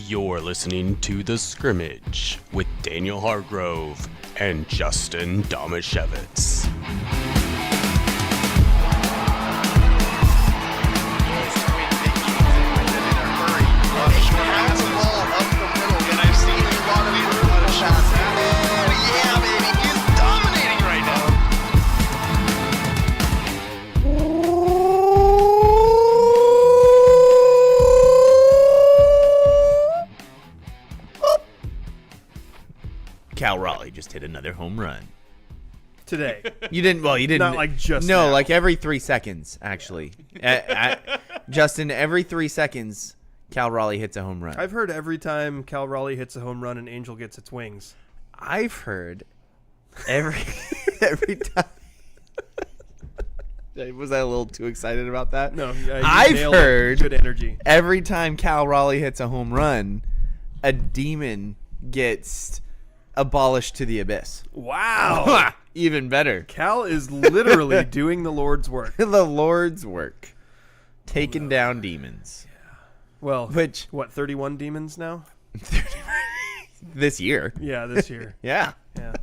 You're listening to The Scrimmage with Daniel Hargrove and Justin Domashevitz. Cal Raleigh just hit another home run today. You didn't. Well, you didn't. Not like just no, now. like every 3 seconds, actually. Justin, every 3 seconds, Cal Raleigh hits a home run. I've heard every time Cal Raleigh hits a home run, an angel gets its wings. I've heard every time. Was I a little too excited about that? No, I've heard good energy. Every time Cal Raleigh hits a home run, a demon gets abolished to the abyss. Wow. Even better. Cal is literally doing the Lord's work. The Lord's work. Taking down demons. Yeah. Well, which 31 demons now? This year. Yeah, this year. Yeah. Yeah.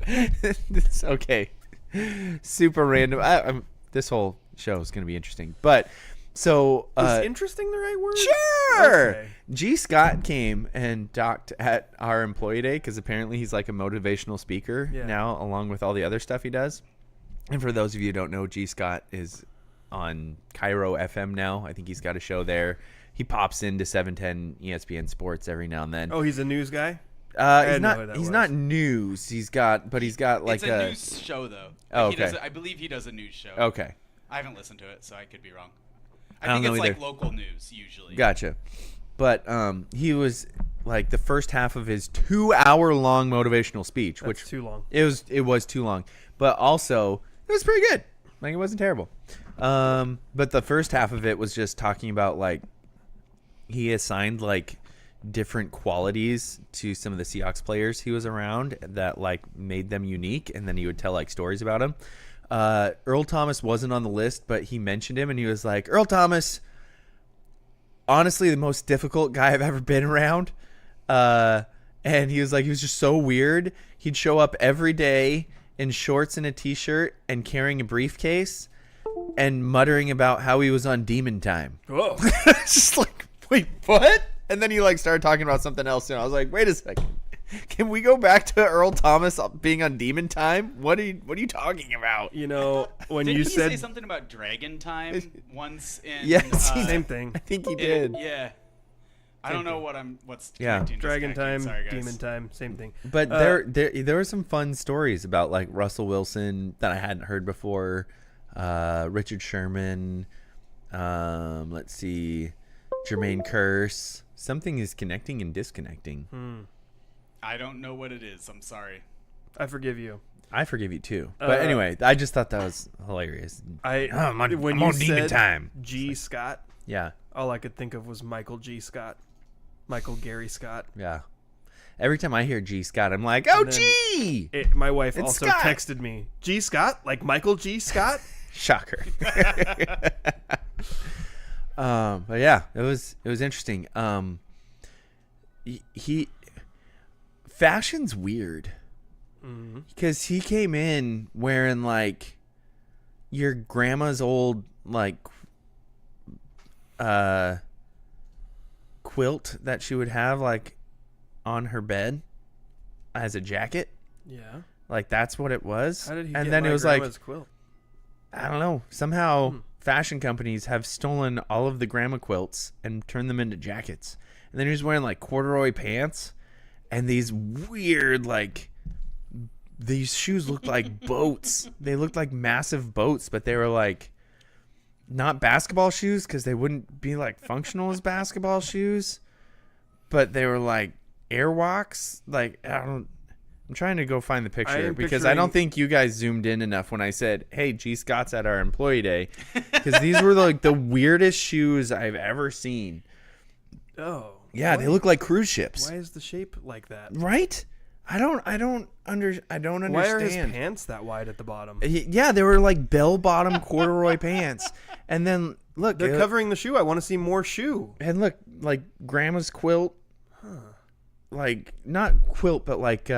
It's okay. Super random. This whole show is going to be interesting. But so is interesting the right word? Sure. Okay. G. Scott came and docked at our employee day because apparently he's like a motivational speaker now, along with all the other stuff he does. And for those of you who don't know, G. Scott is on Cairo FM now. I think he's got a show there. He pops into 710 ESPN Sports every now and then. Oh, he's a news guy? He's not news. He's got like it's a news show though. Oh, okay. I believe he does a news show. Okay. I haven't listened to it, so I could be wrong. I think don't it's know like either. local news usually. Gotcha. But he was like the first half of his 2-hour-long motivational speech, That's which too long. It was too long, but also it was pretty good. Like it wasn't terrible. But the first half of it was just talking about like he assigned like different qualities to some of the Seahawks players he was around that like made them unique, and then he would tell like stories about them. Earl Thomas wasn't on the list, but he mentioned him and he was like, Earl Thomas, honestly the most difficult guy I've ever been around. And he was like, he was just so weird. He'd show up every day in shorts and a t-shirt and carrying a briefcase and muttering about how he was on demon time. Whoa. It's just like, wait, what? And then he like started talking about something else, and I was like, wait a second. Can we go back to Earl Thomas being on demon time? What are you talking about? You know, when Didn't you he said say something about dragon time once in Yes, same thing. I think he did. Yeah. I don't know what's Yeah. connecting, Dragon time, disconnecting. Sorry, guys. demon time, same thing. But there were some fun stories about like Russell Wilson that I hadn't heard before. Richard Sherman. Let's see, Jermaine Kearse. Something is connecting and disconnecting. I don't know what it is. I'm sorry. I forgive you. I forgive you too. But anyway, I just thought that was hilarious. I'm on demon time. G. Scott, Yeah, all I could think of was Michael G. Scott. Michael Gary Scott. yeah. Every time I hear G. Scott, I'm like, oh, And then G! My wife It's also Scott. texted me, G. Scott? Like Michael G. Scott? Shocker. But yeah, it was interesting. Fashion's weird because he came in wearing like your grandma's old like quilt that she would have like on her bed as a jacket. Yeah. Like that's what it was. How did he and get then my it was like, grandma's quilt? I don't know. Somehow fashion companies have stolen all of the grandma quilts and turned them into jackets. And then he was wearing like corduroy pants and these weird like these shoes looked like boats. They looked like massive boats, but they were like not basketball shoes because they wouldn't be like functional as basketball shoes, but they were like airwalks. Like I'm trying to go find the picture because I don't think you guys zoomed in enough when I said, hey, G. Scott's at our employee day, because these were like the weirdest shoes I've ever seen. Oh. Yeah, they look like cruise ships. Why is the shape like that? Right? I don't understand. Why are his pants that wide at the bottom? Yeah, they were like bell-bottom corduroy pants. And then look, They're covering the shoe. I want to see more shoe. And look, like grandma's quilt. Like not quilt, but like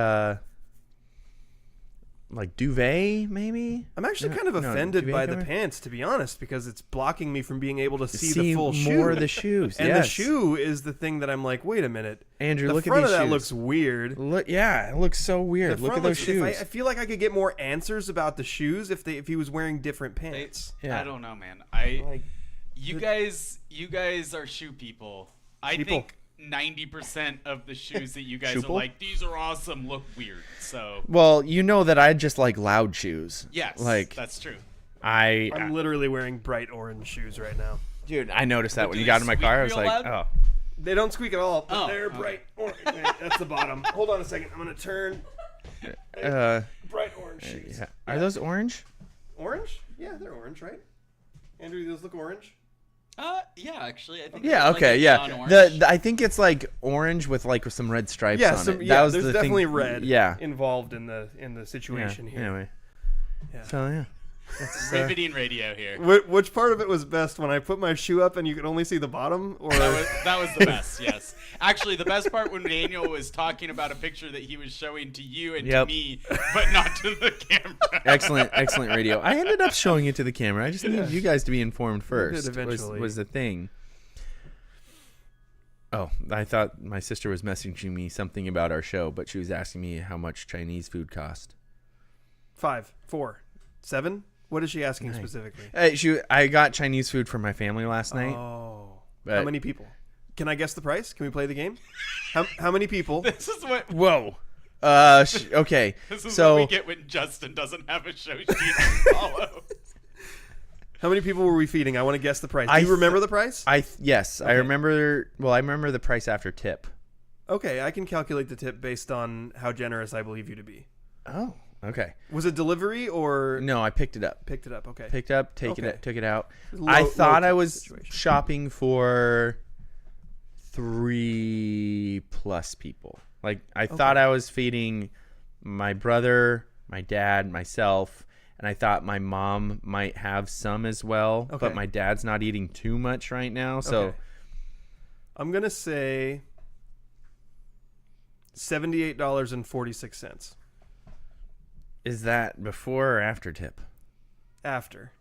duvet, maybe. I'm actually kind of offended by the pants, to be honest, because it's blocking me from being able to see the full shoe. More of the shoes. And the shoe is the thing that I'm like, wait a minute, Andrew, the look at front these of that shoes. looks weird. Look, yeah, it looks so weird. Look at those shoes. I feel like I could get more answers about the shoes if he was wearing different pants. Yeah. I don't know, man. You guys are shoe people. I think 90% of the shoes that you guys are like, these are awesome, look weird. So well, you know that I just like loud shoes. Yes, like that's true. I'm literally wearing bright orange shoes right now. Dude, I noticed that when you got in my car. I was like, loud? oh. They don't squeak at all, but they're bright orange. Wait, that's the bottom. Hold on a second. I'm going to turn. Bright orange shoes. Yeah. Are those orange? Orange? Yeah, they're orange, right? Andrew, those look orange? Yeah, actually, I think. Yeah, okay, yeah. I think it's like orange with like some red stripes on it. Yeah, that was there's the definitely thing. red involved in the situation here. Anyway. Yeah. So yeah. Riveting radio here. Which part of it was best, when I put my shoe up and you could only see the bottom, or that was the best? Yes, actually, the best part when Daniel was talking about a picture that he was showing to you and to me, but not to the camera. Excellent radio. I ended up showing it to the camera. I just need you guys to be informed first. Eventually. Was the thing. Oh, I thought my sister was messaging me something about our show, but she was asking me how much Chinese food cost. 5, 4, 7. What is she asking specifically? I got Chinese food for my family last night. Oh. How many people? Can I guess the price? Can we play the game? How many people? This is what. Whoa. Okay. This is what we get when Justin doesn't have a show sheet to follow. How many people were we feeding? I want to guess the price. Do you remember the price? Yes. Okay. I remember. Well, I remember the price after tip. Okay, I can calculate the tip based on how generous I believe you to be. Oh. Okay. Was it delivery or no? I picked it up. Picked it up. Okay. Picked up. Took it out. I thought I was shopping for 3+ people. Like I thought I was feeding my brother, my dad, myself, and I thought my mom might have some as well. Okay. But my dad's not eating too much right now, so I'm gonna say $78.46. Is that before or after tip? After.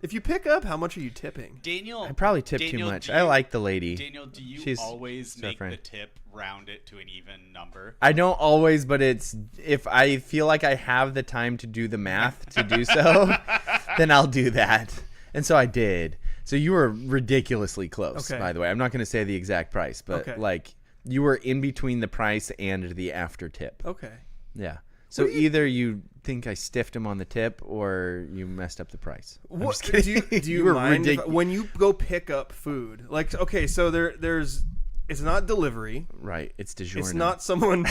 If you pick up, how much are you tipping? Daniel, I probably tipped too much. I like the lady. Daniel, do you always make the tip round it to an even number? I don't always, but it's if I feel like I have the time to do the math to do so, then I'll do that. And so I did. So you were ridiculously close, by the way. I'm not going to say the exact price, but like you were in between the price and the after tip. Okay. Yeah. So either you think I stiffed him on the tip or you messed up the price. What do you mind when you go pick up food? Like, okay, so there's it's not delivery. Right. It's DiGiorno. It's not someone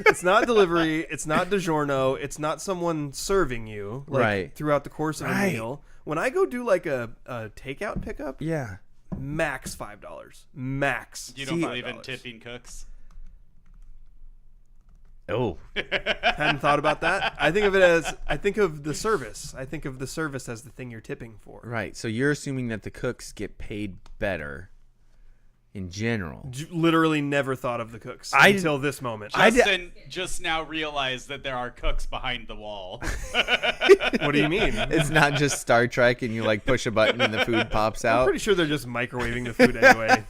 it's not delivery, it's not DiGiorno, it's not someone serving you throughout the course of a meal. When I go do like a takeout pickup, max $5. Max. You don't believe in tipping cooks? Oh, hadn't thought about that. I think of the service. I think of the service as the thing you're tipping for. Right. So you're assuming that the cooks get paid better in general. Literally never thought of the cooks until this moment. Justin just now realized that there are cooks behind the wall. What do you mean? It's not just Star Trek and you like push a button and the food pops out. I'm pretty sure they're just microwaving the food anyway.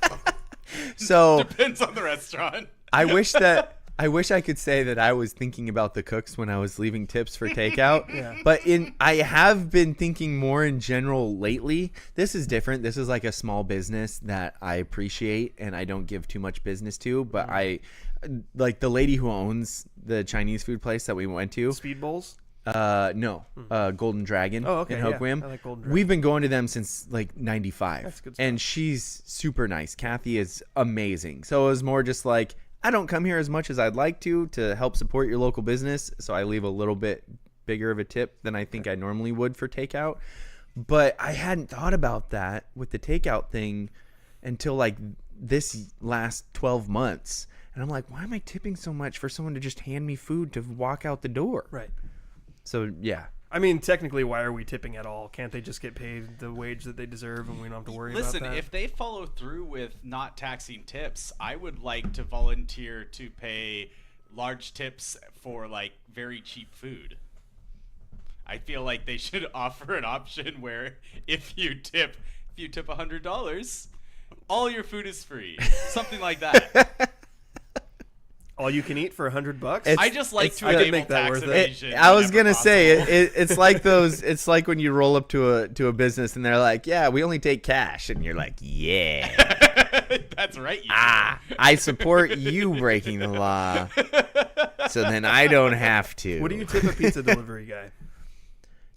So depends on the restaurant. I wish I could say that I was thinking about the cooks when I was leaving tips for takeout. But I have been thinking more in general lately. This is different. This is like a small business that I appreciate and I don't give too much business to. But I like the lady who owns the Chinese food place that we went to. Speed Bowls? No. Golden Dragon in Hoquiam. I like Golden Dragon. We've been going to them since like 95. That's good stuff. And she's super nice. Kathy is amazing. So it was more just like, I don't come here as much as I'd like to help support your local business, so I leave a little bit bigger of a tip than I think I normally would for takeout. But I hadn't thought about that with the takeout thing until like this last 12 months. And I'm like, why am I tipping so much for someone to just hand me food to walk out the door? Right. So, yeah. I mean, technically, why are we tipping at all? Can't they just get paid the wage that they deserve and we don't have to worry about that? Listen, if they follow through with not taxing tips, I would like to volunteer to pay large tips for, like, very cheap food. I feel like they should offer an option where if you tip $100, all your food is free. Something like that. All you can eat for $100? I just like to I could enable make that tax worth it. evasion. I was whenever gonna say possible. it's like those. It's like when you roll up to a business and they're like, "Yeah, we only take cash," and you're like, "Yeah, That's right. You I support you breaking the law, so then I don't have to." What do you tip a pizza delivery guy?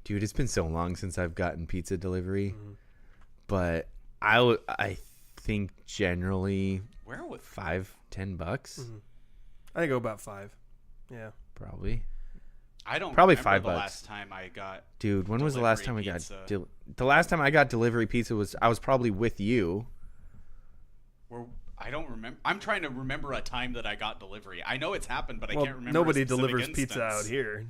Dude, it's been so long since I've gotten pizza delivery, but I think generally Where would $5-10, I think go about 5. Yeah. probably. I don't Probably remember $5. the last time I got. Dude, when was the last time Delivery I got pizza. the last time I got delivery pizza was I was probably with you. I don't remember. I'm trying to remember a time that I got delivery. I know it's happened, but I Well, can't remember. nobody a specific delivers pizza instance. out here.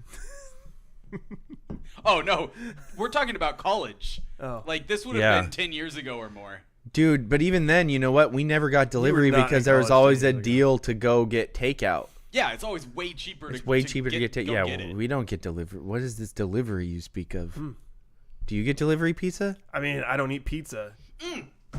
Oh no, we're talking about college. Oh. Like this would have Yeah. been 10 years ago or more. Dude, but even then, you know what? We never got delivery not because in there was college always 10 a years ago. deal to go get takeout. Yeah, it's always way cheaper. It's way cheaper to get go takeout. Yeah, get it. we don't get delivery. What is this delivery you speak of? Do you get delivery pizza? I mean, I don't eat pizza.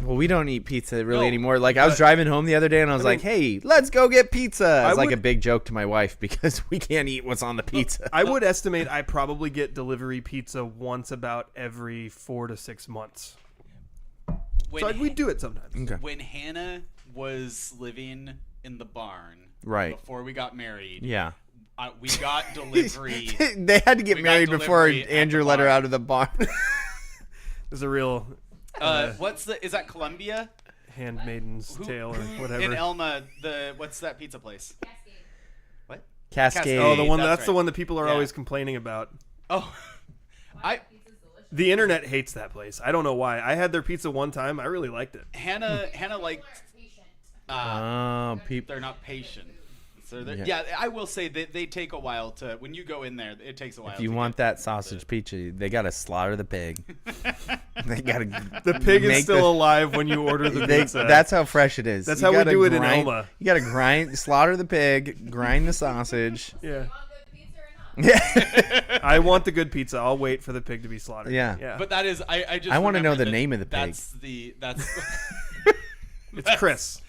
Well, we don't eat pizza really No, anymore. Like, I was driving home the other day and I was like, hey, let's go get pizza. It's like a would- big joke to my wife because we can't eat what's on the pizza. I would estimate I probably get delivery pizza once about every 4 to 6 months. When, So we do it sometimes. Okay. when Hannah was living in the barn, Right. before we got married, Yeah. we got delivery. They had to get We got married before delivery at Andrew the let her barn. out of the barn. There's a real Is that Columbia? handmaiden's tale or whatever. In Elma, what's that pizza place? What? Cascade. Oh, the one That's that's the right. one that people are Yeah. always complaining about. Oh, The internet hates that place. I don't know why. I had their pizza one time. I really liked it. Hannah liked. They're not patient. So yeah, I will say that they take a while to. When you go in there, it takes a while. If you want that sausage pizza, they got to slaughter the pig. They got to. The pig is still alive when you order the pizza. That's how fresh it is. That's You how we gotta do it in grind- Elma. You got to slaughter the pig, grind the sausage. Yeah. Yeah. I want the good pizza. I'll wait for the pig to be slaughtered. Yeah. But that is, I just. I wanna know remember the that name of the pig. That's. It's Chris.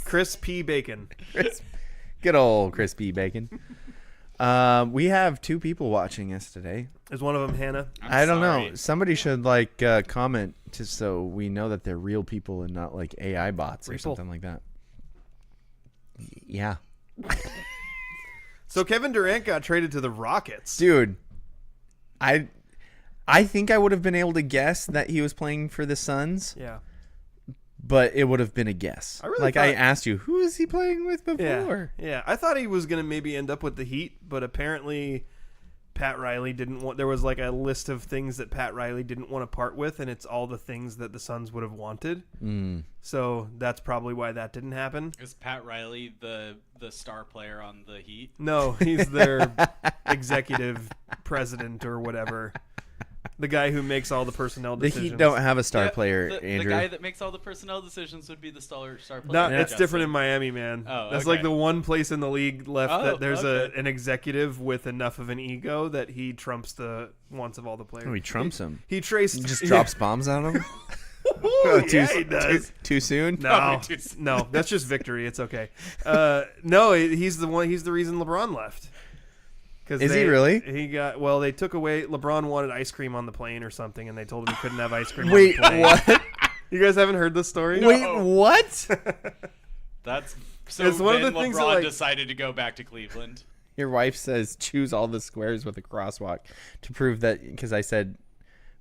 Chris P. Bacon. Good old crispy bacon. We have 2 people watching us today. Is one of them Hannah? I don't know. sorry. Somebody should comment just so we know that they're real people and not like AI bots or People. something like that. Yeah. So Kevin Durant got traded to the Rockets. Dude, I think I would have been able to guess that he was playing for the Suns, Yeah. but it would have been a guess. I really I thought- asked you, who is he playing with Yeah. before? Yeah. I thought he was going to maybe end up with the Heat, but apparently Pat Riley didn't want. There was like a list of things that Pat Riley didn't want to part with, and it's all the things that the Suns would have wanted. So that's probably why that didn't happen. Is Pat Riley the star player on the Heat? No, he's their executive president or whatever. The guy who makes all the personnel The decisions. Heat don't have a star Yeah, player, the Andrew. guy that makes all the personnel decisions would be the star player. No, it's Justin. different in Miami, man. Oh, That's okay. like the one place in the league left Oh, that there's okay. an executive with enough of an ego that he trumps the wants of all the players. Oh, he trumps him. He traced. He just drops bombs on him. Yeah, he does. Too soon? No, Probably too soon. no, that's just victory. It's okay. No, he's the one. He's the reason LeBron left. Is he really? He got. Well, they took away. LeBron wanted ice cream on the plane or something, and they told him he couldn't have ice cream. Wait, on the plane. what? You guys haven't heard this story? Wait, what? That's so. It's one of then the things LeBron that, like- decided to go back to Cleveland. Your wife says choose all the squares with a crosswalk to prove that, because I said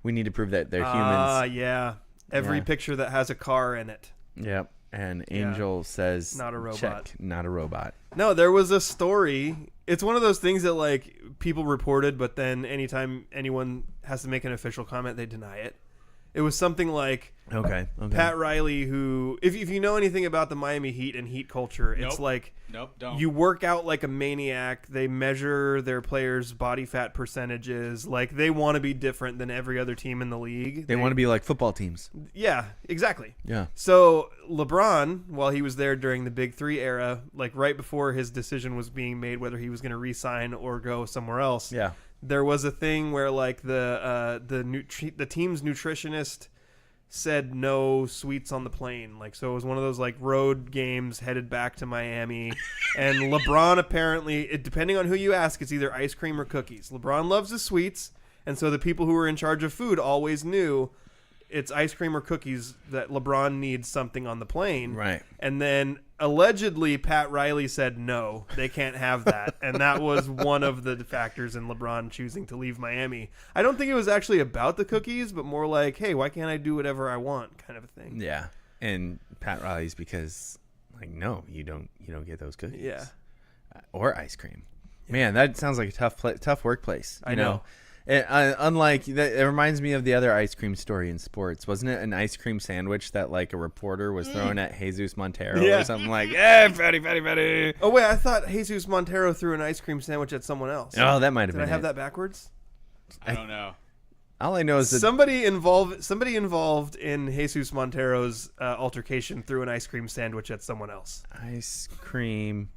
we need to prove that they're humans. Yeah. Every Yeah. picture that has a car in it. Yep. And Angel says Not a robot. check, not a robot. No, there was a story. It's one of those things that like people reported, but then anytime anyone has to make an official comment, they deny it. It was something like Okay. Pat Riley, who, if you know anything about the Miami Heat and Heat culture, it's like don't. You work out like a maniac. They measure their players' body fat percentages. Like, they want to be different than every other team in the league. They want to be like football teams. Yeah, exactly. Yeah. So LeBron, while he was there during the Big Three era, like right before his decision was being made whether he was going to re-sign or go somewhere else, there was a thing where like the team's nutritionist said no sweets on the plane. Like, so it was one of those like road games headed back to Miami, and LeBron apparently, depending on who you ask, it's either ice cream or cookies. LeBron loves his sweets, and so the people who were in charge of food always knew it's ice cream or cookies that LeBron needs something on the plane. Right. And then allegedly Pat Riley said no, they can't have that. And that was one of the factors in LeBron choosing to leave Miami. I don't think it was actually about the cookies, but more like, hey, why can't I do whatever I want kind of a thing. Yeah. And Pat Riley's because like, no, you don't get those cookies. Yeah. Or ice cream. Yeah. Man, that sounds like a tough workplace. I know. Unlike that, it reminds me of the other ice cream story in sports. Wasn't it an ice cream sandwich that like a reporter was throwing at Jesus Montero or something like, "Hey, fatty." Oh wait, I thought Jesus Montero threw an ice cream sandwich at someone else. Oh, that might have Did been. I have that backwards? I don't know. All I know is that somebody involved in Jesus Montero's altercation threw an ice cream sandwich at someone else. Ice cream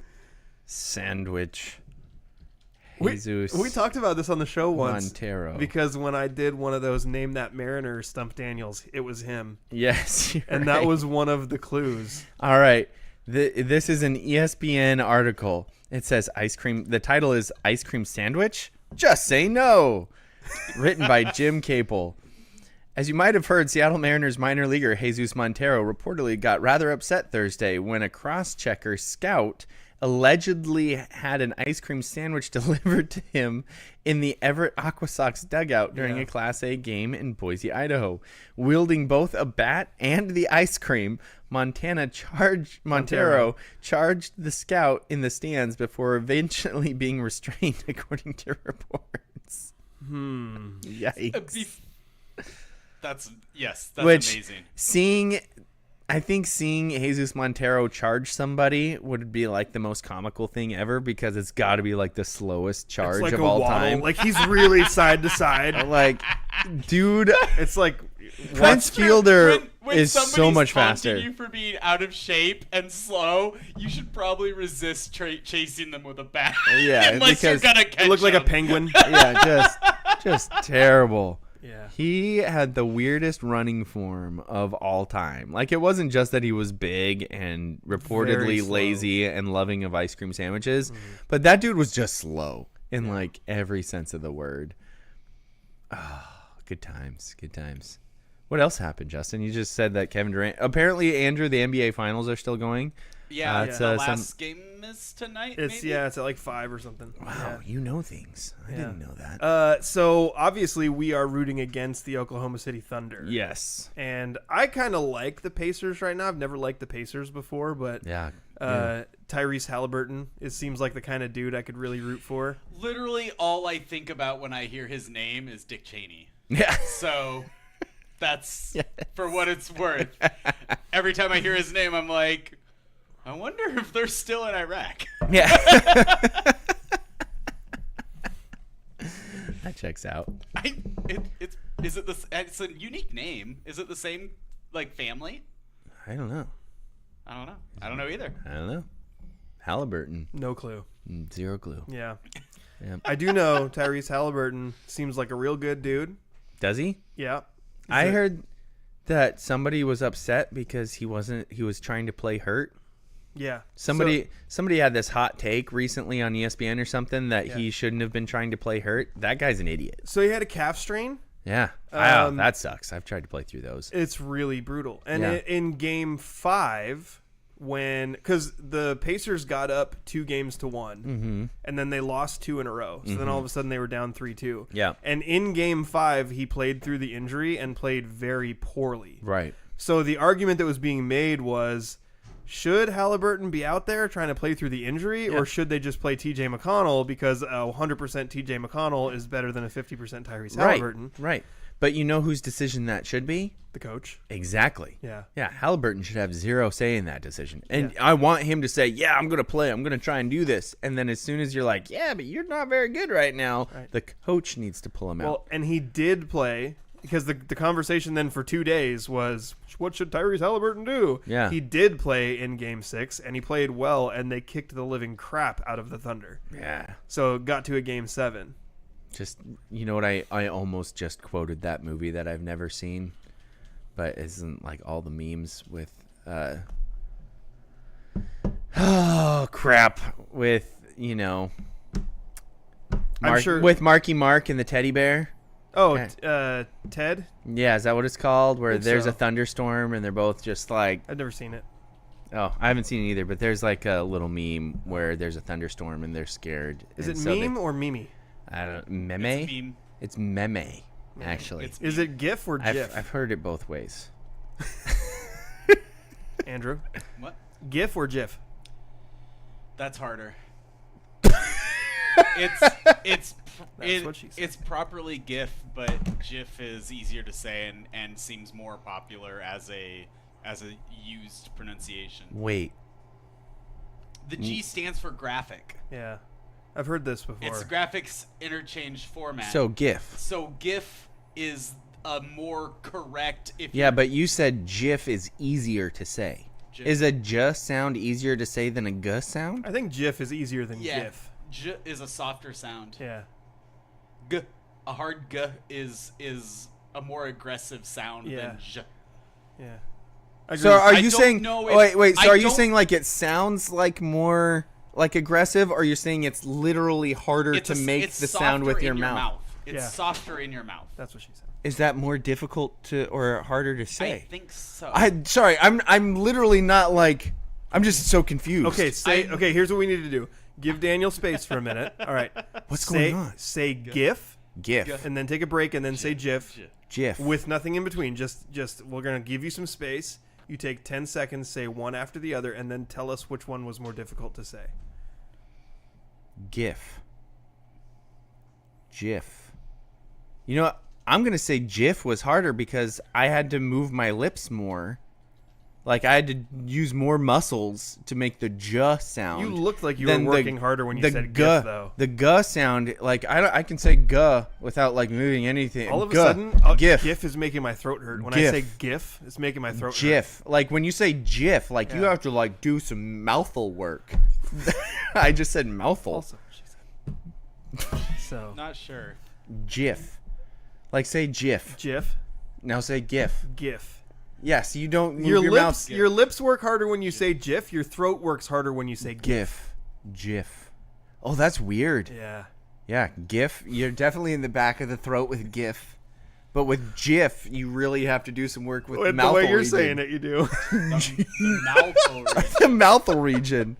sandwich. Jesus. We talked about this on the show once. Montero. Because when I did one of those Name That Mariner Stump Daniels, it was him. Yes. And that was one of the clues. All right. This is an ESPN article. It says ice cream. The title is Ice Cream Sandwich? Just Say No. Written by Jim Capel. As you might have heard, Seattle Mariners minor leaguer Jesus Montero reportedly got rather upset Thursday when a cross-checker scout allegedly had an ice cream sandwich delivered to him in the Everett AquaSox dugout during a Class A game in Boise, Idaho. Wielding both a bat and the ice cream, Montero charged the scout in the stands before eventually being restrained, according to reports. Yikes. That's amazing. I think seeing Jesus Montero charge somebody would be like the most comical thing ever, because it's got to be like the slowest charge like of a all waddle. time. Like, he's really side to side. Like, dude, it's like Prince Fielder when is so much faster. You for being out of shape and slow, you should probably resist chasing them with a bat. Yeah, unless you're gonna catch look like them. a penguin. Yeah, just terrible. Yeah. He had the weirdest running form of all time. Like, it wasn't just that he was big and reportedly lazy and loving of ice cream sandwiches, but that dude was just slow in like every sense of the word. Oh, good times. What else happened, Justin? You just said that Kevin Durant. Apparently, Andrew, the NBA Finals are still going. Yeah, the last game is tonight. It's at like 5 or something. Wow, you know things. I didn't know that. So obviously we are rooting against the Oklahoma City Thunder. Yes, and I kind of like the Pacers right now. I've never liked the Pacers before, but Tyrese Halliburton seems like the kind of dude I could really root for. Literally, all I think about when I hear his name is Dick Cheney. Yeah. So that's for what it's worth. Every time I hear his name, I'm like, I wonder if they're still in Iraq. Yeah. That checks out. It's a unique name. Is it the same like family? I don't know. I don't know either. I don't know. Halliburton. No clue. Zero clue. Yeah. I do know Tyrese Halliburton seems like a real good dude. Does he? Yeah. I heard that somebody was upset because he was trying to play hurt. Yeah. Somebody had this hot take recently on ESPN or something that he shouldn't have been trying to play hurt. That guy's an idiot. So he had a calf strain? Yeah. Wow, that sucks. I've tried to play through those. It's really brutal. And in game 5, because the Pacers got up 2-1, and then they lost 2 in a row. So then all of a sudden they were down 3-2. Yeah. And in game 5, he played through the injury and played very poorly. Right. So the argument that was being made was, should Halliburton be out there trying to play through the injury, or should they just play TJ McConnell because 100% TJ McConnell is better than a 50% Tyrese Halliburton? Right. But you know whose decision that should be? The coach. Exactly. Yeah. Yeah, Halliburton should have zero say in that decision. And I want him to say, yeah, I'm going to play. I'm going to try and do this. And then as soon as you're like, yeah, but you're not very good right now, the coach needs to pull him out. Well, and he did play because the conversation then for 2 days was, what should Tyrese Halliburton do? Yeah. He did play in Game 6, and he played well, and they kicked the living crap out of the Thunder. Yeah. So it got to a Game 7. Just, you know what? I almost just quoted that movie that I've never seen. But isn't like all the memes with oh crap with I'm sure with Marky Mark and the teddy bear. Oh, Ted? Yeah, is that what it's called? Where there's so. a thunderstorm and they're both just like. I've never seen it. Oh, I haven't seen it either. But there's like a little meme where there's a thunderstorm and they're scared. Is it so meme or Mimi? I don't meme. It's a meme. It's meme. Actually, Is it GIF or GIF? I've heard it both ways. Andrew, What? GIF or GIF? That's harder. That's what she said. It's properly GIF, but GIF is easier to say and seems more popular as a used pronunciation. Wait. The G stands for graphic. Yeah, I've heard this before. It's graphics interchange format. So GIF. So GIF is a more correct. Yeah, but you said GIF is easier to say. GIF. Is a J sound easier to say than a G sound? I think GIF is easier than GIF. J is a softer sound. Yeah. G, a hard G is a more aggressive sound than J. Yeah. So are I you don't saying? know Wait. So I are you don't- saying like it sounds like more like aggressive, or you're saying it's literally harder to make it's the sound with softer your in mouth? It's Yeah. softer in your mouth. That's what she said. Is that more difficult to or harder to I say? think so. Sorry, I'm literally not like. I'm just so confused. Okay, here's what we need to do. Give Daniel space for a minute. All right. What's going on? Say GIF, GIF. and then take a break, and then say GIF, GIF. with nothing in between. Just we're gonna give you some space. You take 10 seconds, say one after the other, and then tell us which one was more difficult to say. GIF. GIF. You know what? I'm going to say GIF was harder because I had to move my lips more. Like, I had to use more muscles to make the J sound. You looked like you were than working harder when you said G, GIF, though. The G sound, like, I can say G without, like, moving anything. All of G, a sudden, GIF. GIF is making my throat hurt. When GIF. I say GIF, it's making my throat hurt. GIF. Like, when you say GIF, like, you Yeah. have to, like, do some mouthful work. I just said mouthful. Also, she said. So, Not sure. GIF. Like, say GIF. GIF, Now say GIF. GIF. Yes, you don't move Your your lips, mouth. your lips work harder when you say GIF. Your throat works harder when you say GIF. GIF. Oh, that's weird. Yeah. Yeah, GIF. You're definitely in the back of the throat with GIF. But with GIF, you really have to do some work with the The mouth way you're region. saying it, you do. The mouth. The mouthal region.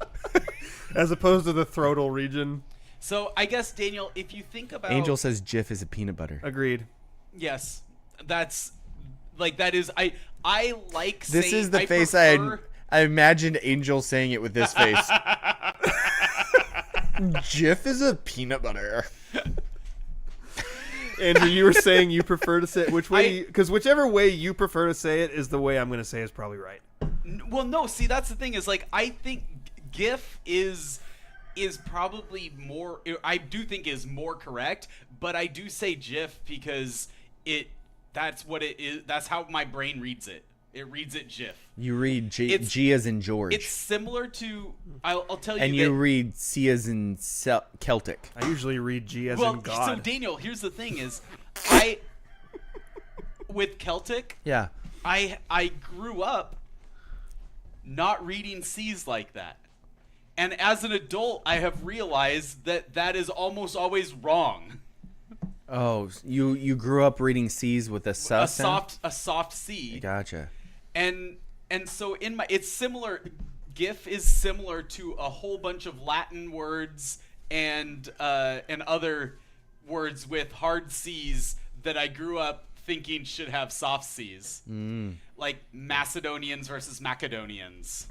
As opposed to the throatal region. So I guess Daniel, if you think about Angel says GIF is a peanut butter. Agreed. yes, that's like that is I like This saying, is the I face prefer, I imagined Angel saying it with this face. GIF is a peanut butter. Andrew, you were saying you prefer to say it which way? Because whichever way you prefer to say it is the way I'm going to say is probably right. Well, no, see that's the thing is like I think GIF is probably more. I do think is more correct, but I do say GIF because that's what it is. That's how my brain reads it. It reads it GIF. You read G as in George. It's similar to. I'll tell you. and that, you read C as in Celtic. I usually read G as well, in God. so Daniel, here's the thing: is with Celtic, Yeah. I grew up not reading C's like that, and as an adult, I have realized that is almost always wrong. Oh, you grew up reading C's with a A sound? soft C. Gotcha. And so it's similar. GIF is similar to a whole bunch of Latin words and other words with hard C's that I grew up thinking should have soft C's, like Macedonians versus Macedonians.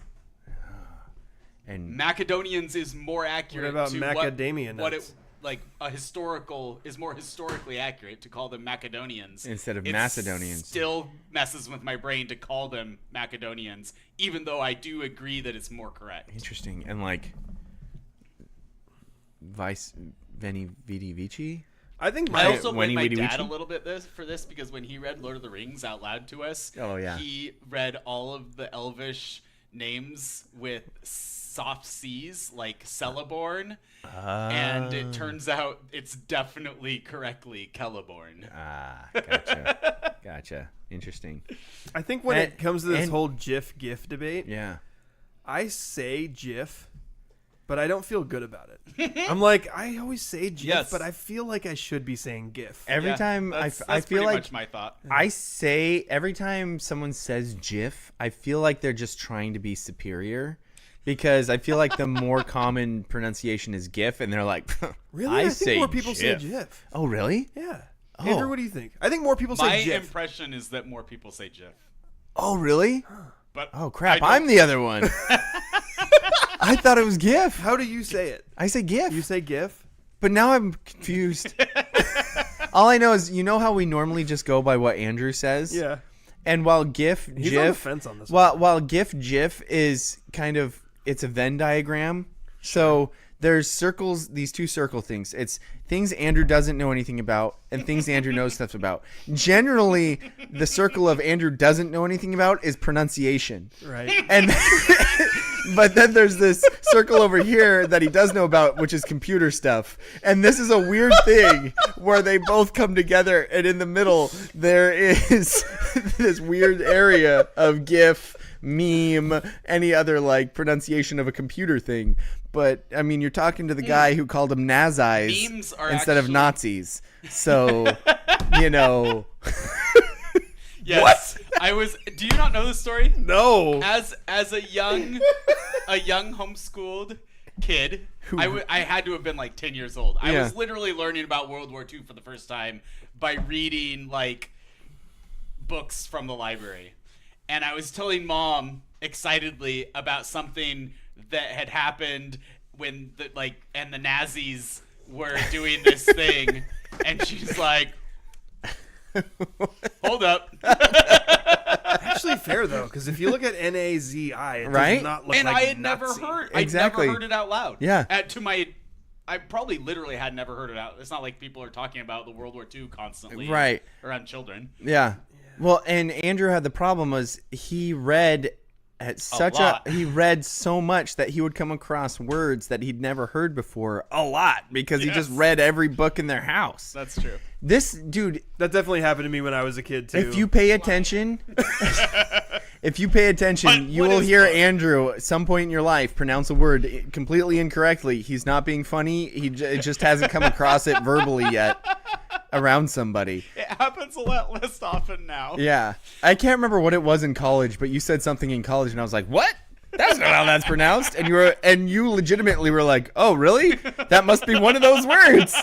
And Macedonians is more accurate. What about to macadamia what nuts? like is more historically accurate to call them Macedonians instead of Macedonians. Still messes with my brain to call them Macedonians, even though I do agree that it's more correct. Interesting. And like Veni Vidi Vici. I think I also blame my dad a little bit for this because when he read Lord of the Rings out loud to us, he read all of the Elvish names with soft C's like Celeborn, and it turns out it's definitely correctly Celeborn. Gotcha. Interesting. I think when it comes to this whole GIF debate, I say GIF, but I don't feel good about it. I'm like, I always say GIF, but I feel like I should be saying GIF. Every time that's I feel pretty like much my thought. I say every time someone says GIF, I feel like they're just trying to be superior, because I feel like the more common pronunciation is GIF, and they're like, really? I think more people say GIF. Oh, really? Yeah. Andrew, what do you think? I think more people say GIF. My impression is that more people say GIF. Oh, really? But oh, crap. I'm the other one. I thought it was GIF. How do you say it? I say GIF. You say GIF? But now I'm confused. All I know is, you know how we normally just go by what Andrew says? Yeah. And while GIF, He's GIF, on the fence on this while GIF is kind of, it's a Venn diagram. So there's circles, these two circle things. It's things Andrew doesn't know anything about and things Andrew knows stuff about. Generally, the circle of Andrew doesn't know anything about is pronunciation. Right. And but then there's this circle over here that he does know about, which is computer stuff. And this is a weird thing where they both come together, and in the middle there is this weird area of GIF, meme, any other like pronunciation of a computer thing. But I mean, you're talking to the guy who called them Nazis instead of Nazis. So, you know. Yes. What? Do you not know this story? No. As a young homeschooled kid, I had to have been like 10 years old. I was literally learning about World War II for the first time by reading like books from the library. And I was telling Mom excitedly about something that had happened when the Nazis were doing this thing, and she's like, hold up. Actually fair though, because if you look at NAZI, it does not look and like I had Nazi. never heard Exactly. I never heard it out loud. Yeah. I probably literally had never heard it out. It's not like people are talking about the World War II constantly around children. Yeah. Well, and Andrew had the problem was he read he read so much that he would come across words that he'd never heard before a lot because he just read every book in their house. That's true. This dude, that definitely happened to me when I was a kid too. If you pay attention, you will hear Andrew at some point in your life pronounce a word completely incorrectly. He's not being funny. It just hasn't come across it verbally yet around somebody. It happens a lot less often now. Yeah. I can't remember what it was in college, but you said something in college and I was like, what? That's not how that's pronounced. And you legitimately were like, oh, really? That must be one of those words.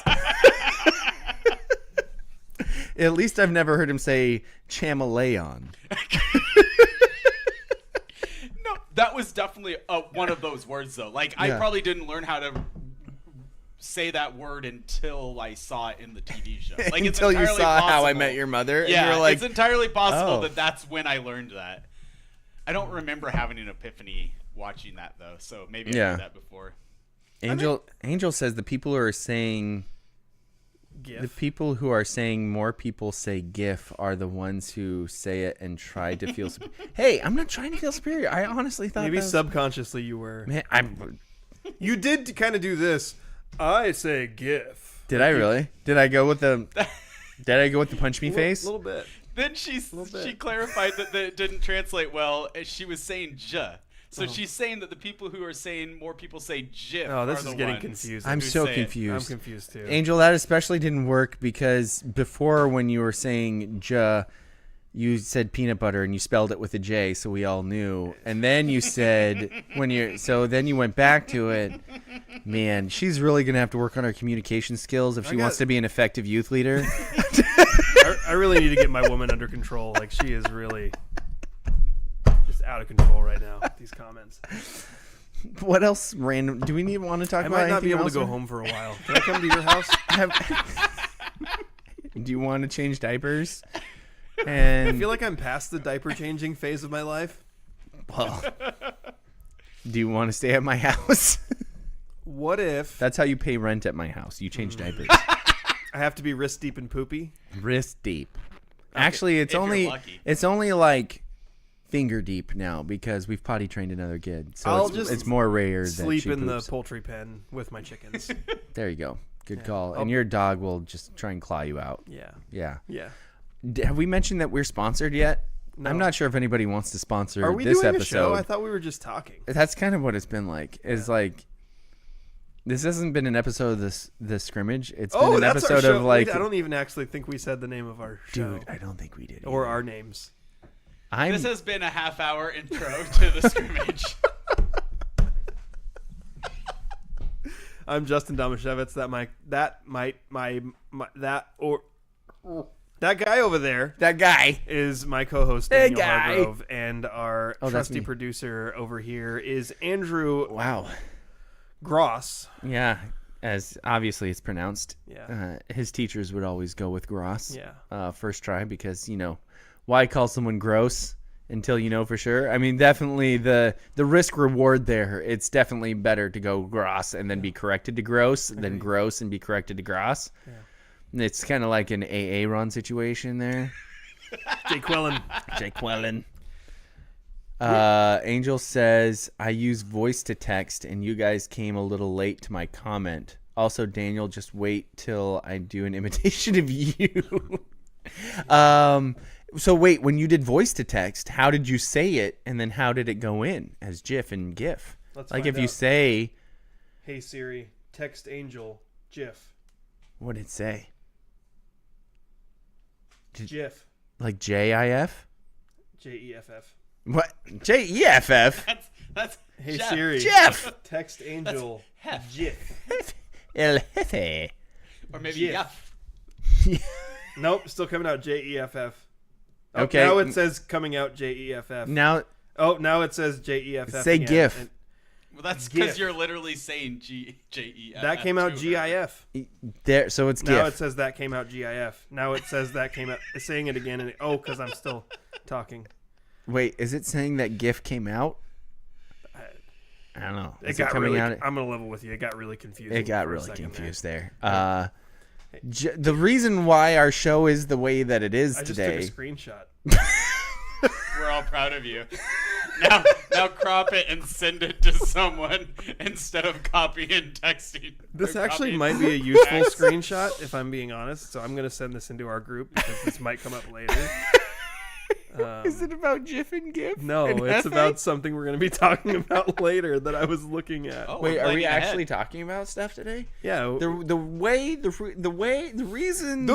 At least I've never heard him say chameleon. No, that was definitely one of those words, though. Like, I probably didn't learn how to say that word until I saw it in the TV show. Like, until you saw How I Met Your Mother. Yeah, and you were like, it's entirely possible that that's when I learned that. I don't remember having an epiphany watching that, though, so maybe I heard that before. Angel says the people who are saying... GIF. The people who are saying more people say GIF are the ones who say it and try to feel superior. Hey, I'm not trying to feel superior. I honestly thought maybe subconsciously you were. Man, you did kind of do this. I say GIF. Did I really? Did I go with the punch me face? A little bit. Then she clarified that it didn't translate well. She was saying "j." So she's saying that the people who are saying more people say "gif." Oh, this are is the getting ones confusing. I'm so confused. I'm confused too. Angel, that especially didn't work because before when you were saying "j," you said peanut butter and you spelled it with a J, so we all knew. And then you said then you went back to it. Man, she's really gonna have to work on her communication skills if she wants to be an effective youth leader. I really need to get my woman under control. Like, she is really just out of control right now with these comments. What else random? Do we want to talk about? I might not be able to else? go home for a while. Can I come to your house? Do you want to change diapers? I And feel like I'm past the diaper changing phase of my life. well, do you want to stay at my house? What if That's how you pay rent at my house. You change diapers. I have to be wrist deep in poopy? Wrist deep. Actually, If you're lucky. it's only like finger deep now because we've potty trained another kid. So I'll it's, just it's more rare that Sleep she in the poops. poultry pen with my chickens. There you go. Good Yeah. call. I'll- And your dog will just try and claw you out. Yeah. Yeah. Yeah. Have we mentioned that we're sponsored yet? No. I'm not sure if anybody wants to sponsor Are we this doing episode. a show? I thought we were just talking. That's kind of what it's been like. Is like this hasn't been an episode of the scrimmage. It's been an that's our episode show. of like, I don't even actually think we said the name of our show. dude, I don't think we did. Or either. our names. This has been a half-hour intro to the scrimmage. I'm Justin Domashevitz. That guy over there that guy. is my co-host Hey, Daniel guy. Hargrove, and our Oh, that's trusty me. producer over here is Andrew Wow. Gross. Yeah, as obviously it's pronounced. Yeah. His teachers would always go with Gross. Yeah. First try because why call someone gross until you know for sure? I mean, definitely the risk reward there. It's definitely better to go Gross and then be corrected to gross than gross and be corrected to Gross. Yeah. It's kind of like an AA run situation there. Jake Quellen. Jake Quellen. Angel says, I use voice to text and you guys came a little late to my comment. Also, Daniel, just wait till I do an imitation of you. So wait, when you did voice to text, how did you say it? And then how did it go in as GIF and GIF? Let's Like find if you out. say, Hey Siri, text Angel, GIF. what did it say? GIF. Like JIF? JEFF. What? JEFF? That's Hey Jeff. Siri, Jeff! text Angel, Hef. GIF. El Jefe. Or maybe Jeff. Jeff. Nope, still coming out JEFF. Oh, Okay. Now it says coming out JEFF. Now, Now it says JEFF. Say again. GIF. And Well, that's GIF. because you're literally saying J-E-F. that came out GIF. there. So it's Now GIF. it says that came out GIF. Now it says that came out. It's saying it again. And because I'm still talking. Wait, is it saying that GIF came out? I don't know. It Is got coming really. out? I'm gonna level with you. It got really confusing. It got for a really second confused there. there. The reason why our show is the way that it is I just today. took a screenshot. We're all proud of you. Now crop it and send it to someone instead of copying and texting. This Or actually copying might be a useful text. screenshot if I'm being honest. So I'm gonna send this into our group because this might come up later. Is it about GIF and GIF? No, and it's FA? about something we're going to be talking about later that I was looking at. Oh, Wait, we're are we planning ahead. actually talking about stuff today? Yeah. The reason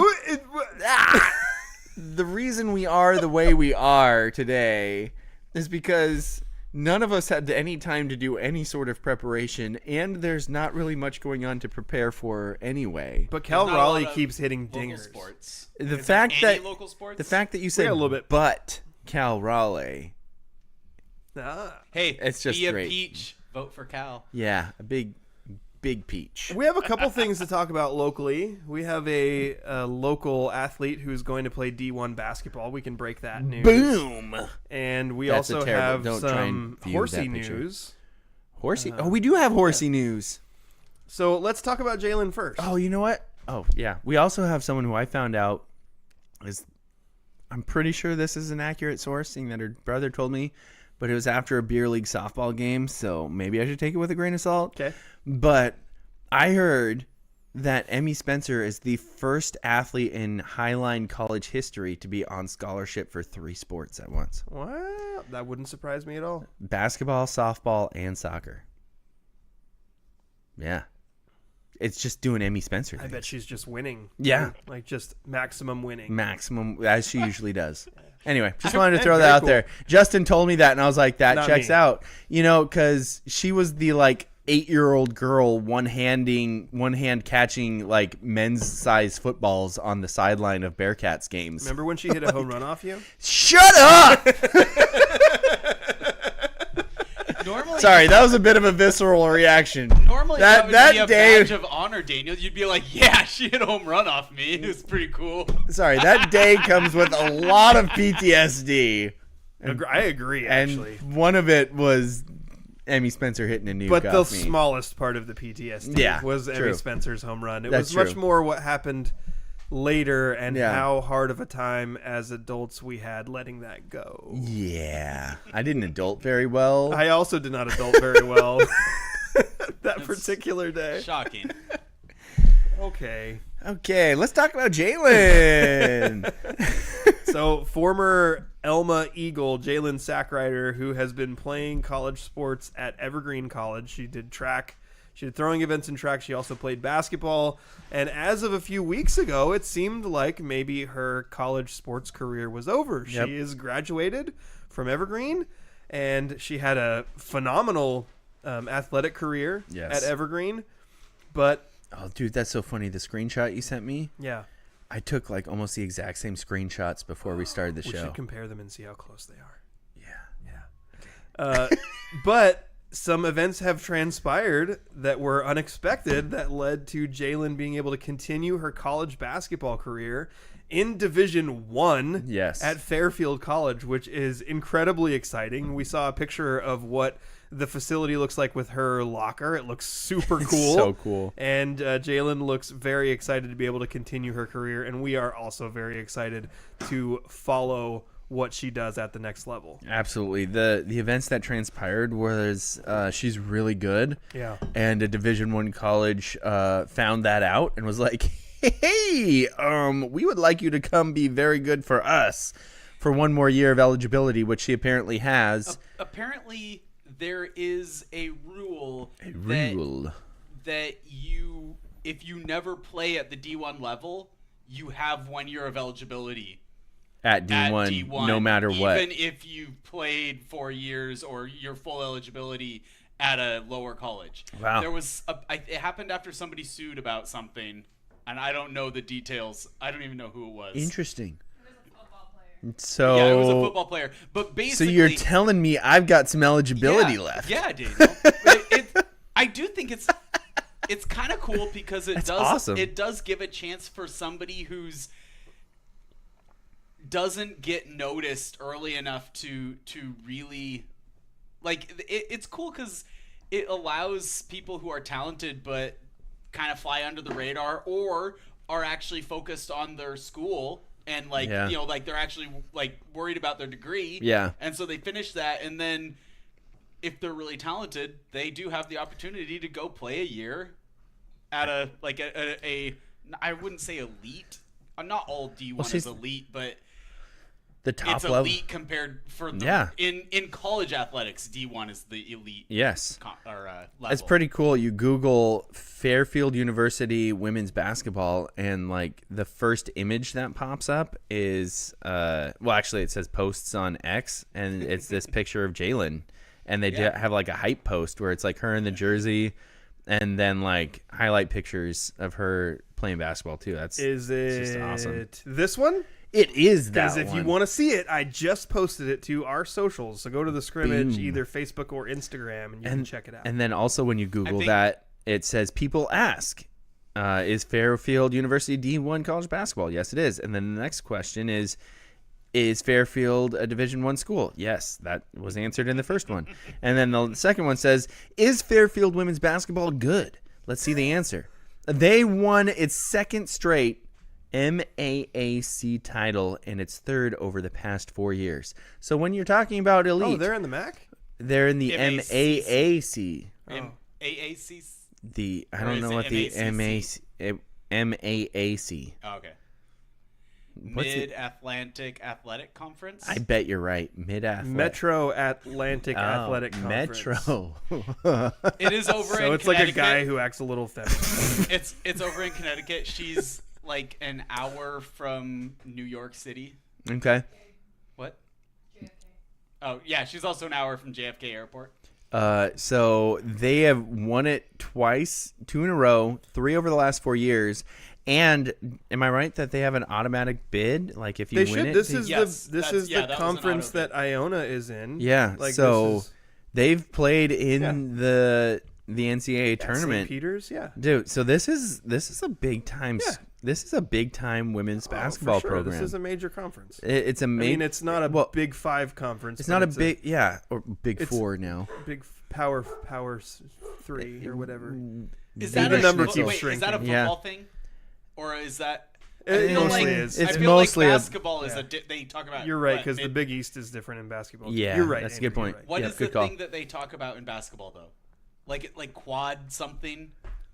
the reason we are the way we are today is because none of us had any time to do any sort of preparation, and there's not really much going on to prepare for anyway. But Cal There's not a Raleigh lot of keeps hitting local dingers. sports. The Is there fact any that local sports? the fact that you said got a little bit. but Cal Raleigh, Ah. Hey, It's just be a great. peach. Vote for Cal. yeah, a big peach. We have a couple things to talk about locally. We have a local athlete who's going to play D1 basketball. We can break that news. Boom. And we That's a also terrible- have don't try and some view horsey that picture. news. Horsey. Oh, we do have horsey news. So let's talk about Jalyn first. Oh, you know what? Oh, yeah. We also have someone who I found out is. I'm pretty sure this is an accurate source, seeing that her brother told me, but it was after a beer league softball game, so maybe I should take it with a grain of salt. Okay. But I heard that Emmy Spencer is the first athlete in Highline College history to be on scholarship for 3 sports at once: Well, that wouldn't surprise me at all. basketball, softball, and soccer. Yeah. It's just doing Emmy Spencer I things. bet she's just winning. Yeah. Like just maximum winning. Maximum, as she usually does. Anyway, just wanted to throw that Very out cool. there. Justin told me that, and I was like, that Not checks me. out. Because she was the 8-year-old girl one hand catching men's size footballs on the sideline of Bearcats games. Remember when she hit a home run off you? Shut up! Sorry, that was a bit of a visceral reaction. Normally that would be a badge of honor, Daniel. You'd be like, yeah, she hit a home run off me. It was pretty cool. Sorry, that day comes with a lot of PTSD. I agree, actually. And one of it was Emmy Spencer hitting a nuke. But the off me. smallest part of the PTSD was Emmy Spencer's home run. It was much more what happened later and how hard of a time as adults we had letting that go. Yeah. I didn't adult very well. I also did not adult very well that particular day. Shocking. Okay, let's talk about Jalyn. So former Elma Eagle, Jalyn Sackrider, who has been playing college sports at Evergreen College. She did track. She did throwing events in track. She also played basketball. And as of a few weeks ago, it seemed like maybe her college sports career was over. Yep. She is graduated from Evergreen, and she had a phenomenal athletic career at Evergreen. But oh, dude, that's so funny. The screenshot you sent me? Yeah. I took like almost the exact same screenshots before we started the show. We should compare them and see how close they are. Yeah. But some events have transpired that were unexpected that led to Jalyn being able to continue her college basketball career in Division I at Fairfield College, which is incredibly exciting. We saw a picture of what the facility looks like with her locker. It looks super cool. So cool. And Jalyn looks very excited to be able to continue her career, and we are also very excited to follow what she does at the next level. Absolutely. The events that transpired was she's really good. Yeah. And a Division I college found that out and was like, hey, we would like you to come be very good for us for one more year of eligibility, which she apparently has. Apparently there is a rule that you, if you never play at the D1 level, you have 1 year of eligibility. At D1, no matter what. Even if you've played 4 years or your full eligibility at a lower college. Wow. There was it happened after somebody sued about something, and I don't know the details. I don't even know who it was. Interesting. It was a football player. So yeah, it was a football player. But basically, so you're telling me I've got some eligibility left? Yeah, Daniel. I do think it's kind of cool because it does give a chance for somebody who's doesn't get noticed early enough to really like it's cool because it allows people who are talented but kind of fly under the radar or are actually focused on their school and like you know like they're actually like worried about their degree and so they finish that, and then if they're really talented they do have the opportunity to go play a year at a like a I wouldn't say elite. Not all D1 is elite, but the top it's level. elite compared for the, in college athletics. D1 is the elite. Yes, level. That's pretty cool. You Google Fairfield University women's basketball, and like the first image that pops up is well, actually, it says posts on X, and it's this picture of Jalyn, and they have like a hype post where it's like her in the jersey, and then like highlight pictures of her playing basketball too. It's just awesome. This one? It is that Because if you want to see it, I just posted it to our socials. So go to the Scrimmage, either Facebook or Instagram, and you can check it out. And then also when you Google that, it says people ask, is Fairfield University D1 college basketball? Yes, it is. And then the next question is Fairfield a Division I school? Yes, that was answered in the first one. And then the second one says, is Fairfield women's basketball good? Let's see the answer. They won its second straight MAAC title and its third over the past 4 years. So when you're talking about elite, oh, they're in the MAC? They're in the MAAC. MAAC? I don't know what the MAAC. Oh, okay. Mid-Atlantic Athletic Conference? I bet you're right. Mid-Atlantic. Metro Atlantic Athletic Conference. Metro. It is over in Connecticut. So it's like a guy who acts a little feminine. It's over in Connecticut. She's like an hour from New York City. Okay. What? JFK. Oh, yeah. She's also an hour from JFK Airport. So they have won it twice, 2 in a row, 3 over the last 4 years. And am I right that they have an automatic bid? Like if you win it, this is the conference that Iona is in. Yeah. Like so They've played in the NCAA tournament. St. Peter's, dude. So this is a big time. Yeah. This is a big time women's basketball for sure. program. This is a major conference. It's a major. I mean, it's not a Big 5 conference. It's not a big or Big 4 now. Big power 3 or whatever. Is that the a number wait, keeps is that a shrinking. football thing, or is that? It mostly is. It's I feel mostly like basketball is they talk about. You're right, because the Big East is different in basketball. Yeah, you're right. That's Andrew, a good point. you're right. What Yeah, is good the call. thing that they talk about in basketball though? Like quad something.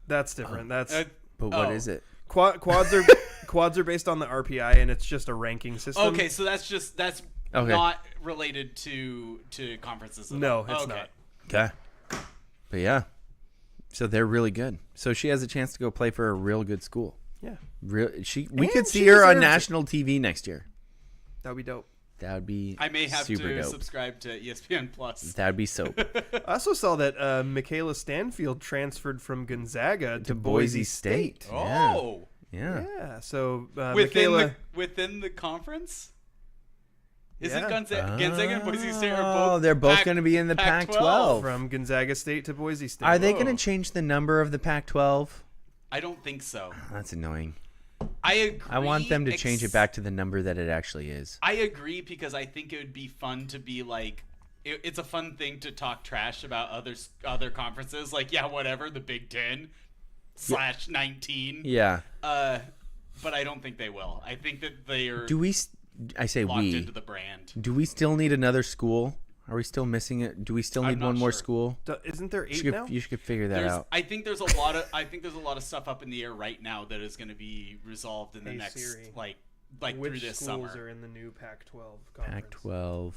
That's different. That's But what is it? quads are based on the RPI, and it's just a ranking system. Okay, so that's not related to conferences. No, it's not. Okay. But yeah. So they're really good. So she has a chance to go play for a real good school. Yeah, We And could she see her on deserves it. national TV next year. that would be dope. That would be I may have super to dope. subscribe to ESPN Plus. That would be soap. I also saw that Michaela Stanfield transferred from Gonzaga to Boise State. Oh, Yeah. Yeah, so within Michaela. within the conference. Is Yeah. it Gonzaga and Boise State are both? They're both going to be in the Pac-12. From Gonzaga State to Boise State. Are they going to change the number of the Pac-12? I don't think so. That's annoying. I agree. I want them to change it back to the number that it actually is. I agree because I think it would be fun to be like, it's a fun thing to talk trash about other conferences. Like, yeah, whatever, the Big 10 / 19. Yeah. But I don't think they will. I think that they are I say locked we. into the brand. Do we still need another school? Are we still missing it? Do we still need I'm not one more sure. school? Isn't there 8 You now? should figure that out. I think there's a lot of stuff up in the air right now that is going to be resolved in the Hey, next Siri. like Which through this schools summer. are in the new Pac-12 conference? Pac-12.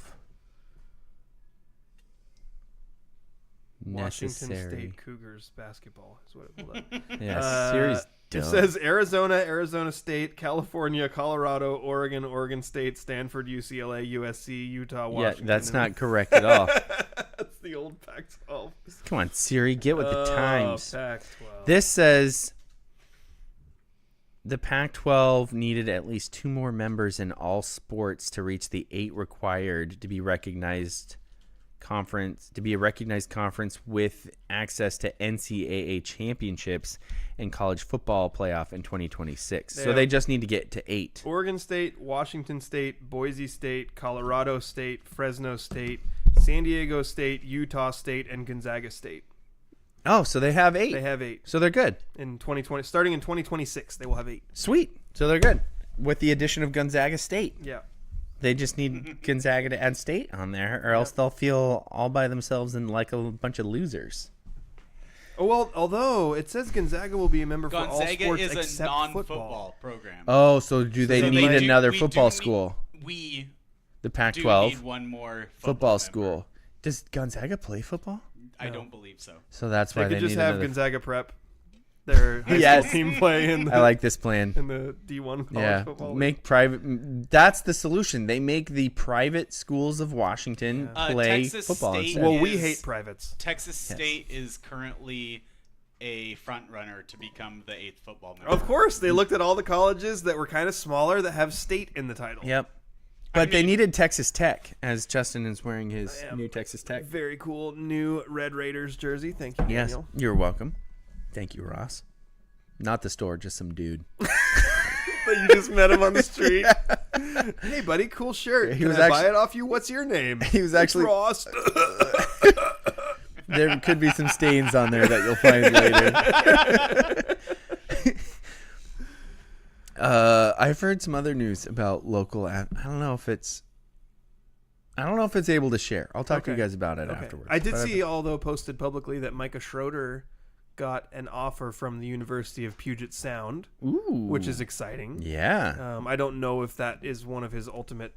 Washington Necessary. State Cougars basketball is what it pulled up. Yeah, series. It says Arizona, Arizona State, California, Colorado, Oregon, Oregon State, Stanford, UCLA, USC, Utah, Yeah, Washington. that's not correct at all. That's the old Pac-12. Come on, Siri, get with the times. Pac-12. This says the Pac-12 needed at least 2 more members in all sports to reach the 8 required to be recognized conference with access to NCAA championships and college football playoff in 2026. So they just need to get to 8. Oregon State, Washington State, Boise State, Colorado State, Fresno State, San Diego State, Utah State, and Gonzaga State. Oh, so they have 8. They have 8 So they're good. in 2020. Starting in 2026, they will have 8. Sweet. So they're good. With the addition of Gonzaga State. Yeah. They just need Gonzaga to add State on there, or else they'll feel all by themselves and like a bunch of losers. Oh, well, although it says Gonzaga will be a member for all Gonzaga sports is a except non-football football. program. Oh, so do they So need they another we football do school? We The do Pac-12 need one more football member. school. Does Gonzaga play football? I don't believe so. So that's They why could they just need have another. Gonzaga Prep, their high Yes. school team play in I like this plan. the D1 college Yeah, football. make private. That's the solution. They make the private schools of Washington play Texas football State- instead. Well, we is- hate privates. Texas State is currently a front runner to become the 8th football member. Of course, they looked at all the colleges that were kind of smaller that have state in the title. Yep. But they mean- needed Texas Tech, as Justin is wearing his new Texas Tech. Very cool new Red Raiders jersey. Thank you, Yes, Daniel. you're welcome. Thank you, Ross. Not the store, just some dude. But you just met him on the street. Hey, buddy, cool shirt. He Can was I buy actually- it off you? What's your name? He was It's actually- Ross. There could be some stains on there that you'll find later. I've heard some other news about local. I don't know if it's able to share. I'll talk to you Okay. guys about it Okay. afterwards. I did But see, although posted publicly, that Micah Schroeder got an offer from the University of Puget Sound, Ooh, which is exciting. yeah. I don't know if that is one of his ultimate,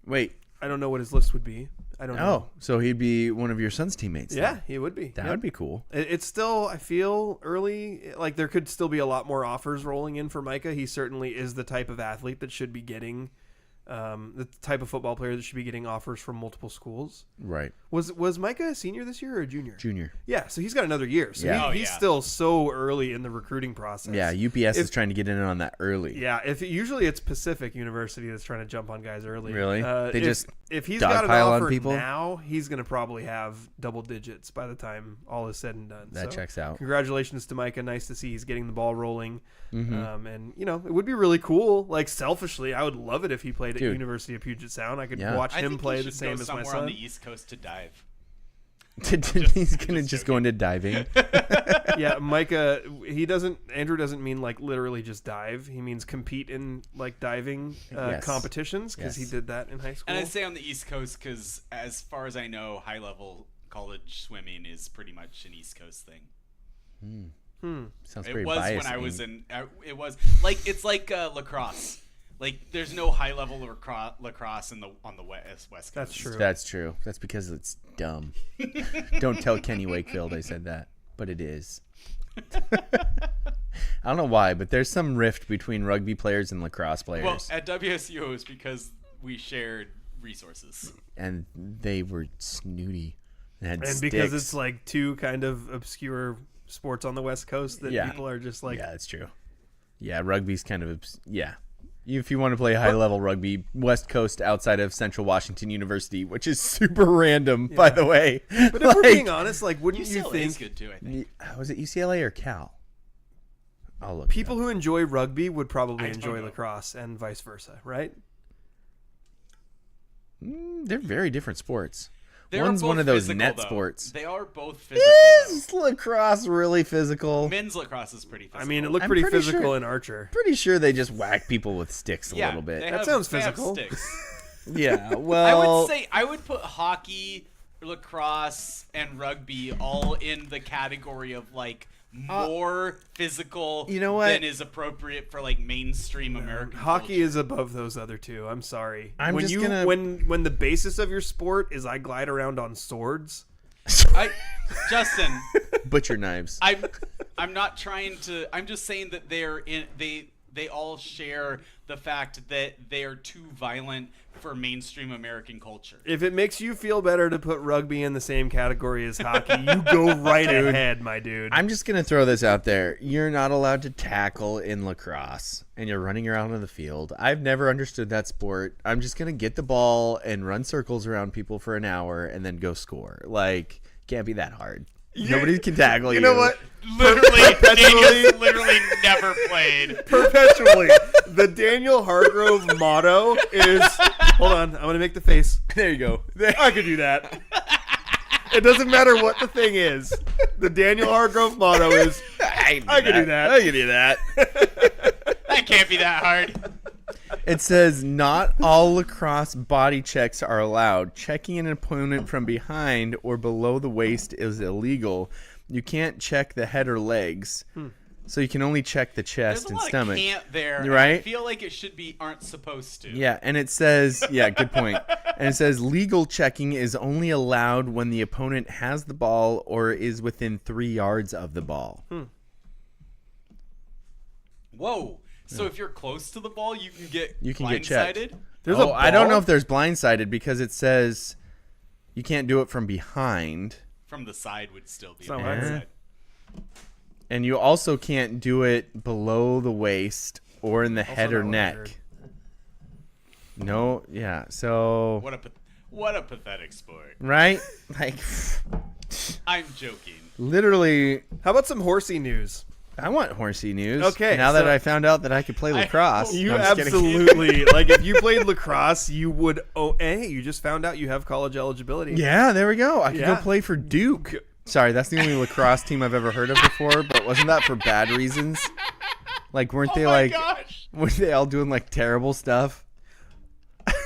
Wait. I don't know what his list would be. I don't know. Oh, so he'd be one of your son's teammates. Yeah, then. he would be. That Yep. would be cool. It's still, I feel, early. Like, there could still be a lot more offers rolling in for Micah. He certainly is the type of athlete that should be getting the type of football player that should be getting offers from multiple schools. Right. Was Micah a senior this year or a junior? Junior. Yeah, so he's got another year. So Yeah. he's still so early in the recruiting process. Yeah, UPS is trying to get in on that early. Yeah, usually it's Pacific University that's trying to jump on guys early. Really? If he's got an dogpile offer on people? now, he's going to probably have double digits by the time all is said and done. That checks out. Congratulations to Micah. Nice to see he's getting the ball rolling. Mm-hmm. And it would be really cool. Like selfishly, I would love it if he played at Dude. University of Puget Sound. I could Yeah. watch I him think play he the should same go as my somewhere on son. the East Coast to dive. He's going to just go into diving. Yeah, Micah. Andrew doesn't mean like literally just dive. He means compete in like diving Yes. competitions because he Yes. did that in high school. And I say on the East Coast because, as far as I know, high level college swimming is pretty much an East Coast thing. Sounds It very was biased. when I was in. It was like it's like lacrosse. Like there's no high level lacrosse on the West Coast. That's true. That's true. That's because it's dumb. Don't tell Kenny Wakefield I said that, but it is. I don't know why, but there's some rift between rugby players and lacrosse players. Well, at WSU it was because we shared resources. And they were snooty. And because sticks. it's like two kind of obscure sports on the West Coast that Yeah. people are just like, yeah, that's true. Yeah, rugby's kind of yeah. If you want to play high level rugby, West Coast outside of Central Washington University, which is super random, by the way. But if we're being honest, like, wouldn't you UCLA is think good too? I think. Was it UCLA or Cal? I'll look. people who enjoy rugby would probably I don't enjoy know. lacrosse and vice versa, right? They're very different sports. They are One's both one of those physical, net though. sports. They are both physical. Is lacrosse really physical? Though. Men's lacrosse is pretty physical. I mean, it looked I'm pretty pretty physical sure- in Archer. Pretty sure they just whack people with sticks a little bit. they That have- sounds they have physical. sticks. Yeah, well, I would put hockey, lacrosse, and rugby all in the category of like more physical you know what? than is appropriate for like mainstream American Hockey culture. is above those other two. I'm sorry. I'm when just you gonna- when the basis of your sport is I glide around on swords. Justin, butcher knives. I'm not trying to. I'm just saying that they all share the fact that they are too violent for mainstream American culture. If it makes you feel better to put rugby in the same category as hockey, you go right ahead, my dude. I'm just going to throw this out there. You're not allowed to tackle in lacrosse, and you're running around on the field. I've never understood that sport. I'm just going to get the ball and run circles around people for an hour and then go score. Like, can't be that hard. Nobody can tackle you. You know what? Literally, Perpetually- Daniel's literally never played. Perpetually. The Daniel Hargrove motto is, hold on, I'm going to make the face. There you go. I could do that. It doesn't matter what the thing is. The Daniel Hargrove motto is, I could do that. I can do that. That can't be that hard. It says not all lacrosse body checks are allowed. Checking an opponent from behind or below the waist is illegal. You can't check the head or legs. So you can only check the chest There's a and lot stomach. of can't there. and Right? I feel like it should be aren't supposed to. Yeah, and it says, yeah, good point. And it says legal checking is only allowed when the opponent has the ball or is within 3 yards of the ball. Whoa. So if you're close to the ball, you can get checked. blindsided? There's Oh, a I don't know ball? if there's blindsided because it says you can't do it from behind. From the side would still be not on what I the heard. side. And you also can't do it below the waist or in the head not or what I neck. heard. No, yeah. So, What a pathetic sport. right? Like, I'm joking. literally, How about some horsey news? I want horsey news. Okay, Now that so- I found out that I could play lacrosse. You No, I'm just kidding. absolutely, like, if you played lacrosse, you would, hey, you just found out you have college eligibility. Yeah, there we go. I could Yeah. go play for Duke. Sorry, that's the only lacrosse team I've ever heard of before, but wasn't that for bad reasons? Like, weren't they like, Gosh. weren't they all doing like terrible stuff?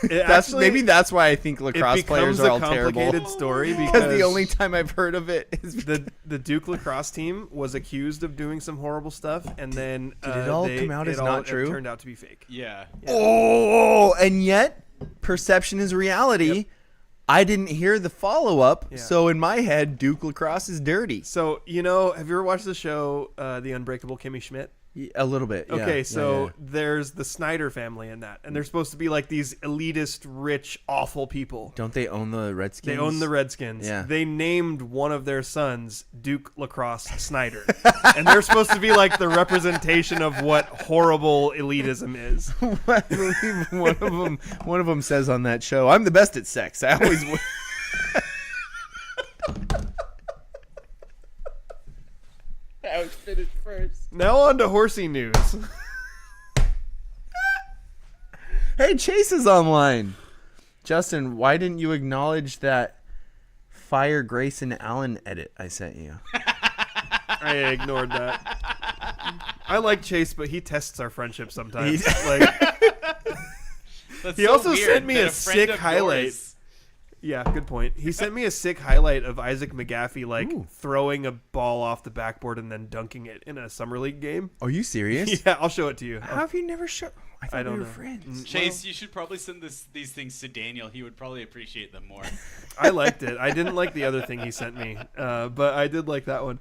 It That's actually- maybe that's why I think it lacrosse players becomes are a all complicated terrible. story Because the only time I've heard of it is the Duke lacrosse team was accused of doing some horrible stuff, and then Did it all come out as not true? It turned out to be fake. Yeah. Oh, and yet perception is reality. I didn't hear the follow up, Yeah. so in my head, Duke lacrosse is dirty. So have you ever watched the show The Unbreakable Kimmy Schmidt? A little bit. Okay, yeah, so yeah. there's the Snyder family in that, and they're supposed to be like these elitist, rich, awful people. Don't they own the Redskins? They own the Redskins. Yeah. They named one of their sons Duke Lacrosse Snyder, and they're supposed to be like the representation of what horrible elitism is. I believe one of them says on that show, "I'm the best at sex. I always win." I was finished first. Now on to horsey news. Hey, Chase is online. Justin, why didn't you acknowledge that Fire Grayson Allen edit I sent you? I ignored that. I like Chase, but he tests our friendship sometimes. That's He so also weird sent me that a friend sick of highlight. yours- Yeah, good point. He sent me a sick highlight of Isaac McGaffey Ooh. throwing a ball off the backboard and then dunking it in a summer league game. Are you serious? Yeah, I'll show it to you. How have you never shown? I thought I don't we were know. friends. Chase, you should probably send these things to Daniel. He would probably appreciate them more. I liked it. I didn't like the other thing he sent me, but I did like that one.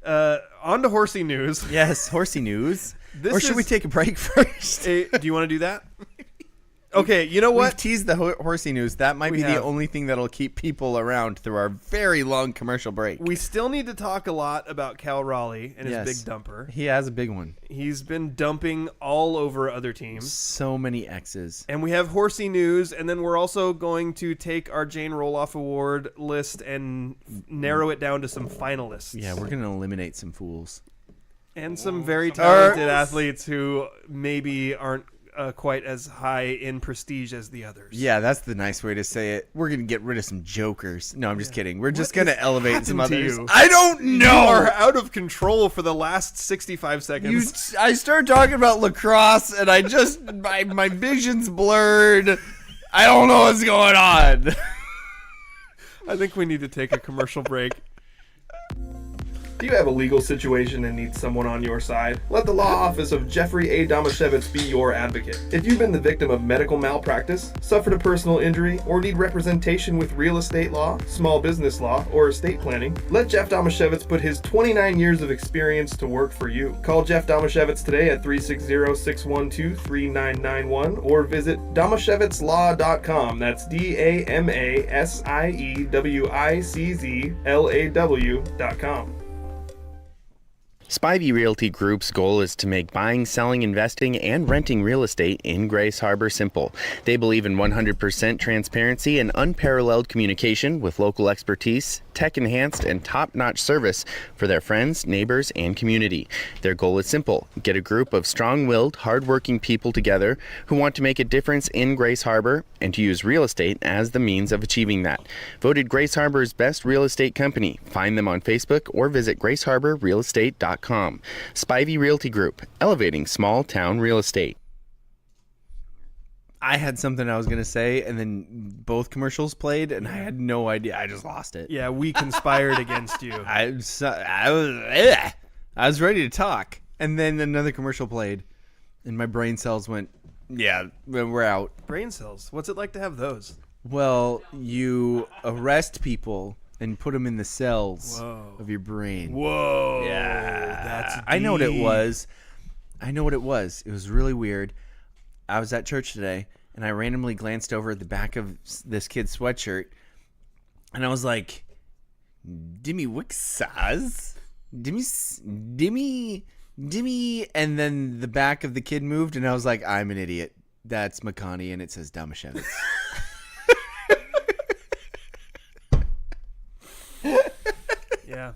On to horsey news. Yes, horsey news. This Or should we is- take a break first? Do you want to do that? Okay, you know We've what? teased the horsey news. That might We be the have. only thing that'll keep people around through our very long commercial break. We still need to talk a lot about Cal Raleigh and his Yes. big dumper. He has a big one. He's been dumping all over other teams. So many X's. And we have horsey news, and then we're also going to take our Jane Roloff Award list and narrow it down to some finalists. Yeah, we're going to eliminate some fools. And some very some talented fools. athletes who maybe aren't quite as high in prestige as the others. Yeah, that's the nice way to say it. We're going to get rid of some jokers. No, I'm just kidding. We're just going to elevate some happened to others. you? I don't You know. are out of control for the last 65 seconds. I started talking about lacrosse, and I just my vision's blurred. I don't know what's going on. I think we need to take a commercial break. Do you have a legal situation and need someone on your side? Let the law office of Jeffrey A. Domashevitz be your advocate. If you've been the victim of medical malpractice, suffered a personal injury, or need representation with real estate law, small business law, or estate planning, let Jeff Domashevitz put his 29 years of experience to work for you. Call Jeff Domashevitz today at 360-612-3991 or visit domashevitzlaw.com. That's DAMASIEWICZLAW.com. Spivey Realty Group's goal is to make buying, selling, investing, and renting real estate in Grace Harbor simple. They believe in 100% transparency and unparalleled communication with local expertise, tech-enhanced, and top-notch service for their friends, neighbors, and community. Their goal is simple: get a group of strong-willed, hard-working people together who want to make a difference in Grace Harbor and to use real estate as the means of achieving that. Voted Grace Harbor's best real estate company. Find them on Facebook or visit graceharborrealestate.com. Spivey Realty Group, elevating small town real estate. I had something I was going to say, and then both commercials played, and I had no idea. I just lost it. Yeah, we conspired against you. I was ready to talk, and then another commercial played, and my brain cells went, yeah, we're out. Brain cells. What's it like to have those? Well, you arrest people and put them in the cells of your brain. Whoa. Yeah. That's I know what it deep. was. It was really weird. I was at church today, and I randomly glanced over at the back of this kid's sweatshirt, and I was like, Dimmy Wixaz? Dimmy, and then the back of the kid moved, and I was like, I'm an idiot. That's McConaughey, and it says Domashevitz. Yeah.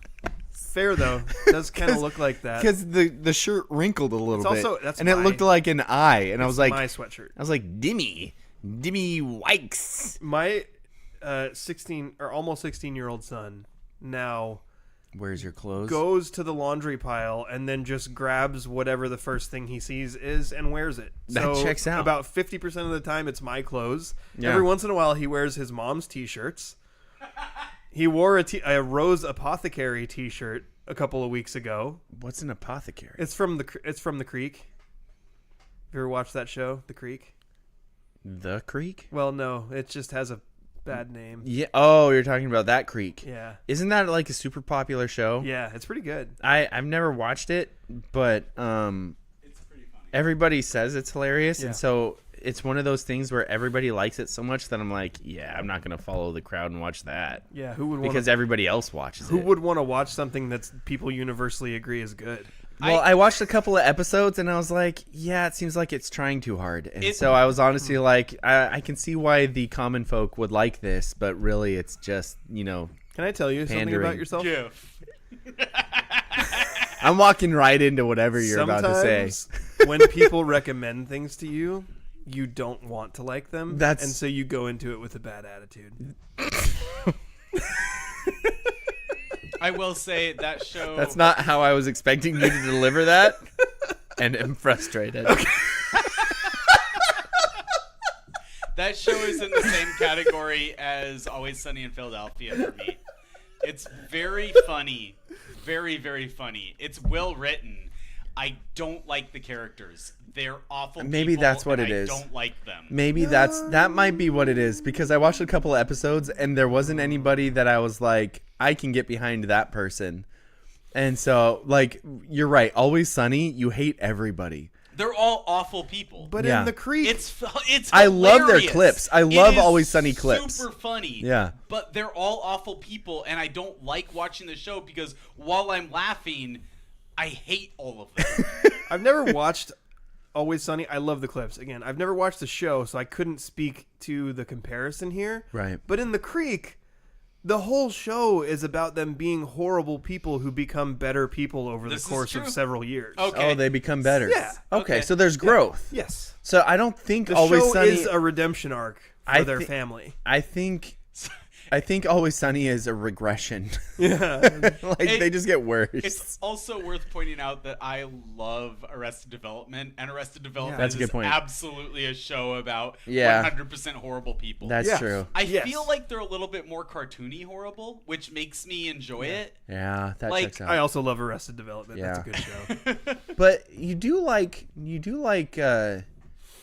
Fair, though. It does kind of look like that. Because the shirt wrinkled a little It's bit, also- that's and it my- looked like an eye, and I was like, my sweatshirt. Dimmy Wikes. My 16 or almost 16-year-old son now Where's your clothes? goes to the laundry pile and then just grabs whatever the first thing he sees is and wears it. That So checks out. About 50% of the time, it's my clothes. Yeah. Every once in a while, he wears his mom's T-shirts. He wore a Rose Apothecary T-shirt a couple of weeks ago. What's an apothecary? It's from the Creek. Have you ever watched that show, The Creek? The Creek? Well, no, it just has a bad name. Yeah. Oh, you're talking about that creek. Yeah. Isn't that like a super popular show? Yeah, it's pretty good. I've never watched it, but It's pretty funny. everybody says it's hilarious, Yeah. and so it's one of those things where everybody likes it so much that I'm like, yeah, I'm not gonna follow the crowd and watch that. Yeah, who would Because everybody else watches who it. would want to watch something that's people universally agree is good? Well, I watched a couple of episodes and I was like, yeah, it seems like it's trying too hard. And so I was honestly like, I can see why the common folk would like this, but really it's just, Can I tell you something Pandering. about yourself? Jeff. I'm walking right into whatever you're about to say. Sometimes when people recommend things to you, you don't want to like them. That's- and so you go into it with a bad attitude. I will say that show. That's not how I was expecting you to deliver that, and I'm frustrated. That show is in the same category as Always Sunny in Philadelphia for me. It's very funny. Very, very funny. It's well written. I don't like the characters. They're awful. Maybe people, that's what and it I is. don't like them. Maybe that might be what it is, because I watched a couple of episodes and there wasn't anybody that I was like, I can get behind that person. And so, like, you're right. Always Sunny, you hate everybody. They're all awful people. But Yeah. in the creek, It's I love their hilarious. clips. I It love is Always Sunny clips. Super funny. Yeah. But they're all awful people, and I don't like watching the show because while I'm laughing, I hate all of them. I've never watched Always Sunny. I love the clips. Again, I've never watched the show, so I couldn't speak to the comparison here. Right. But in the creek, the whole show is about them being horrible people who become better people over This the is course of true. several years. Okay. Oh, they become better. Yeah. Okay, Okay. so there's growth. Yes. So I don't think The Always show Sunny is a redemption arc for I their thi- family. I think Always Sunny is a regression. Yeah. Like It- they just get worse. It's also worth pointing out that I love Arrested Development, and Arrested Development That's a good is point. absolutely a show about Yeah. 100% horrible people. That's Yeah. true. I Yes. feel like they're a little bit more cartoony horrible, which makes me enjoy it. Yeah, that Like, checks out. I also love Arrested Development. That's a Yeah. good show. But you do like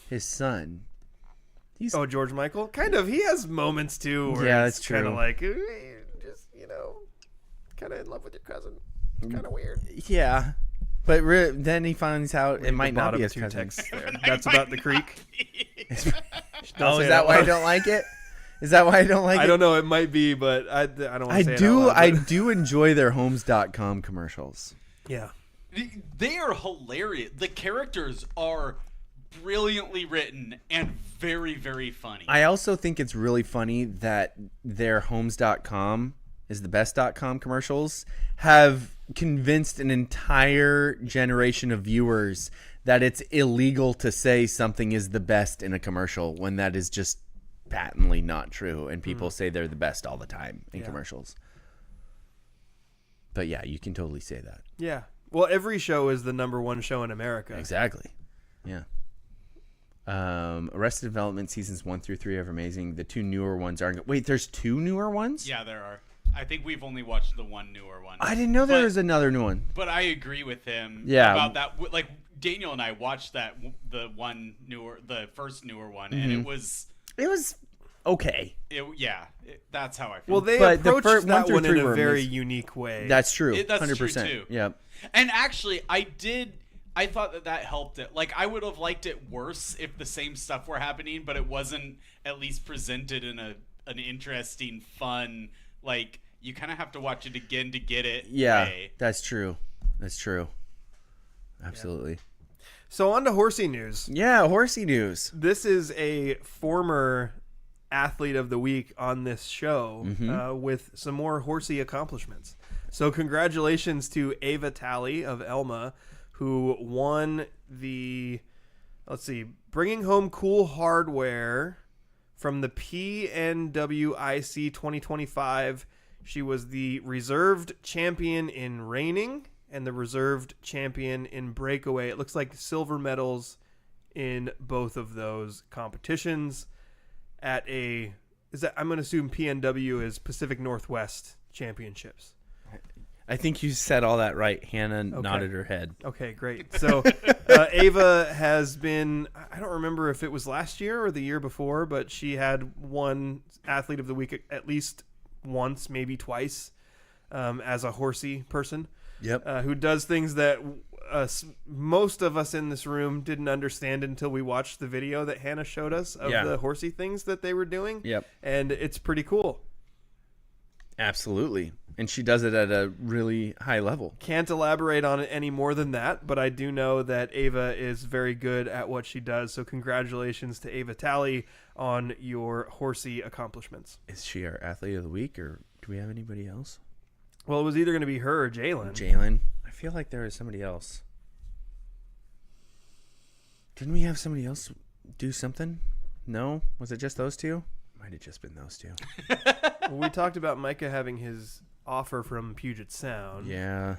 his son. He's Oh, George Michael? Kind of. He has moments too where Yeah, it's that's kind of true. like, just, kind of in love with your cousin. It's kind of weird. yeah. But then he finds out it might not be his two cousin. texts there. That's about the creek. Oh, say is it that out why I loud. don't like it? Is that why I don't like it? I don't know. It might be, but I don't want I to say do. it out I loud, do enjoy their homes.com commercials. but- Yeah. They are hilarious. The characters are brilliantly written and very, very funny. I also think it's really funny that their homes.com is the best.com commercials have convinced an entire generation of viewers that it's illegal to say something is the best in a commercial when that is just patently not true, and people say they're the best all the time in commercials. But yeah, you can totally say that. Yeah. Well, every show is the #1 show in America. Exactly. Yeah. Arrested Development seasons 1 through 3 are amazing. The 2 newer ones aren't. Wait, there's 2 newer ones? Yeah, there are. I think we've only watched the one newer one. I didn't know there But- was another new one. But I agree with him Yeah. about that. Like, Daniel and I watched the first newer one, and it was, It was okay. that's how I feel. Well, they But the approached first that 1 through one in 3 a were very amazing. unique way. That's true. That's 100%. true, too. Yep. And actually, I thought that helped it. Like, I would have liked it worse if the same stuff were happening, but it wasn't at least presented in an interesting, fun, like, you kind of have to watch it again to get it. Yeah, way. that's true. That's true. Absolutely. So on to horsey news. Yeah, horsey news. This is a former athlete of the week on this show with some more horsey accomplishments. So congratulations to Ava Talley of Elma, who won the, bringing home cool hardware from the PNWIC 2025. She was the reserved champion in reining and the reserved champion in breakaway. It looks like silver medals in both of those competitions at I'm going to assume PNW is Pacific Northwest Championships. I think you said all that right. Hannah nodded her head. Okay, great. So Ava has been, I don't remember if it was last year or the year before, but she had won Athlete of the Week at least once, maybe twice, as a horsey person. Yep. Who does things that most of us in this room didn't understand until we watched the video that Hannah showed us of the horsey things that they were doing. Yep. And it's pretty cool. Absolutely. And she does it at a really high level. Can't elaborate on it any more than that, but I do know that Ava is very good at what she does. So congratulations to Ava Talley on your horsey accomplishments. Is she our athlete of the week, or do we have anybody else? Well, it was either going to be her or Jalyn. Jalyn. I feel like there is somebody else. Didn't we have somebody else do something? No? Was it just those two? Might have just been those two. Well, we talked about Micah having his offer from Puget Sound. Yeah.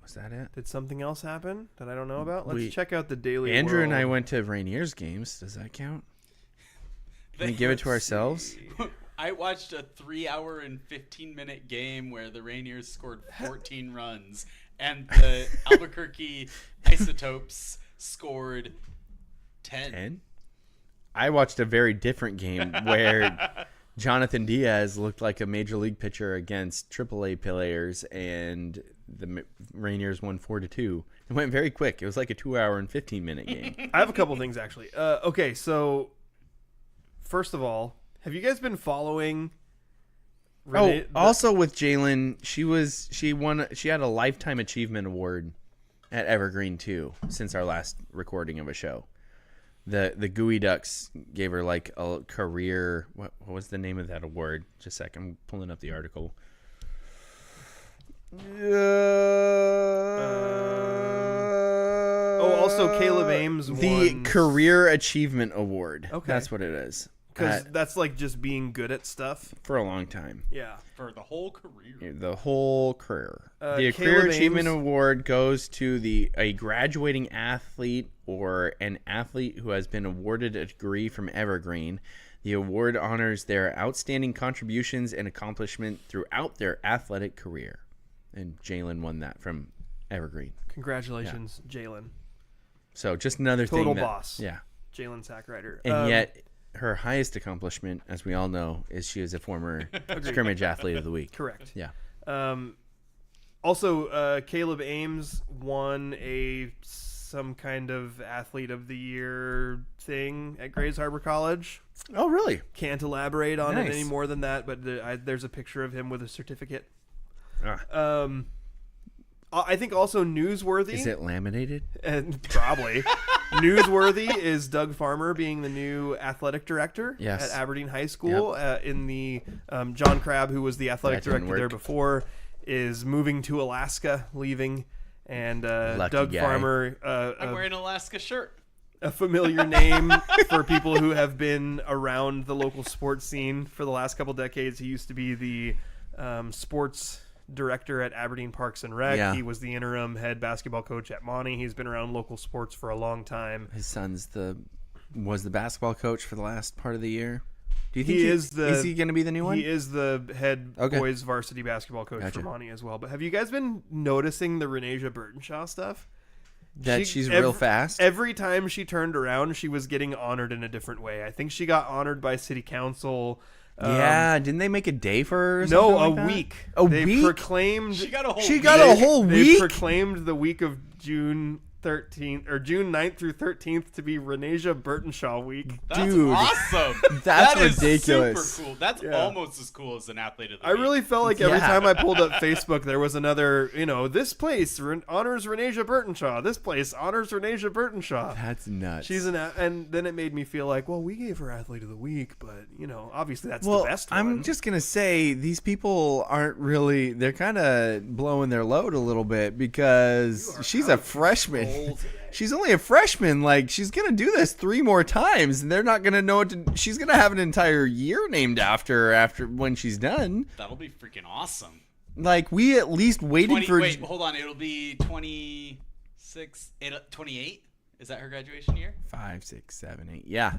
Was that it? Did something else happen that I don't know about? Let's check out the Daily Andrew World. and I went to Rainier's games. Does that count? Can we give it to ourselves? I watched a 3-hour and 15-minute game where the Rainiers scored 14 runs, and the Albuquerque Isotopes scored 10. 10? I watched a very different game where Jonathan Diaz looked like a major league pitcher against AAA players, and the Rainiers won 4-2. It went very quick. It was like a 2-hour and 15-minute game. I have a couple things, actually. Okay, so first of all, have you guys been following? Also with Jalyn, she had a Lifetime Achievement Award at Evergreen too since our last recording of a show. The Gooey Ducks gave her like a career. What was the name of that award? Just a sec, I'm pulling up the article. Also Caleb Ames won the Career Achievement Award. Okay, that's what it is. Because that's like just being good at stuff for a long time. Yeah, for the whole career. The whole career. The Caleb Career Achievement Ames Award goes to a graduating athlete or an athlete who has been awarded a degree from Evergreen. The award honors their outstanding contributions and accomplishment throughout their athletic career. And Jalyn won that from Evergreen. Congratulations, Jalyn. So just another Total thing. boss. Yeah. Jalyn Sackrider. And yet her highest accomplishment, as we all know, is she is a former Scrimmage Athlete of the Week. Correct. Yeah. Also, Caleb Ames won some kind of Athlete of the Year thing at Grays Harbor College. Oh, really? Can't elaborate on it Nice. any more than that, but there's a picture of him with a certificate. I think also newsworthy. Is it laminated? And probably. Newsworthy is Doug Farmer being the new athletic director at Aberdeen High School. In the John Crabb, who was the athletic director there before, is moving to Alaska, leaving, and Doug guy. Farmer. I'm wearing an Alaska shirt. A familiar name for people who have been around the local sports scene for the last couple decades. He used to be the sports director at Aberdeen Parks and Rec. Yeah. He was the interim head basketball coach at Monty. He's been around local sports for a long time. His son's was the basketball coach for the last part of the year. Do you think is he going to be the new one? He is the head boys varsity basketball coach for Monty as well. But have you guys been noticing the Renasia Burtonshaw stuff? She's real fast. Every time she turned around, she was getting honored in a different way. I think she got honored by city council. Didn't they make a day for her? Or No, something like week. They They proclaimed. She got a whole. She got a whole They week. proclaimed the week of June 13th or June 9th through 13th to be Renasia Burtonshaw week. That's Dude, awesome. that's That is ridiculous. super cool. That's almost as cool as an Athlete of the I Week. really felt like every time I pulled up Facebook, there was another, this place honors Renasia Burtonshaw. This place honors Renasia Burtonshaw. That's nuts. She's and then it made me feel like, well, we gave her Athlete of the Week, but obviously that's well, the best one. I'm just gonna say these people aren't really. They're kind of blowing their load a little bit because she's a freshman. She's only a freshman. Like, she's gonna do this 3 more times, and they're not gonna know what to. She's gonna have an entire year named after when she's done. That'll be freaking awesome. Like, we at least waited for. Wait, hold on. It'll be 28. Is that her graduation year? 5, 6, 7, 8. Yeah.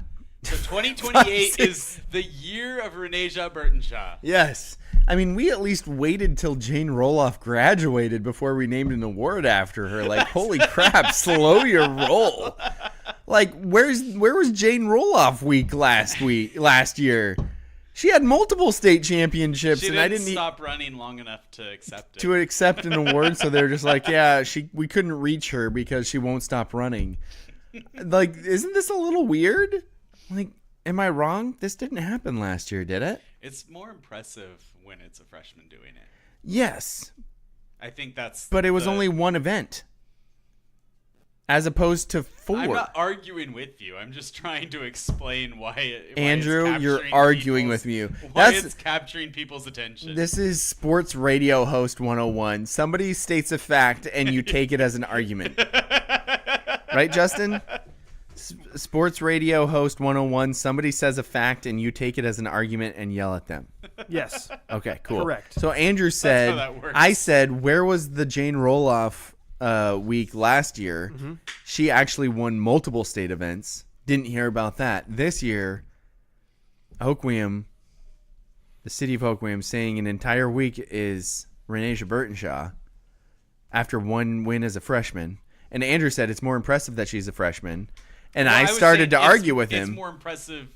So 2028 is the year of Renasia Burtonshaw. Yes. I mean, we at least waited till Jane Roloff graduated before we named an award after her. Like, holy crap, slow your roll. Like, where was Jane Roloff week last year? She had multiple state championships, She and didn't I didn't stop running long enough to accept it. to accept an award. So they're just like, yeah, we couldn't reach her because she won't stop running. Like, isn't this a little weird? Like, am I wrong? This didn't happen last year, did it? It's more impressive when it's a freshman doing it. Yes, I think that's. but it was only one event, as opposed to 4. I'm not arguing with you. I'm just trying to explain why Andrew, it's you're capturing arguing with me. Why it's capturing people's attention. This is sports radio host 101. Somebody states a fact and you take it as an argument. Right, Justin? Sports radio host 101. Somebody says a fact and you take it as an argument and yell at them. Yes. Okay, cool. Correct. So Andrew said, that works. I said, where was the Jane Roloff week last year? Mm-hmm. She actually won multiple state events. Didn't hear about that. This year, Hoquiam, the city of Hoquiam, saying an entire week is Renasia Burtonshaw after one win as a freshman. And Andrew said it's more impressive that she's a freshman. And I would started say to argue with It's him. more impressive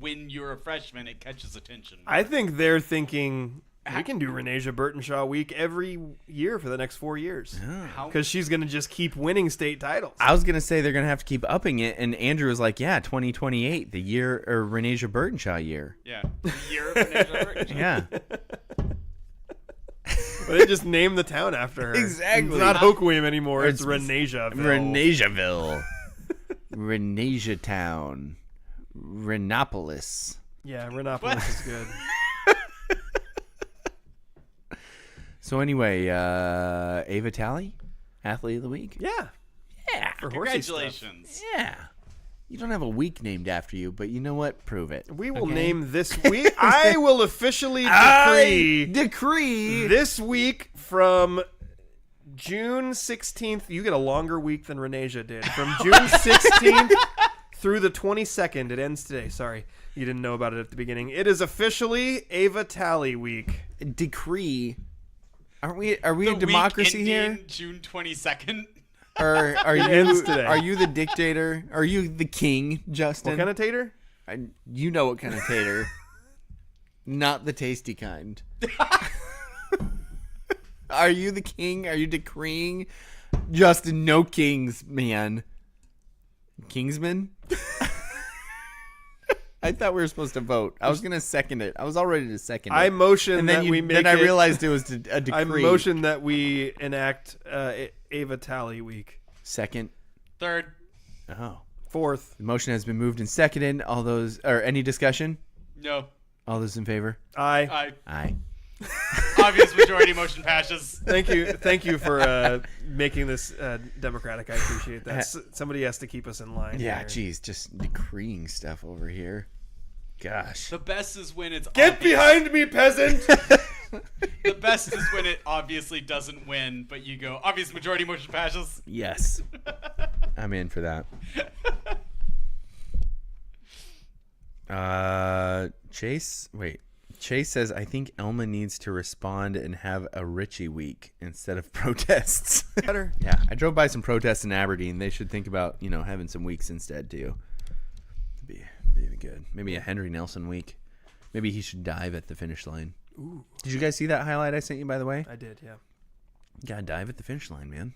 when you're a freshman. It catches attention. I think they're thinking we can do Renasia Burtonshaw week every year for the next 4 years. How- Because she's going to just keep winning state titles. I was going to say they're going to have to keep upping it. And Andrew was like, yeah, 2028, the year, or Renasia Burtonshaw year. Yeah. The year of Renasia Burtonshaw. Yeah. But they just named the town after her. Exactly. It's not Hoquiam anymore. It's It's Renasiaville. Renasiaville. Renasia Town. Renopolis. Yeah, Renopolis is good. So anyway, Ava Talley, Athlete of the Week? Yeah. Yeah. For horsey stuff. Congratulations. Yeah. You don't have a week named after you, but you know what? Prove it. We will Okay? name this week. I will officially I decree decree. this week from June 16th. You get a longer week than Renasia did. From June 16th through the 22nd. It ends today. Sorry, you didn't know about it at the beginning. It is officially Ava Talley week. Decree. Are we a The democracy week here? ending June 22nd. Or are ends you today. are you the dictator? Are you the king, Justin? What kind of tater? You know what kind of tater. Not the tasty kind. Are you the king? Are you decreeing? Justin, no kings, man. Kingsman? I thought we were supposed to vote. I was going to second it. I was all ready to second it. I motion and that we make then I it- realized it was a decree. I motion that we enact Ava Talley week. Second. Third. Oh. Fourth. The motion has been moved and seconded. All those, or any discussion? No. All those in favor? Aye. Aye. Obvious majority motion passes. Thank you for making this democratic. I appreciate that. Somebody has to keep us in line. Yeah, here. geez, just decreeing stuff over here. Gosh. The best is when it's Get obvious. behind me, peasant! The best is when it obviously doesn't win, but you go obvious majority motion passes. Yes. I'm in for that. Chase says, I think Elma needs to respond and have a Richie week instead of protests. Better. Yeah, I drove by some protests in Aberdeen. They should think about, having some weeks instead too. Be good. Maybe a Henry Nelson week. Maybe he should dive at the finish line. Ooh. Did you guys see that highlight I sent you, by the way? I did, yeah. You gotta dive at the finish line, man.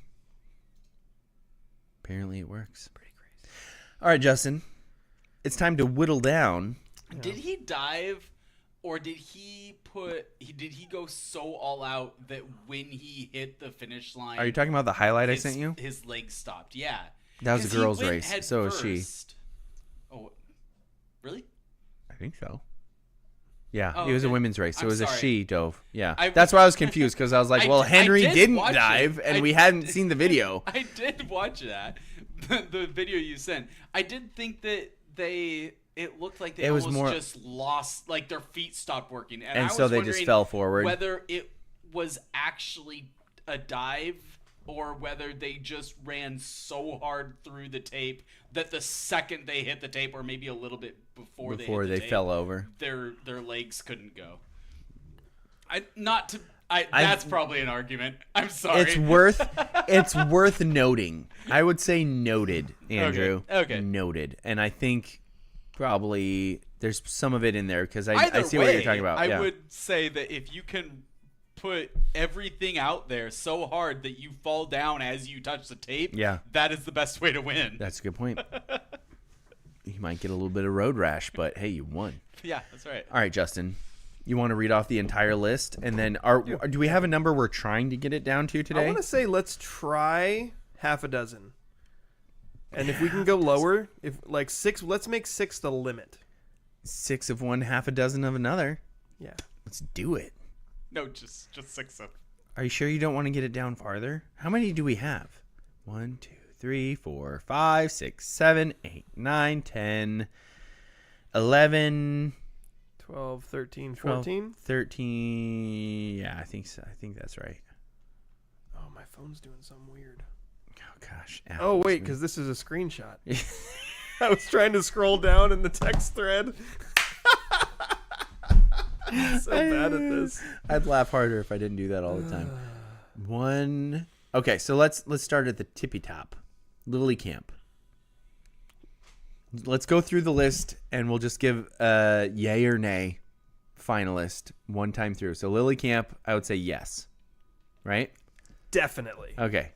Apparently it works. Pretty crazy. All right, Justin. It's time to whittle down. Did he dive, or did he go so all out that when he hit the finish line? Are you talking about the highlight I his- sent you? His legs stopped. Yeah. That was a 'Cause he girls' went race. head So is she. first. Oh, really? I think so. Yeah, Oh, it was a okay. women's race. So I'm it was a sorry. she dove. Yeah. I- That's why I was confused because I was like, I well, did- Henry I did didn't watch it. dive and I we did- hadn't seen the video. I did watch that, the video you sent. I did think that it looked like they It was almost more- just lost, like their feet stopped working, and I And was so they just wondering fell forward. Whether it was actually a dive or whether they just ran so hard through the tape that the second they hit the tape, or maybe a little bit before they hit the tape, fell over, their legs couldn't go. That's probably an argument. I'm sorry. It's worth noting. I would say noted, Andrew. Okay. Noted. And I think probably there's some of it in there because I see what you're talking about. I would say that if you can put everything out there so hard that you fall down as you touch the tape, that is the best way to win. That's a good point. You might get a little bit of road rash, but hey, you won. Yeah, that's right. All right, Justin. You want to read off the entire list, and then do we have a number we're trying to get it down to today? I want to say let's try half a dozen, and if we can go lower, if like 6, let's make 6 the limit. 6 of one, half a dozen of another. Yeah, let's do it. No, just 6 of. Are you sure you don't want to get it down farther? How many do we have? 1, 2, 3, 4, 5, 6, 7, 8, 9, 10, 11. 12, 13, 14? 13. Yeah, I think so. I think that's right. Oh, my phone's doing something weird. Oh, gosh. Oh, wait, because this is a screenshot. I was trying to scroll down in the text thread. I'm so bad at this. I'd laugh harder if I didn't do that all the time. One. Okay, so let's start at the tippy top. Lily Camp. Let's go through the list, and we'll just give a yay or nay finalist one time through. So Lily Camp, I would say yes. Right? Definitely. Okay.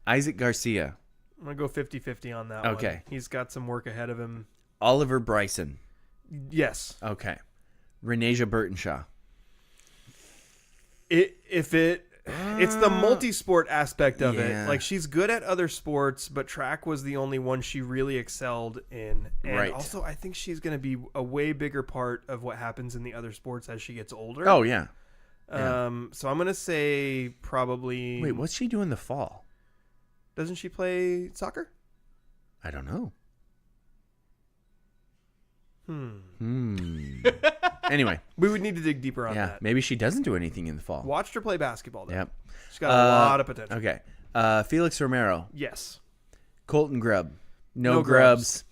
Isaac Garcia. I'm going to go 50-50 on that one. Okay. He's got some work ahead of him. Oliver Bryson. Yes. Okay. Renasia Burtonshaw. It's the multi-sport aspect of it. Like, she's good at other sports, but track was the only one she really excelled in. And also, I think she's going to be a way bigger part of what happens in the other sports as she gets older. Oh, yeah. So I'm going to say probably... Wait, what's she do in the fall? Doesn't she play soccer? I don't know. Anyway, we would need to dig deeper on that. Maybe she doesn't do anything in the fall. Watched her play basketball, though. Yep. She's got a lot of potential. Okay. Felix Romero. Yes. Colton Grubb. No grubs.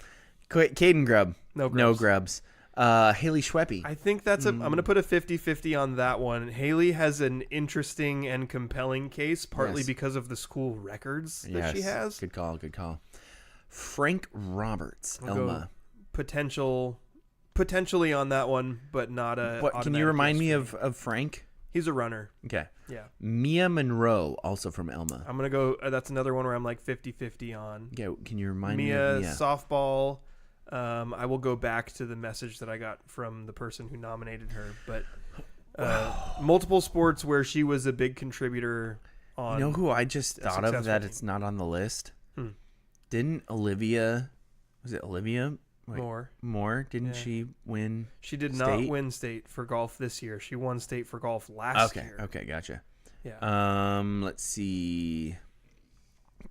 Caden Grubb. No grubs. No grubs. Haley Schweppe. I think that's I'm going to put a 50-50 on that one. Haley has an interesting and compelling case, partly because of the school records that she has. Good call. Good call. Frank Roberts. Elma. Potentially on that one, but not a. Can you remind me of Frank? He's a runner. Okay. Yeah. Mia Monroe, also from Elma. I'm going to go. That's another one where I'm like 50-50 on. Yeah. Can you remind me of Mia? Softball. I will go back to the message that I got from the person who nominated her, but multiple sports where she was a big contributor on. You know who I just thought of that it's not on the list? Didn't Olivia? Was it Olivia? Moore. Didn't she win? She did not win state for golf this year. She won state for golf last year. Okay, gotcha. Yeah. Let's see.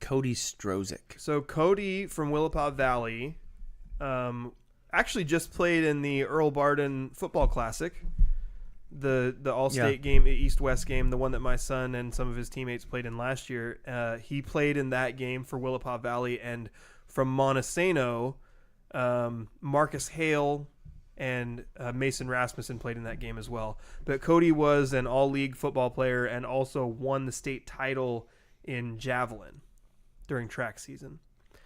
Cody Strozik. So Cody from Willapa Valley, actually just played in the Earl Barden Football Classic, the All-State game, East-West game, the one that my son and some of his teammates played in last year. He played in that game for Willapa Valley, and from Montesano, Marcus Hale and Mason Rasmussen played in that game as well. But Cody was an all-league football player and also won the state title in javelin during track season.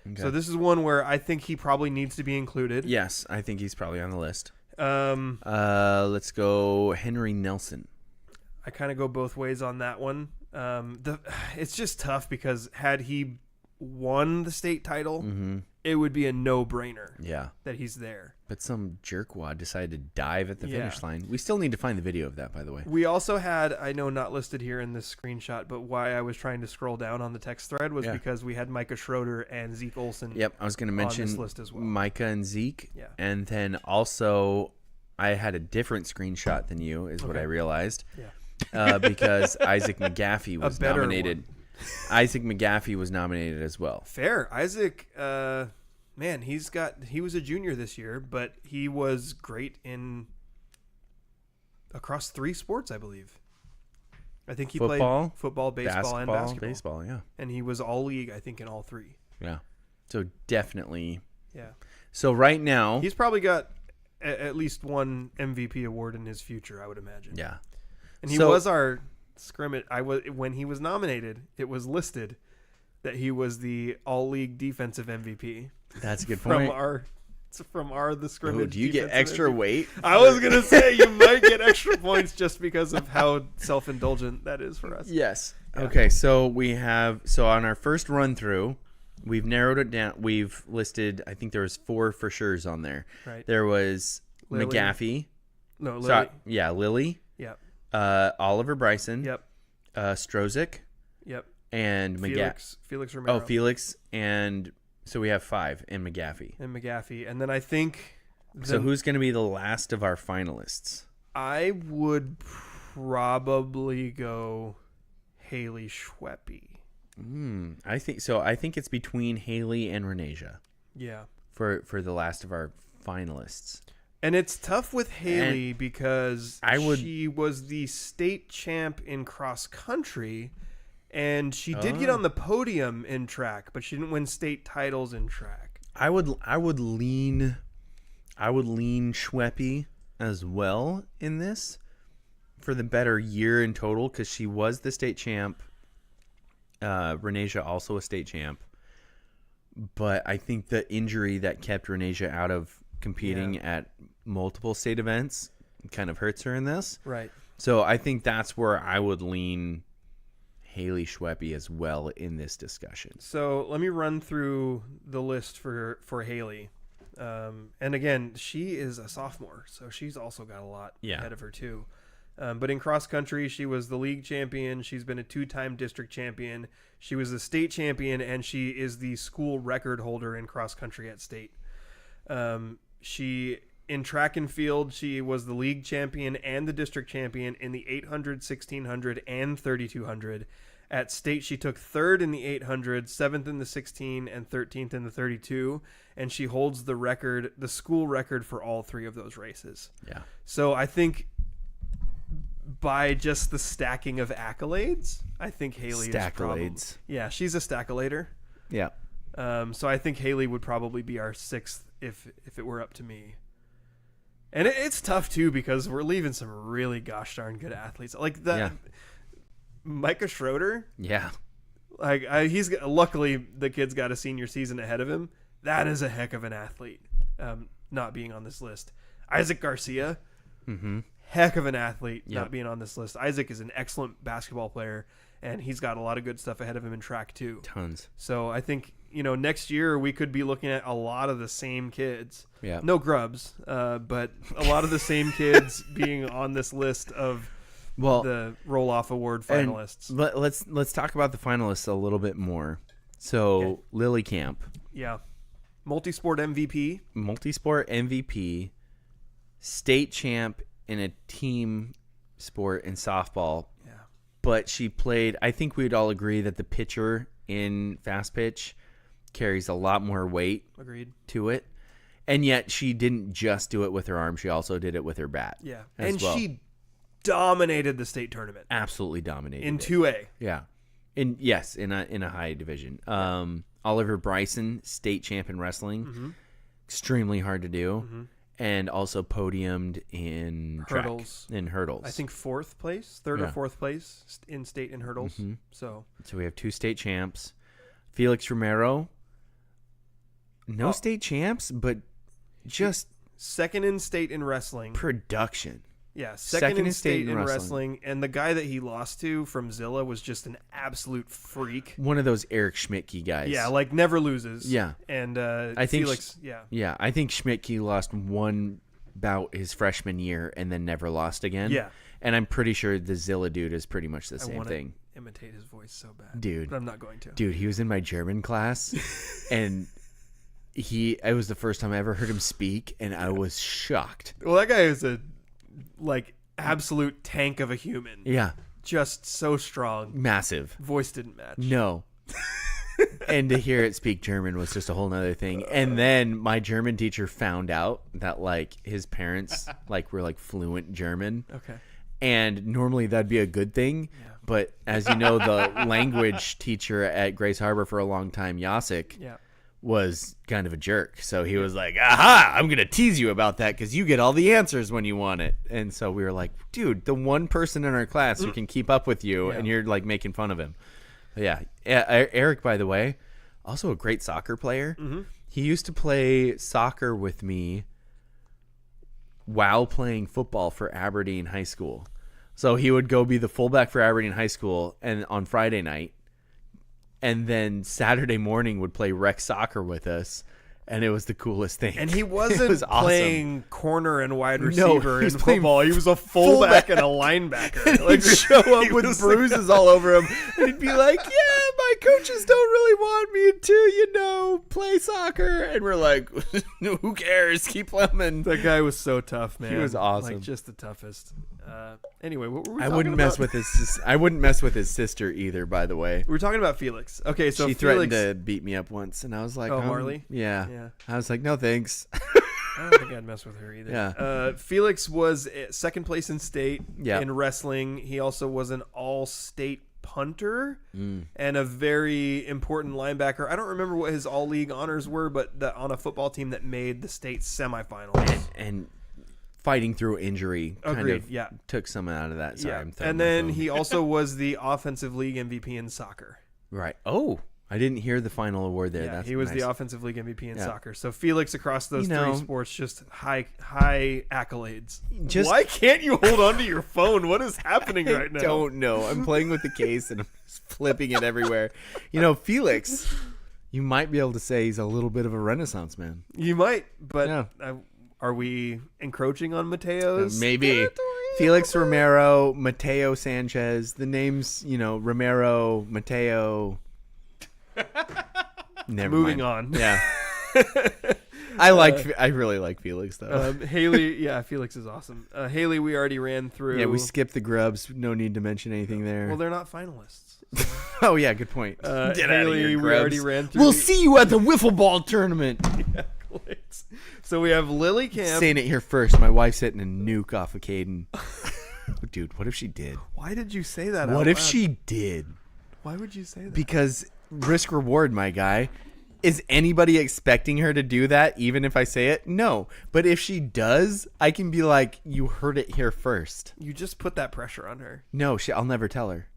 Okay. So this is one where I think he probably needs to be included. Yes, I think he's probably on the list. Let's go Henry Nelson. I kind of go both ways on that one. It's just tough because had he won the state title, it would be a no-brainer that he's there. But some jerkwad decided to dive at the finish line. We still need to find the video of that, by the way. We also had, I know not listed here in this screenshot, but why I was trying to scroll down on the text thread was because we had Micah Schroeder and Zeke Olson. Yep, I was going to mention this list as well. Micah and Zeke. Yeah. And then also, I had a different screenshot than you, is what I realized. Yeah. Because Isaac McGaffey was nominated. Isaac McGaffey was nominated as well. Fair. Isaac, man, he was a junior this year, but he was great across 3 sports, I believe. I think he Football, played football, baseball, and basketball. Baseball, yeah. And he was all league, I think, in all three. Yeah. So definitely. Yeah. So right now. He's probably got at least one MVP award in his future, I would imagine. Yeah. And he was our scrimmage. When he was nominated, it was listed that he was the all-league defensive MVP. That's a good point. From the scrimmage. Ooh, do you get extra weight? I was gonna say you might get extra points just because of how self-indulgent that is for us. Yes. Yeah. Okay, so on our first run through, we've narrowed it down. We've listed, I think there was 4 for sure's on there. Right. There was Lily. McGaffey. No, Lily. Sorry, yeah, Lily. Yep. Oliver Bryson. Yep. Strozik. Yep. And Felix Romero. Oh, Felix. And so we have 5 in McGaffey. And then I think. So who's going to be the last of our finalists? I would probably go Haley Schweppe. I think so. I think it's between Haley and Renasia. Yeah. For the last of our finalists. And it's tough with Haley because she was the state champ in cross country, and she did get on the podium in track, but she didn't win state titles in track. I would lean Schweppe as well in this for the better year in total because she was the state champ. Renasia also a state champ, but I think the injury that kept Renasia out of competing at multiple state events kind of hurts her in this. Right. So I think that's where I would lean Haley Schweppe as well in this discussion. So let me run through the list for Haley. And again, she is a sophomore, so she's also got a lot ahead of her too. But in cross country, she was the league champion. She's been a 2-time district champion. She was the state champion, and she is the school record holder in cross country at state. In track and field, she was the league champion and the district champion in the 800, 1600, and 3200. At state, she took 3rd in the 800, 7th in the 16, and 13th in the 32, and she holds the school record for all 3 of those races. Yeah. So I think by just the stacking of accolades, I think Haley is probably... Yeah, she's a stackolator. Yeah. So I think Haley would probably be our 6th if it were up to me. And it's tough too because we're leaving some really gosh darn good athletes like that. Yeah. Micah Schroeder. Yeah. Like he's luckily the kid's got a senior season ahead of him. That is a heck of an athlete. Not being on this list. Isaac Garcia. Mm-hmm. Heck of an athlete. Not being on this list. Isaac is an excellent basketball player, and he's got a lot of good stuff ahead of him in track too. Tons. So I think next year we could be looking at a lot of the same kids. Yeah. No grubs, but a lot of the same kids being on this list of the Roloff Award finalists. Let's talk about the finalists a little bit more. So Lily Camp. Yeah. Multisport MVP. State champ in a team sport in softball. Yeah. But she played, I think we'd all agree that the pitcher in fast pitch carries a lot more weight to it. And yet she didn't just do it with her arm. She also did it with her bat. Yeah. She dominated the state tournament. Absolutely dominated. In 2A. Yeah. In a high division. Oliver Bryson, state champ in wrestling. Mm-hmm. Extremely hard to do. Mm-hmm. And also podiumed in hurdles. Hurdles. I think 4th place, 3rd or 4th place in state in hurdles. Mm-hmm. So we have 2 state champs. Felix Romero, no state champs, but just 2nd in state in wrestling. Production. Yeah, second in state in wrestling. And the guy that he lost to from Zilla was just an absolute freak. One of those Eric Schmidtke guys. Yeah, like never loses. Yeah. And I think Felix, Yeah, I think Schmidtke lost one bout his freshman year and then never lost again. Yeah. And I'm pretty sure the Zilla dude is pretty much the same thing. Imitate his voice so bad. Dude. But I'm not going to. Dude, he was in my German class and it was the first time I ever heard him speak and I was shocked. Well, that guy is a absolute tank of a human. Yeah. Just so strong. Massive. Voice didn't match. No. And to hear it speak German was just a whole nother thing. And then my German teacher found out that his parents were fluent German. Okay. And normally that'd be a good thing. Yeah. But as you know, the language teacher at Grace Harbor for a long time, Yasik, was kind of a jerk. So he was like, aha, I'm going to tease you about that because you get all the answers when you want it. And so we were like, dude, the one person in our class who can keep up with you and you're like making fun of him. But yeah. Eric, by the way, also a great soccer player. He used to play soccer with me while playing football for Aberdeen High School. So he would go be the fullback for Aberdeen High School and on Friday night. And then Saturday morning would play rec soccer with us, and it was the coolest thing. And he wasn't playing corner and wide receiver in football. He was a fullback and a linebacker. Like show up with bruises all over him, and he'd be like, "Yeah, my coaches don't really want me to, play soccer." And we're like, "Who cares? Keep playing." That guy was so tough, man. He was awesome, like just the toughest. Anyway, what were we I talking wouldn't about? mess with his. I wouldn't mess with his sister either. By the way, We were talking about Felix. Okay, so she Felix, threatened to beat me up once, and I was like, Oh, Marley? Yeah. Yeah. I was like, no, thanks. I don't think I'd mess with her either. Yeah. Felix was second place in state Yeah. in wrestling. He also was an all-state punter and a very important linebacker. I don't remember what his all-league honors were, but on a football team that made the state semifinals. And fighting through injury kind Agreed, of yeah. took some out of that. Sorry, I'm throwing And my then phone. he also was the offensive league MVP in soccer. Right. Oh, I didn't hear the final award there. Yeah, That's he was nice. the offensive league MVP in Yeah. soccer. So Felix across those You know- three sports, just high accolades. Just- Why can't you hold on to your phone? What is happening right now? I don't know. I'm playing with the case and I'm just flipping it everywhere. Felix, you might be able to say he's a little bit of a Renaissance man. You might, but Yeah. are we encroaching on Mateo's? Maybe. territory? Felix Romero, Mateo Sanchez. The names, Romero, Mateo. Never Moving mind. on. Yeah. I really like Felix though. Haley, Felix is awesome. Haley, we already ran through. Yeah, we skipped the grubs. No need to mention anything there. Well, they're not finalists. Oh yeah, good point. Get out of Haley, here, we grubs. already ran through. We'll see you at the wiffle ball tournament. accolades. So we have Lily Camp. Saying it here first. My wife's hitting a nuke off of Caden. Dude, what if she did? Why did you say that? What out if loud? she did? Why would you say that? Because risk reward, my guy. Is anybody expecting her to do that, even if I say it? No. But if she does, I can be like, you heard it here first. You just put that pressure on her. No, I'll never tell her.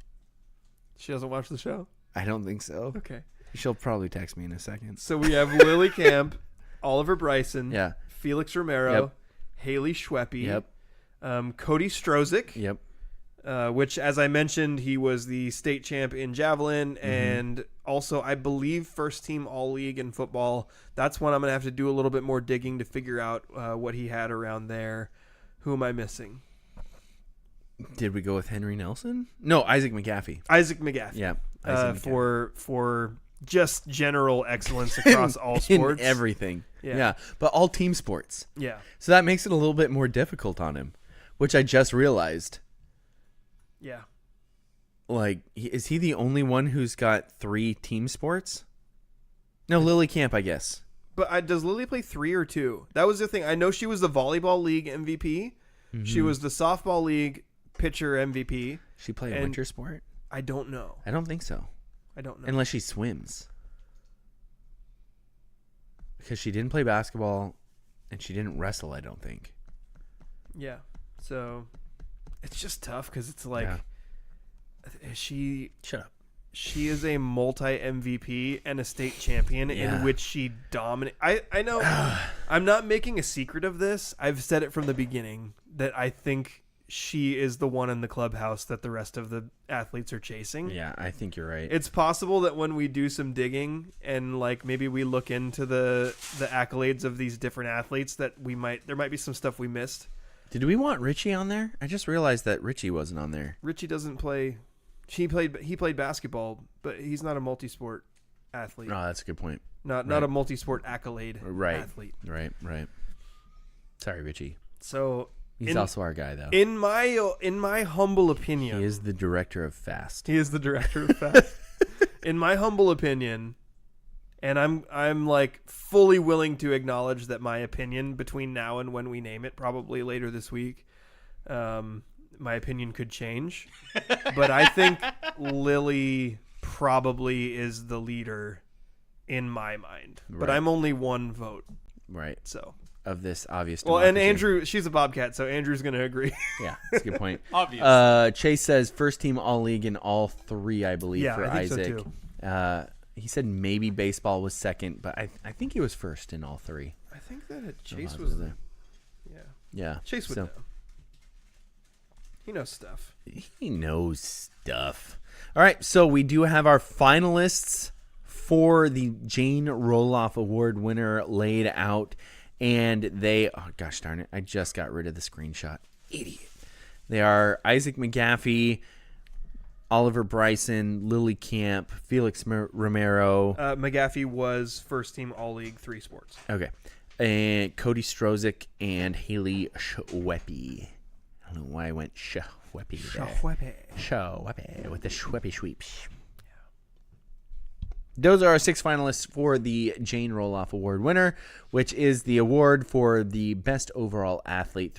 She doesn't watch the show? I don't think so. Okay. She'll probably text me in a second. So we have Lily Camp, Oliver Bryson, Yeah. Felix Romero, Yep. Haley Schweppe, Yep. Cody Strozik, Yep. which, as I mentioned, he was the state champ in javelin and also, I believe, first team all-league in football. That's one I'm going to have to do a little bit more digging to figure out what he had around there. Who am I missing? Did we go with Henry Nelson? No, Isaac McGaffey. Isaac McGaffey. Yeah. Isaac McGaffey. For just general excellence across all sports. In everything. Yeah. But all team sports. Yeah. So that makes it a little bit more difficult on him, which I just realized. Yeah. Like, is he the only one who's got 3 team sports? No, Lily Camp, I guess. But does Lily play 3 or 2? That was the thing. I know she was the volleyball league MVP. She was the softball league pitcher MVP. She played a And- winter sport? I don't know. I don't think so. I don't know. Unless she swims. Because she didn't play basketball and she didn't wrestle, I don't think. Yeah. So it's just tough because it's like Yeah. she Shut up. is a multi MVP and a state champion Yeah. in which she dominates. I know I'm not making a secret of this. I've said it from the beginning that I think she is the one in the clubhouse that the rest of the athletes are chasing. Yeah, I think you're right. It's possible that when we do some digging and like maybe we look into the accolades of these different athletes that there might be some stuff we missed. Did we want Richie on there? I just realized that Richie wasn't on there. Richie doesn't play. He played basketball, but he's not a multi-sport athlete. Oh, that's a good point. Not a multi-sport accolade athlete. Right. Sorry, Richie. So He's also our guy, though. in my humble opinion, He is the director of FAST. he is the director of FAST. In my humble opinion, and I'm like fully willing to acknowledge that my opinion between now and when we name it, probably later this week, my opinion could change. But I think Lily probably is the leader in my mind. Right. But I'm only one vote. Right. So of this obvious democracy. And Andrew, she's a Bobcat, so Andrew's going to agree. Yeah, that's a good point. Obviously. Chase says first team all-league in all 3, I believe, for I think Isaac. So too. He said maybe baseball was second, but I think he was first in all 3. I think that Chase was there. Yeah. Chase would know. He knows stuff. He knows stuff. All right, so we do have our finalists for the Jane Roloff Award winner laid out, and they, oh gosh darn it, I just got rid of the screenshot. Idiot. They are Isaac McGaffey, Oliver Bryson, Lily Camp, Felix Romero. McGaffey was first team all-league 3 sports. Okay. And Cody Strozik and Haley Schweppe. I don't know why I went Schweppe there. Schweppe with the Schweppe sweeps. Those are our 6 finalists for the Jane Roloff Award winner, which is the award for the best overall athlete,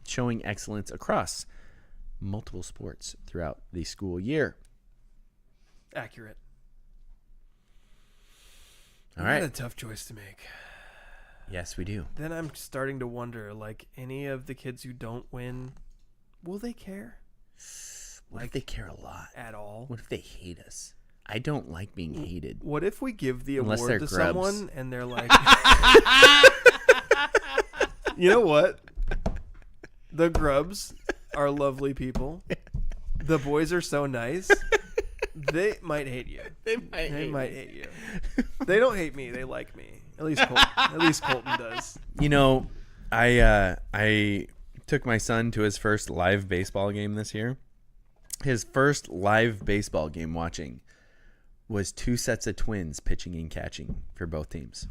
showing excellence across multiple sports throughout the school year. Accurate. All right. That's a tough choice to make. Yes, we do. Then I'm starting to wonder, like, any of the kids who don't win, will they care? What if they care a lot? At all? What if they hate us? I don't like being hated. What if we give the Unless award to they're grubs. someone and they're like, you know what? The grubs are lovely people. The boys are so nice. They might hate you. They might hate you. They don't hate me. They like me. At least Colton does. You know, I took my son to his first live baseball game this year. His first live baseball game watching was 2 sets of twins pitching and catching for both teams.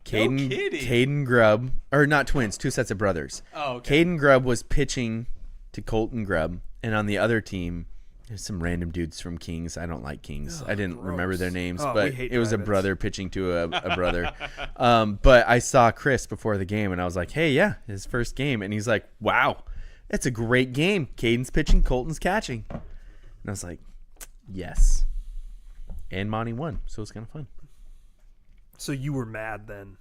Caden Grubb, or not twins, 2 sets of brothers. Oh, okay. Caden Grubb was pitching to Colton Grubb, and on the other team, there's some random dudes from Kings. I don't like Kings. I didn't remember their names, but it was a brother pitching to a brother. But I saw Chris before the game, and I was like, hey, yeah, his first game. And he's like, wow, it's a great game. Caden's pitching, Colton's catching. And I was like, yes. And Monty won, so it was kind of fun. So you were mad then?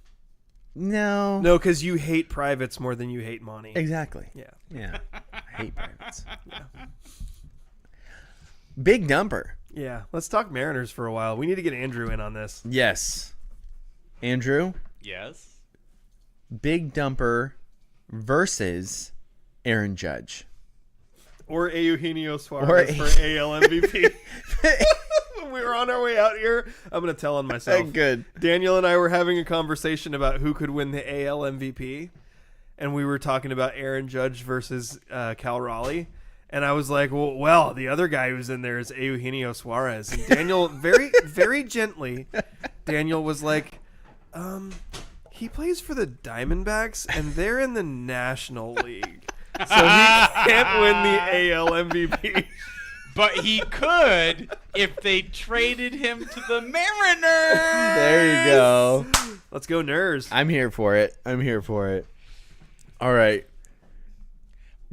No. No, because you hate privates more than you hate Monty. Exactly. Yeah. I hate privates. Yeah. Big dumper. Yeah. Let's talk Mariners for a while. We need to get Andrew in on this. Yes. Andrew? Yes? Big dumper versus Aaron Judge. Or Eugenio Suarez for AL MVP. When we were on our way out here, I'm going to tell on myself. Good. Daniel and I were having a conversation about who could win the AL MVP. And we were talking about Aaron Judge versus Cal Raleigh. And I was like, well, the other guy who's in there is Eugenio Suarez. And Daniel, very, very gently, Daniel was like, he plays for the Diamondbacks, and they're in the National League. So he can't win the AL MVP. But he could if they traded him to the Mariners. There you go. Let's go, Ners. I'm here for it. All right.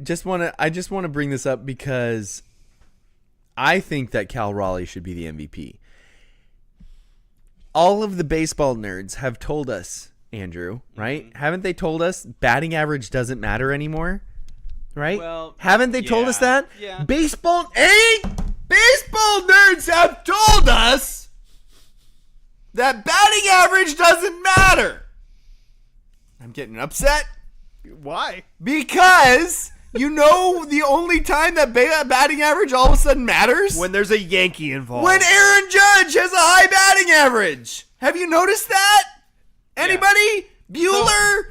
I just want to bring this up because I think that Cal Raleigh should be the MVP. All of the baseball nerds have told us, Andrew, right? Mm-hmm. Haven't they told us batting average doesn't matter anymore? Right? Well, haven't they told us that? Yeah. Baseball nerds have told us that batting average doesn't matter. I'm getting upset. Why? Because you know the only time that batting average all of a sudden matters? When there's a Yankee involved. When Aaron Judge has a high batting average. Have you noticed that? Anybody? Bueller?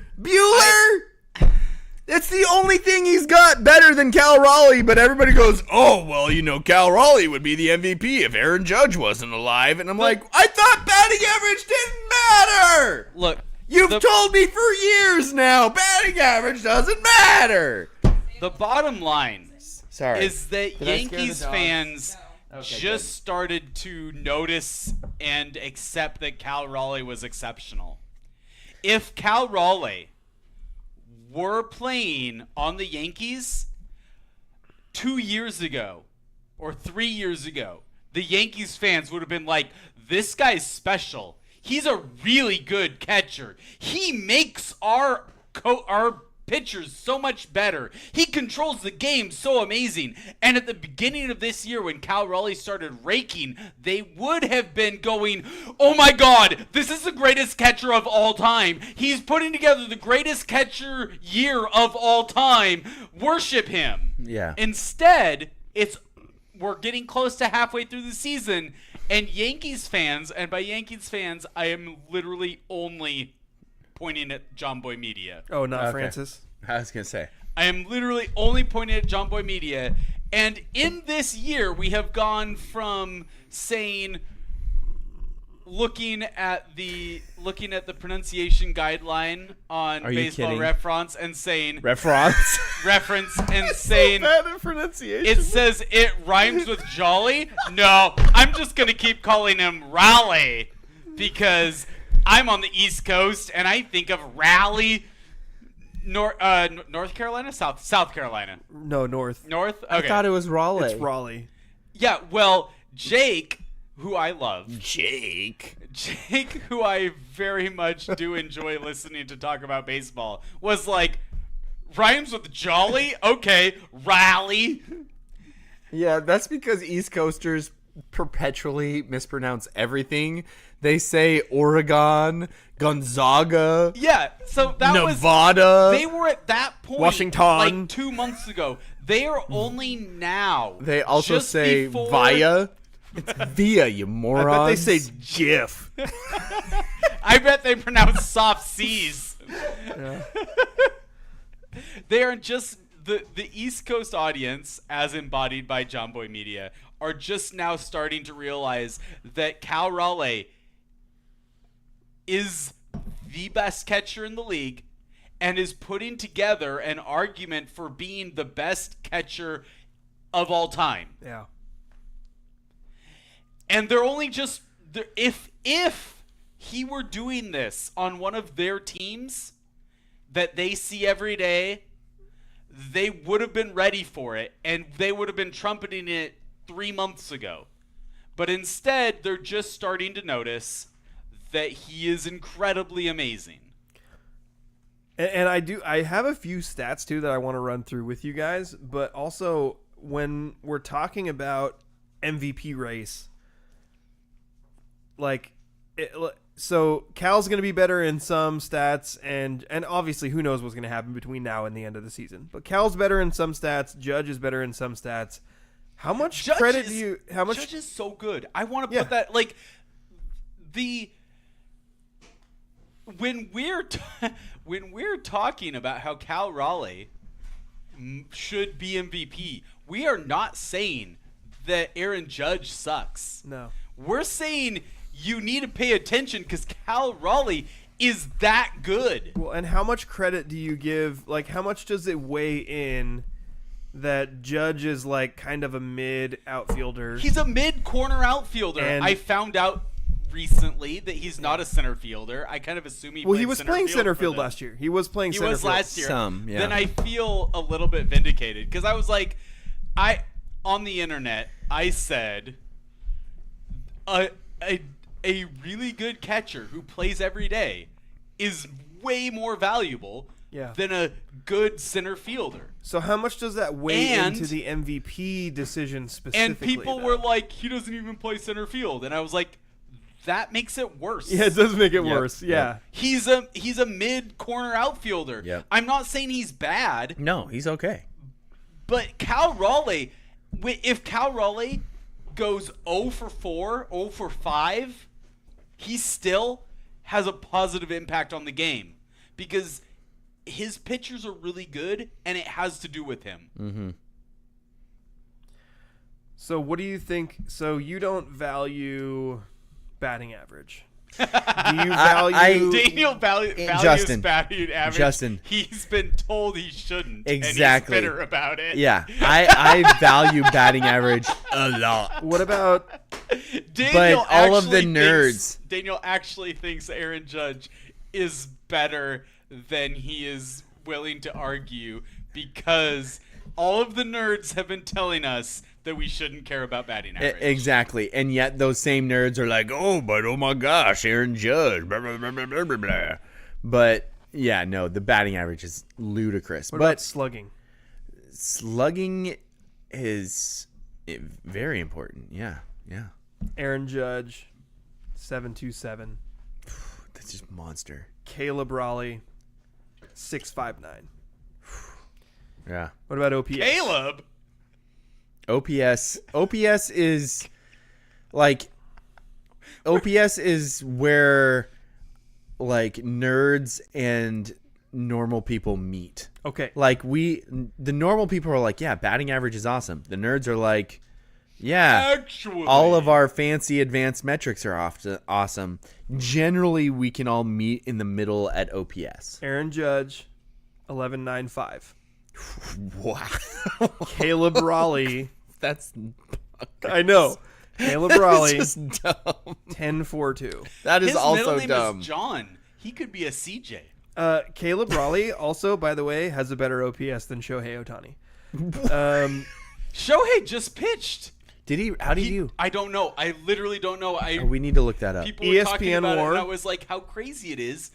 That's the only thing he's got better than Cal Raleigh, but everybody goes, oh, well, you know, Cal Raleigh would be the MVP if Aaron Judge wasn't alive. And I'm like, I thought batting average didn't matter. Look. You've told me for years now, batting average doesn't matter. The bottom line is that Did Yankees fans started to notice and accept that Cal Raleigh was exceptional. If Cal Raleigh were playing on the Yankees, 2 years ago or 3 years ago, the Yankees fans would have been like, this guy's special. He's a really good catcher. He makes our pitchers so much better. He controls the game so amazing. And at the beginning of this year, when Cal Raleigh started raking, they would have been going, oh my God, this is the greatest catcher of all time. He's putting together the greatest catcher year of all time. Worship him. Yeah. Instead, we're getting close to halfway through the season, and Yankees fans, and by Yankees fans, I am literally only pointing at John Boy Media. Oh, not Francis. I was gonna say. I am literally only pointing at John Boy Media, and in this year we have gone from saying, looking at the pronunciation guideline on Baseball Reference and saying reference and saying bad at pronunciation. It says it rhymes with jolly. No, I'm just gonna keep calling him Raleigh because I'm on the East Coast and I think of Raleigh, North Carolina, South Carolina. No, North. Okay. I thought it was Raleigh. It's Raleigh. Yeah, well, Jake, who I love. Jake, who I very much do enjoy listening to talk about baseball, was like, rhymes with jolly? Okay, Raleigh. Yeah, that's because East Coasters perpetually mispronounce everything. They say Oregon, Gonzaga. Yeah, so that Nevada. They were at that point Washington. like 2 months ago. They are only now. They also just say before... via. It's via, you morons. I bet they say GIF. I bet they pronounce soft C's. Yeah. They are just the East Coast audience, as embodied by John Boy Media, are just now starting to realize that Cal Raleigh is the best catcher in the league and is putting together an argument for being the best catcher of all time. Yeah. And they're only just if he were doing this on one of their teams that they see every day, they would have been ready for it and they would have been trumpeting it 3 months ago. But instead, they're just starting to notice that he is incredibly amazing. And I have a few stats too that I want to run through with you guys, but also when we're talking about MVP race, so Cal's going to be better in some stats, and obviously who knows what's going to happen between now and the end of the season. But Cal's better in some stats, Judge is better in some stats. How much credit do you? How much? Judge is so good. I want to put that when we're talking about how Cal Raleigh should be MVP, we are not saying that Aaron Judge sucks. No, we're saying you need to pay attention because Cal Raleigh is that good. Well, and how much credit do you give? Like, how much does it weigh in that Judge is like kind of a mid outfielder? He's a mid corner outfielder. And I found out recently that he's not a center fielder. I kind of assume he was playing center field last year. He was playing center field. He was last year. Yeah. Then I feel a little bit vindicated because I was like, on the internet, I said a really good catcher who plays every day is way more valuable than a good center fielder. So how much does that weigh into the MVP decision specifically? And people were like, he doesn't even play center field. And I was like, that makes it worse. Yeah, it does make it worse. Yeah. He's a mid corner outfielder. Yep. I'm not saying he's bad. No, he's okay. But Cal Raleigh, if Cal Raleigh goes 0 for 4, 0 for 5, he still has a positive impact on the game because his pitchers are really good and it has to do with him. Mm-hmm. So what do you think? So you don't value batting average. Do you value Daniel values batting average. Justin. He's been told he shouldn't. Exactly. And he's bitter about it. Yeah. I value batting average a lot. What about But all of the nerds. Daniel actually thinks Aaron Judge is better than he is willing to argue because all of the nerds have been telling us that we shouldn't care about batting average. Exactly. And yet those same nerds are like, oh my gosh, Aaron Judge, blah, blah, blah, blah, blah, blah, blah. But, yeah, no, the batting average is ludicrous. What but about slugging? Slugging is very important. Yeah. Aaron Judge, 7.27. That's just monster. Caleb Raleigh, 6.59. Yeah. What about OPS? Caleb? OPS is like OPS is where like nerds and normal people meet. Okay. Like the normal people are like, yeah, batting average is awesome. The nerds are like, yeah, Actually. all of our fancy advanced metrics are awesome. Generally, we can all meet in the middle at OPS. Aaron Judge, 11.95. Wow. Caleb Raleigh. That's I know. Caleb Raleigh, just dumb. 10.42. That is His also middle name dumb. is John. He could be a CJ. Caleb Raleigh also, by the way, has a better OPS than Shohei Ohtani. Shohei just pitched. Did he? How did you? I don't know. I literally don't know. We need to look that up. People were talking ESPN about war. it, and I was like, how crazy it is.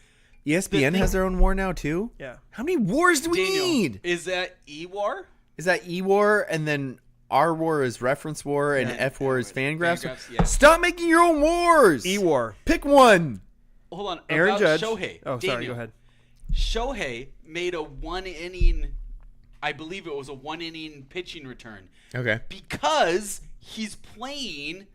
ESPN has their own war now too. Yeah. How many wars do we Daniel, need? is that E-War? Is that E war and then R war is reference war and Yeah, F war is Fangraphs? Fangraphs, yeah. Stop making your own wars. E-War. Pick one. Hold on. Aaron about Judge. Shohei. Oh, sorry. Daniel. Go ahead. Shohei made a one-inning, I believe it was a one-inning pitching return. Okay. Because he's playing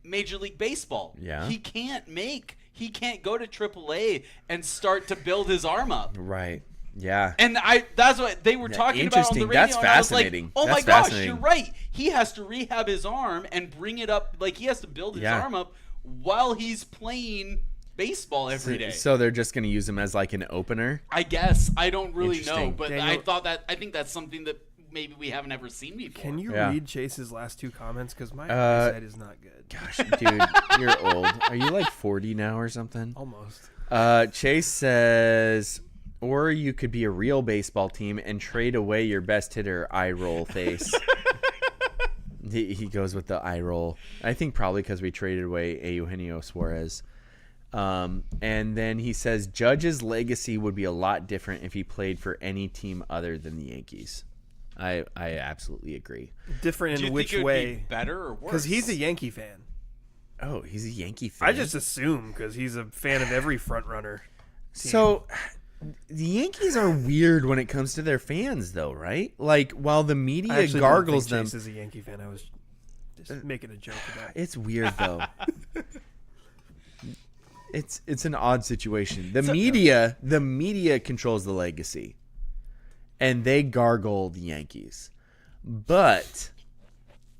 Major League Baseball. Yeah. He can't go to AAA and start to build his arm up. Right. Yeah. And that's what they were talking about on the interesting. radio. That's and I was like, fascinating. oh my That's gosh, fascinating. you're right. He has to rehab his arm and bring it up. Like, he has to build his arm up while he's playing baseball every day. So they're just going to use him as like an opener. I guess. I don't really know. Interesting. But Daniel- I think that's something that maybe we haven't ever seen before. Can you Yeah. read Chase's last two comments? Because my eyesight is not good. Gosh, dude, you're old. Are you like 40 now or something? Almost. Chase says, or you could be a real baseball team and trade away your best hitter. Eye roll face. He goes with the eye roll. I think probably because we traded away Eugenio Suarez. And then he says Judge's legacy would be a lot different if he played for any team other than the Yankees. I absolutely agree. Different Do you in which think it would way? be better or worse? Because he's a Yankee fan. Oh, he's a Yankee fan. I just assume because he's a fan of every front runner. So the Yankees are weird when it comes to their fans, though, right? Like, while the I media actually gargles don't them, think Chase is a Yankee fan. I was just making a joke about it. it's weird though. It's an odd situation. The media controls the legacy, and they gargle the Yankees, but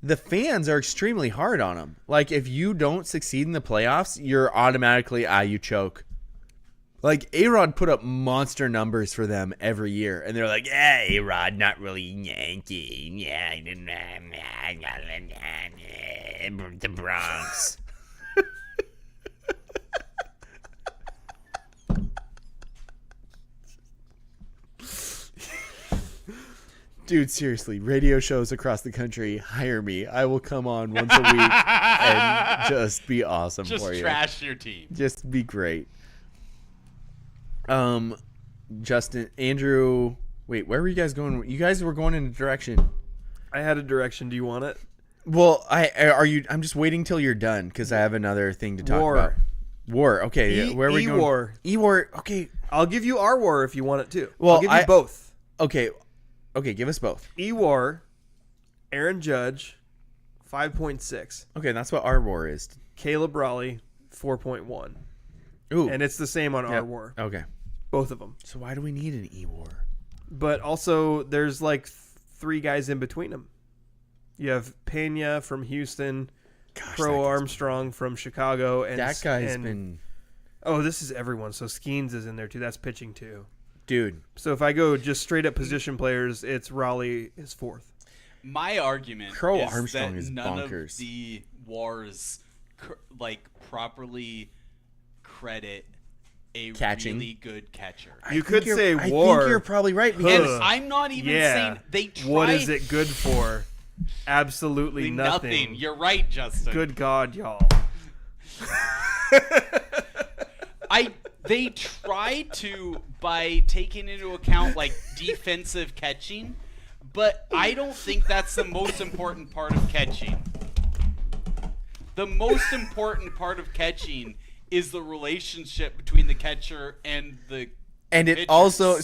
the fans are extremely hard on them. Like, if you don't succeed in the playoffs, you're automatically you choke. Like, A-Rod put up monster numbers for them every year, and they're like, yeah, A-Rod, not really Yankee. Yeah, the Bronx. Dude, seriously, radio shows across the country, hire me. I will come on once a week and just be awesome just for you. trash your team. Just be great. Justin, Andrew, wait, where were you guys going? You guys were going in a direction. I had a direction. Do you want it? Well, I'm just waiting till you're done because I have another thing to talk War. about. War. Okay, where are we going? E-War. E-War. Okay. I'll give you our war if you want it too. Well, I'll give you both. Okay, give us both. E-War, Aaron Judge, 5.6. Okay, that's what our war is. Caleb Raleigh, 4.1. Ooh. And it's the same on our Yep. war. Okay. Both of them. So why do we need an E-War? But also, there's like three guys in between them. You have Pena from Houston, Gosh, Pro that guy's- Armstrong from Chicago, and That guy's and- been... Oh, this is everyone. So Skeens is in there too. That's pitching too. Dude. So if I go just straight up position players, it's Raleigh is fourth. My argument Pro is Armstrong that is none bonkers. of the wars properly credit a catching. really good catcher. You could say I war. think you're probably right. And Because I'm not even saying they try. What is it good for? Absolutely nothing. You're right, Justin. Good God, y'all. They try to by taking into account like defensive catching, but I don't think that's the most important part of catching. The most important part of catching is the relationship between the catcher and the pitchers. also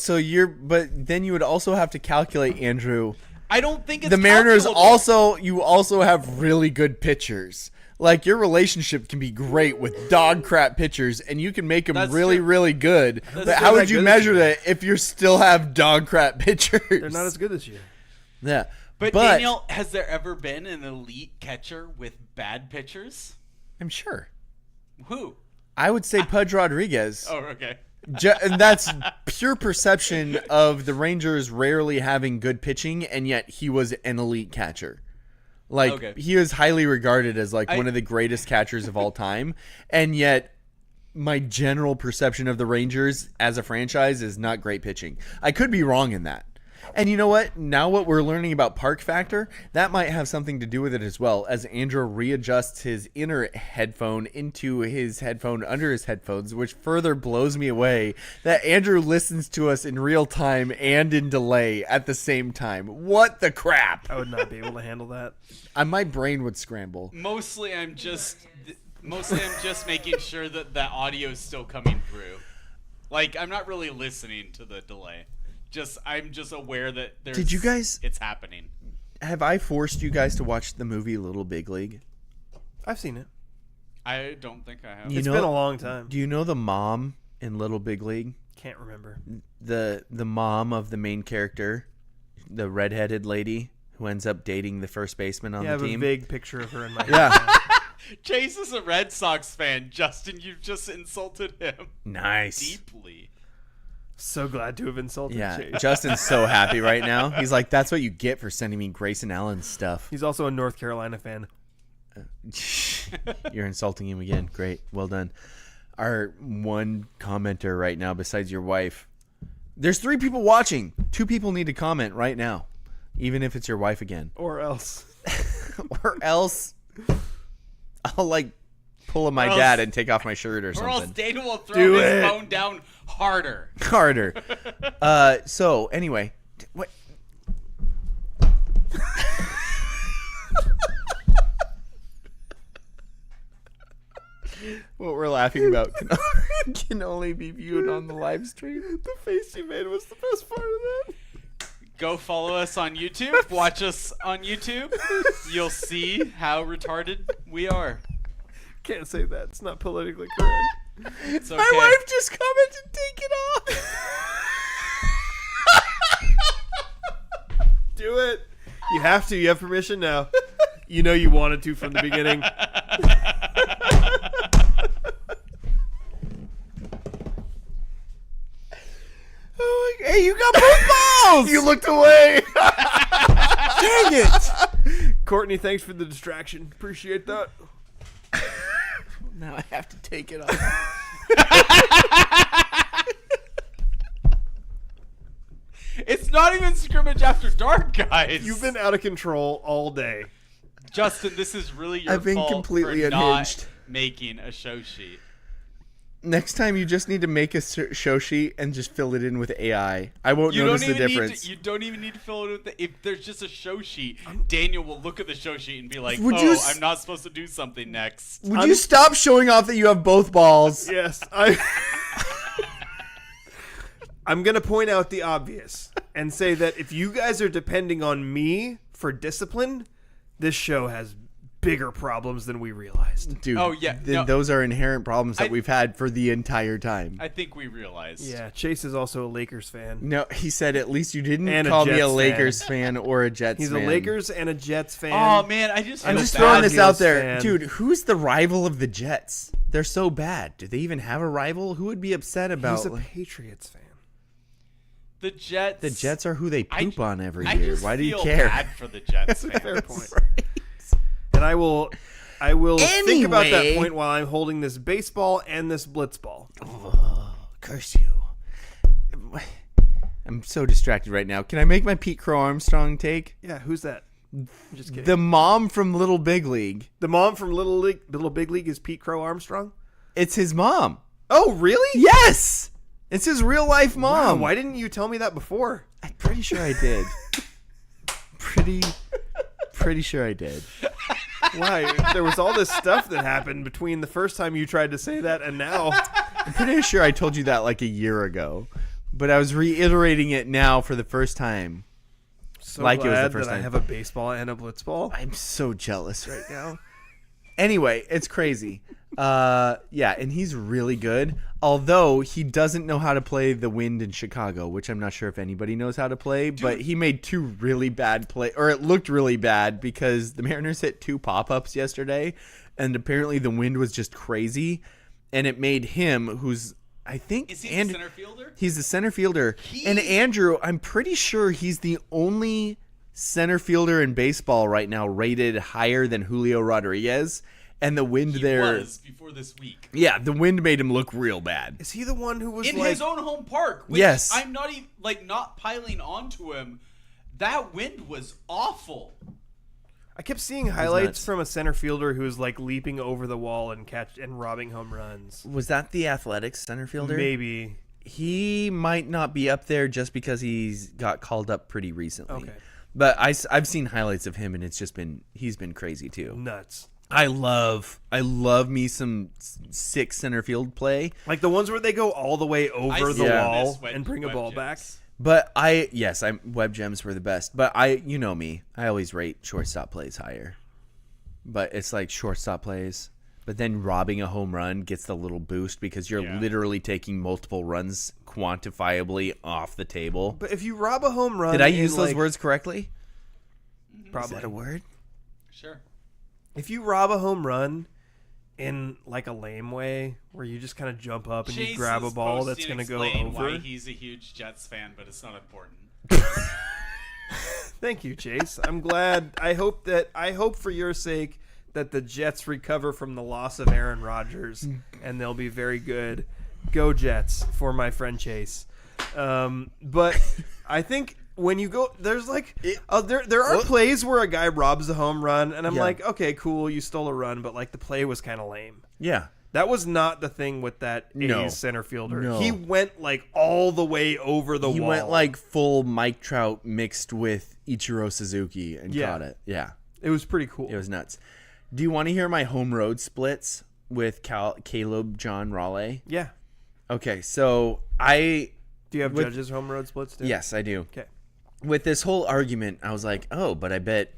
but then you would also have to calculate, Andrew. I don't think it's The Mariners calculable. you also have really good pitchers. Like, your relationship can be great with dog crap pitchers, and you can make them That's really, true. really good. That's But true. how They're would you good measure this year. that if you still have dog crap pitchers? They're not as good this year. Yeah. But Daniel, has there ever been an elite catcher with bad pitchers? I'm sure. Who? I would say Pudge Rodriguez. Oh, okay. And that's pure perception of the Rangers rarely having good pitching, and yet he was an elite catcher. Like, Okay. he is highly regarded as like one of the greatest catchers of all time, and yet my general perception of the Rangers as a franchise is not great pitching. I could be wrong in that. And you know what? Now what we're learning about park factor, that might have something to do with it as well, as Andrew readjusts his inner headphone into his headphone under his headphones, which further blows me away that Andrew listens to us in real time and in delay at the same time. What the crap? I would not be able to handle that. My brain would scramble. Mostly I'm just making sure that the audio is still coming through. Like, I'm not really listening to the delay. I'm just aware that it's happening. Have I forced you guys to watch the movie Little Big League? I've seen it. I don't think I have. It's been a long time. Do you know the mom in Little Big League? Can't remember. The mom of the main character, the redheaded lady who ends up dating the first baseman on I the have team. a vague picture of her in my head. Yeah. Chase is a Red Sox fan. Justin, you've just insulted him Nice. deeply. So glad to have insulted Yeah, Chase. Justin's so happy right now. He's like, that's what you get for sending me Grayson Allen stuff. He's also a North Carolina fan. You're insulting him again. Great. Well done. Our one commenter right now, besides your wife, there's 3 people watching. 2 people need to comment right now, even if it's your wife again. Or else. Or else I'll like pull my dad and take off my shirt or Or else something. Dana will throw his phone down harder. Harder. So anyway, what? What we're laughing about can only be viewed on the live stream. The face you made was the best part of that. Go follow us on YouTube. Watch us on YouTube. You'll see how retarded we are. Can't say that. It's not politically correct. It's okay. My wife just commented, take it off. Do it. You have to. You have permission now. You know you wanted to from the beginning. Oh my, hey, you got both balls! You looked away. Dang it! Courtney, thanks for the distraction. Appreciate that. Now I have to take it off. It's not even Scrimmage After Dark, guys. You've been out of control all day. Justin, this is really your I've been fault completely for unhinged. not making a show sheet. Next time, you just need to make a show sheet and just fill it in with AI. I won't notice the difference. You don't even need to fill it with if there's just a show sheet, Daniel will look at the show sheet and be like, I'm not supposed to do something next. Would you stop showing off that you have both balls? Yes, I'm going to point out the obvious and say that if you guys are depending on me for discipline, this show has bigger problems than we realized. Dude, Oh, yeah, no. those are inherent problems that we've had for the entire time. I think we realized. Yeah, Chase is also a Lakers fan. No, he said at least you didn't And a call me a Jets Lakers fan or a Jets He's fan. a Lakers and a Jets fan. Oh man, I just I'm feel just bad. throwing this out Bills there. fan. Dude, who's the rival of the Jets? They're so bad. Do they even have a rival? Who would be upset about He's a Patriots fan. The Jets. The Jets are who they poop on every I year. just Why do you feel care? Bad for the Jets. fans. Fair point. And I will think about that Anyway. point while I'm holding this baseball and this blitzball. Curse you. I'm so distracted right now. Can I make my Pete Crow Armstrong take? Yeah, who's that? I'm just kidding. The mom from Little Big League. The mom from Little Big League is Pete Crow Armstrong? It's his mom. Oh, really? Yes! It's his real life Wow, mom. why didn't you tell me that before? I'm pretty sure I did. pretty sure I did. Why? There was all this stuff that happened between the first time you tried to say that and now. I'm pretty sure I told you that like a year ago. But I was reiterating it now for the first time. So like glad it was the first that time. I have a baseball and a blitzball. I'm so jealous right now. Anyway, it's crazy. Yeah, and he's really good. Although he doesn't know how to play the Wind in Chicago, which I'm not sure if anybody knows how to play. But he made 2 really bad or it looked really bad because the Mariners hit 2 pop-ups yesterday, and apparently the Wind was just crazy, and it made him, who's I think, is he the center fielder? He's the center fielder, and Andrew, I'm pretty sure he's the only center fielder in baseball right now rated higher than Julio Rodriguez. And the Wind He there was before this week. Yeah, the Wind made him look real bad. Is he the one who was In like... his own home park. Which Yes. I'm not even not piling onto him. That Wind was awful. I kept seeing highlights nuts. from a center fielder who was like leaping over the wall and robbing home runs. Was that the Athletics center fielder? Maybe. He might not be up there just because he's got called up pretty recently. Okay. But I've seen highlights of him, and he's been crazy too. Nuts. I love me some sick center field play. Like the ones where they go all the way over the wall and bring a ball back. But Web gems were the best. But you know me, I always rate shortstop plays higher. But it's like shortstop plays, but then robbing a home run gets the little boost because you're literally taking multiple runs quantifiably off the table. But if you rob a home run, Did I use those words correctly? Probably. Is that a word? Sure. If you rob a home run in like a lame way, where you just kind of jump up and you grab a ball that's going to go over. Why he's a huge Jets fan, but it's not important. Thank you, Chase. I'm glad. I hope for your sake that the Jets recover from the loss of Aaron Rodgers and they'll be very good. Go Jets for my friend Chase. But I think when you go, there's like there are plays where a guy robs a home run, and I'm like, okay, cool, you stole a run, but like the play was kind of lame. Yeah. That was not the thing with that A's center fielder. No. He went like all the way over the wall. He went like full Mike Trout mixed with Ichiro Suzuki and caught it. Yeah. It was pretty cool. It was nuts. Do you want to hear my home road splits with Caleb, John, Raleigh? Yeah. Okay, so do you have Judge's home road splits too? Yes, I do. Okay. With this whole argument, I was like, oh, but I bet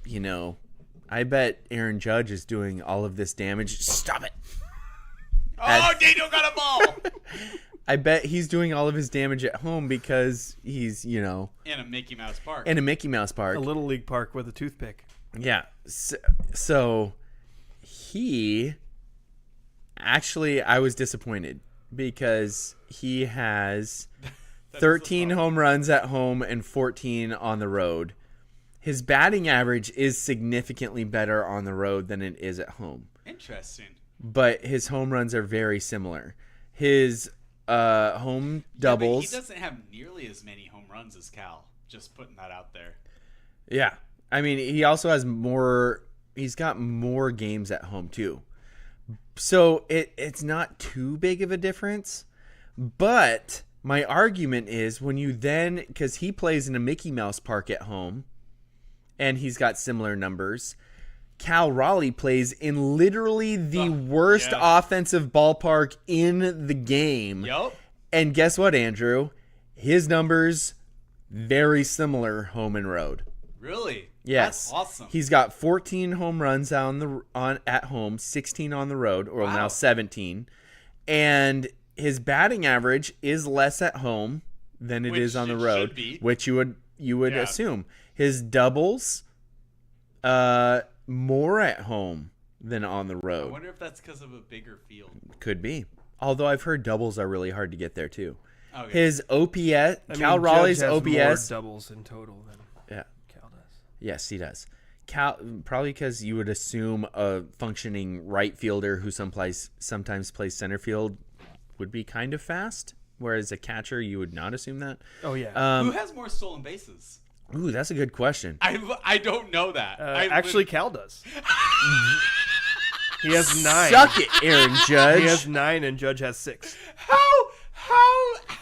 Aaron Judge is doing all of this damage. Stop it. Daniel got a ball. I bet he's doing all of his damage at home because he's, in a Mickey Mouse park. In a Mickey Mouse park. A little league park with a toothpick. Yeah. So he actually, I was disappointed because he has 13 home runs at home and 14 on the road. His batting average is significantly better on the road than it is at home. Interesting. But his home runs are very similar. His home doubles. But he doesn't have nearly as many home runs as Cal. Just putting that out there. Yeah. I mean, he also has more. He's got more games at home, too. So it's not too big of a difference. But my argument is when you then, because he plays in a Mickey Mouse park at home, and he's got similar numbers. Cal Raleigh plays in literally the worst offensive ballpark in the game. Yep. And guess what, Andrew? His numbers, very similar home and road. Really? Yes. That's awesome. He's got 14 home runs at home, 16 on the road, or now 17. And his batting average is less at home than it is on the road, which you would assume. His doubles more at home than on the road. I wonder if that's because of a bigger field. Could be. Although I've heard doubles are really hard to get there too. Okay. His OPS, Cal Raleigh's Judge has OPS, more doubles in total than Cal does. Yes, he does. Cal, probably because you would assume a functioning right fielder who sometimes plays center field would be kind of fast, whereas a catcher, you would not assume that. Oh, yeah. Who has more stolen bases? Ooh, that's a good question. I don't know that. Actually, Cal does. He has 9. Suck it, Aaron Judge. He has 9, and Judge has 6. How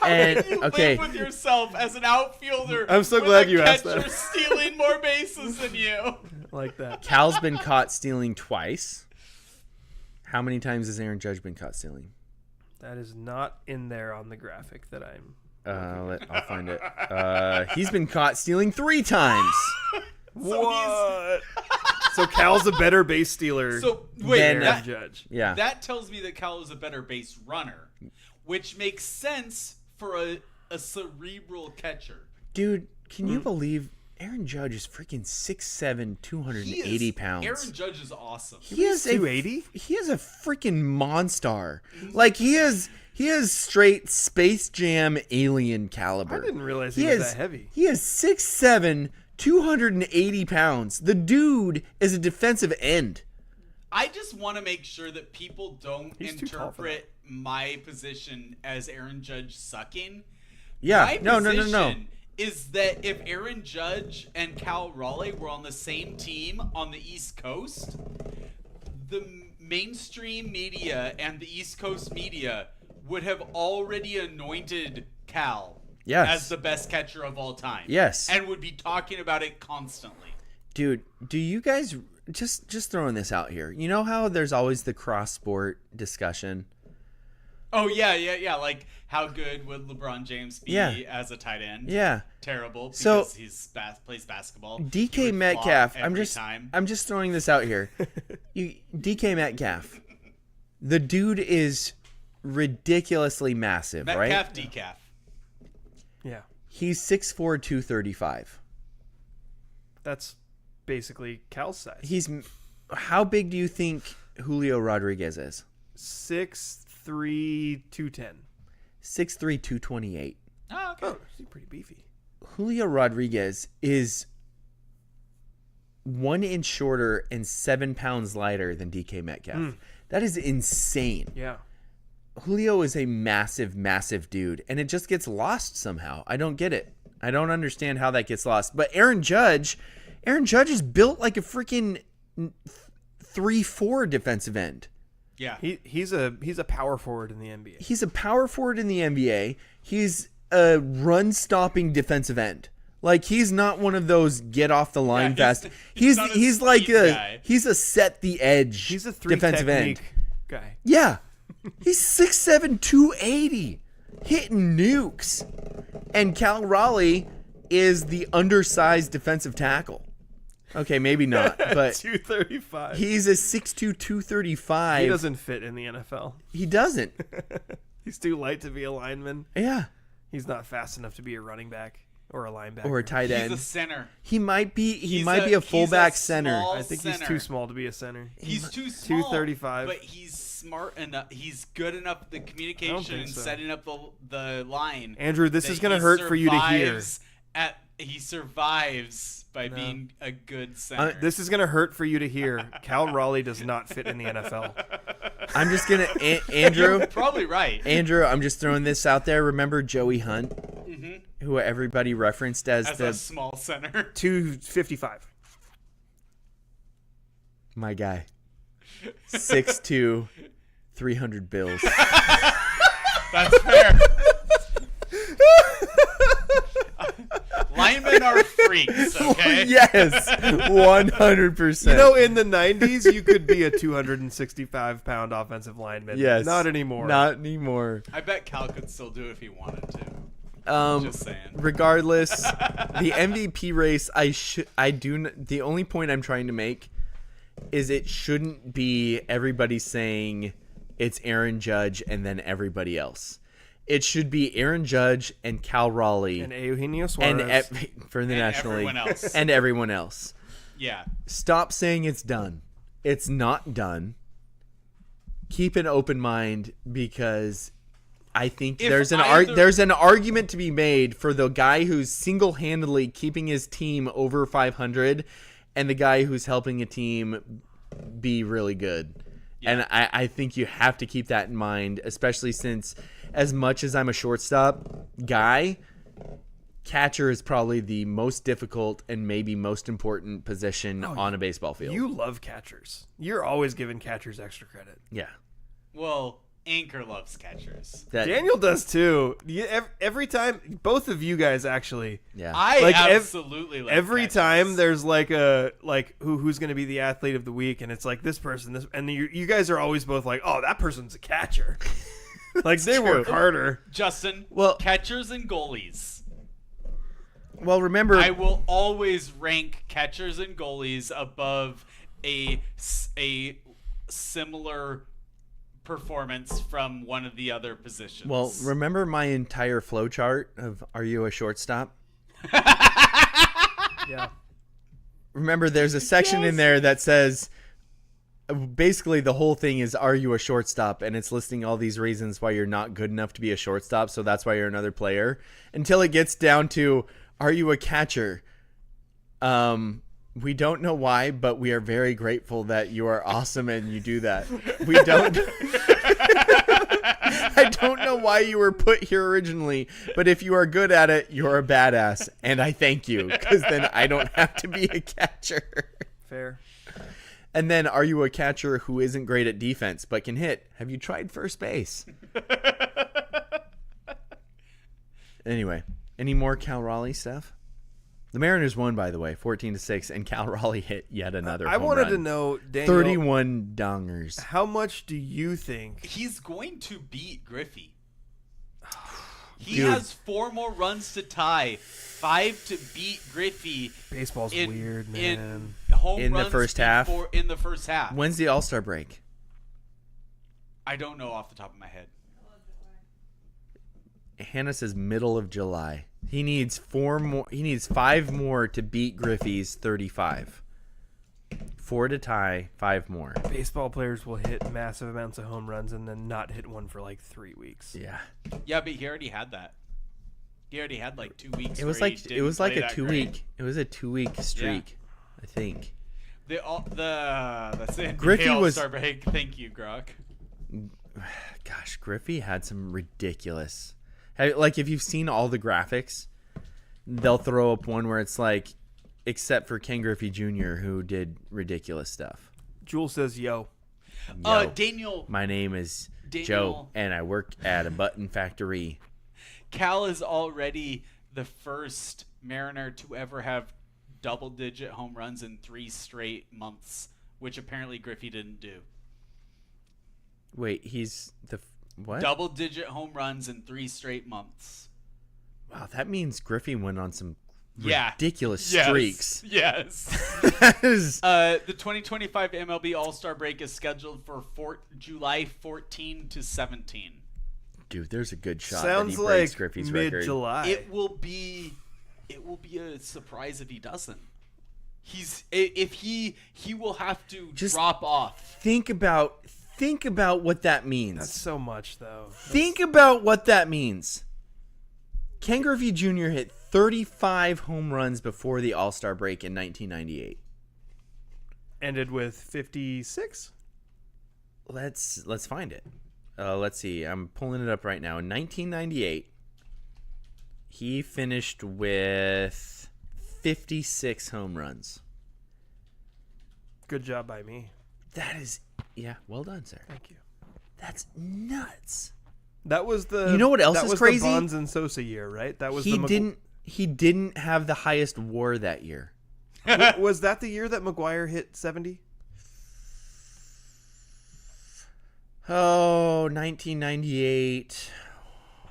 And- can you okay. live with yourself as an outfielder? I'm so with glad a you asked catcher that. stealing more bases than you. Like that. Cal's been caught stealing twice. How many times has Aaron Judge been caught stealing? That is not in there on the graphic that I'm. I'll find it. He's been caught stealing 3 times. What? So Cal's a better base stealer So wait, Then, than Judge. Yeah. that tells me that Cal is a better base runner, which makes sense for a cerebral catcher. Dude, can you believe Aaron Judge is freaking 6'7", 280 pounds? Aaron Judge is awesome. He is 280? He is a freaking monster. Like he is straight Space Jam alien caliber. I didn't realize he was that heavy. He is 6'7", 280 pounds. The dude is a defensive end. I just want to make sure that people don't He's too tall for interpret my position as Aaron Judge sucking. Yeah. My No. position is that if Aaron Judge and Cal Raleigh were on the same team on the East Coast, the mainstream media and the East Coast media would have already anointed Cal as the best catcher of all time. Yes. And would be talking about it constantly. Dude, do you guys just throwing this out here? You know how there's always the cross sport discussion? Oh, yeah. Like, how good would LeBron James be as a tight end? Yeah. Terrible because So- he's plays basketball. DK He would Metcalf, flop I'm every just time. I'm just throwing this out here. DK Metcalf. The dude is ridiculously massive, right? Metcalf, decaf. Yeah. He's 6'4", 235. That's basically Cal's size. How big do you think Julio Rodriguez is? 6'3", 210. 6'3", 228. Oh, okay. Oh, he's pretty beefy. Julio Rodriguez is 1 inch shorter and 7 pounds lighter than DK Metcalf. That is insane. Yeah. Julio is a massive, massive dude, and it just gets lost somehow. I don't get it. I don't understand how that gets lost. But Aaron Judge is built like a freaking 3-4 defensive end. Yeah. He's a power forward in the NBA. He's a power forward in the NBA. He's a run-stopping defensive end. Like he's not one of those get off the line fast. he's not a He's like speed guy. he's a set the edge. He's a 3 defensive end. technique guy. Yeah. He's 6'7", 280, hitting nukes. And Cal Raleigh is the undersized defensive tackle. Okay, maybe not, but 235. he's a 6'2", 235. He doesn't fit in the NFL. He doesn't. He's too light to be a lineman. Yeah. He's not fast enough to be a running back or a linebacker. Or a tight He's end. a center. He might be He's a fullback center. small I think he's center. too small to be a center. He's too small. 235. But he's smart enough. He's good enough at the communication think and so. setting up the line. Andrew, this that is going to he hurt for you to hear. He survives by being a good center. This is going to hurt for you to hear. Cal Raleigh does not fit in the NFL. I'm just going to Andrew. You're probably right. Andrew, I'm just throwing this out there. Remember Joey Hunt, who everybody referenced as a small center. 255. my guy, 6'2", 300 bills. That's fair. Linemen are freaks, okay? Yes, 100%. You know, in the 90s, you could be a 265-pound offensive lineman. Yes. Not anymore. Not anymore. I bet Cal could still do it if he wanted to. Just saying. Regardless, the MVP race, the only point I'm trying to make is it shouldn't be everybody saying it's Aaron Judge and then everybody else. It should be Aaron Judge and Cal Raleigh And Eugenio Suarez. for the National League everyone else. and everyone else. Yeah. Stop saying it's done. It's not done. Keep an open mind because I think If there's an argument to be made for the guy who's single-handedly keeping his team over 500 and the guy who's helping a team be really good. Yeah. And I think you have to keep that in mind, especially since as much as I'm a shortstop guy, catcher is probably the most difficult and maybe most important position on a baseball field. You love catchers. You're always giving catchers extra credit. Yeah. Well, Anchor loves catchers. Daniel does too. Every time, both of you guys actually. Yeah. I absolutely love every catchers. time there's who's going to be the athlete of the week, and it's like this person, and you guys are always both like, oh, that person's a catcher. Like they work harder. Justin, catchers and goalies. Well, remember, I will always rank catchers and goalies above a similar performance from one of the other positions. Well, remember my entire flow chart of are you a shortstop? Yeah. Remember, there's a section in there that says basically the whole thing is are you a shortstop, and it's listing all these reasons why you're not good enough to be a shortstop, so that's why you're another player, until it gets down to are you a catcher? We don't know why, but we are very grateful that you are awesome and you do that. We don't. I don't know why you were put here originally, but if you are good at it, you're a badass, and I thank you, because then I don't have to be a catcher. Fair. And then, are you a catcher who isn't great at defense but can hit? Have you tried first base? Anyway, any more Cal Raleigh stuff? The Mariners won, by the way, 14-6, and Cal Raleigh hit yet another home wanted run. to know, Daniel, 31 dongers. how much do you think? he's going to beat Griffey. He Dude. has 4 more runs to tie, 5 to beat Griffey. Baseball's weird, man. In home In the runs first half? In the first half. When's the All-Star break? I don't know off the top of my head. Hannah says middle of July. He needs 4 more. He needs 5 more to beat Griffey's 35. 4 to tie, 5 more. Baseball players will hit massive amounts of home runs and then not hit one for like 3 weeks. Yeah. Yeah, but he already had that. He already had like 2 weeks. It was where like he it was didn't like play a that 2 great. week. It was a 2-week streak, I think. That's it. Griffey was- All-Star break. Thank you, Grok. Gosh, Griffey had some ridiculous. Like, if you've seen all the graphics, they'll throw up one where it's like, except for Ken Griffey Jr., who did ridiculous stuff. Jules says, yo. Daniel. My name is Daniel. Joe, and I work at a button factory. Cal is already the first Mariner to ever have double-digit home runs in 3 straight months, which apparently Griffey didn't do. Wait, he's the what? Double-digit home runs in 3 straight months. Wow, that means Griffey went on some Yeah. ridiculous streaks. Yes. That is- The 2025 MLB All-Star break is scheduled for July 14 to 17. Dude, there's a good shot Sounds that he breaks like Griffey's record. mid-July. It will be a surprise if he doesn't. He will have to Just drop off. Think about what that means. That's so much, though. Think about what that means. Ken Griffey Jr. hit 35 home runs before the All-Star break in 1998. Ended with 56? Let's find it. Let's see. I'm pulling it up right now. In 1998, he finished with 56 home runs. Good job by me. That is, yeah, well done, sir. Thank you. That's nuts. That was the. You know what else that is was crazy? The Bonds and Sosa year, right? That was He the didn't have the highest WAR that year. Was that the year that McGuire hit 70? Oh, 1998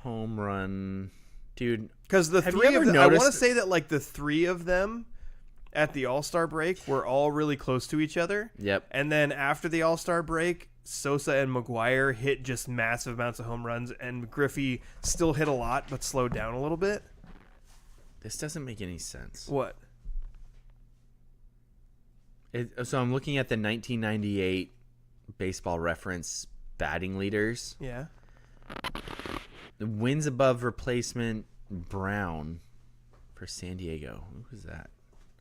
home run, dude. Because the Have you three ever of them, I want to noticed- say that like the 3 of them at the All-Star break were all really close to each other. Yep. And then after the All-Star break, Sosa and McGuire hit just massive amounts of home runs, and Griffey still hit a lot but slowed down a little bit. This doesn't make any sense. What? So I'm looking at the 1998 Baseball Reference batting leaders. Yeah. The wins above replacement Brown for San Diego. Who was that?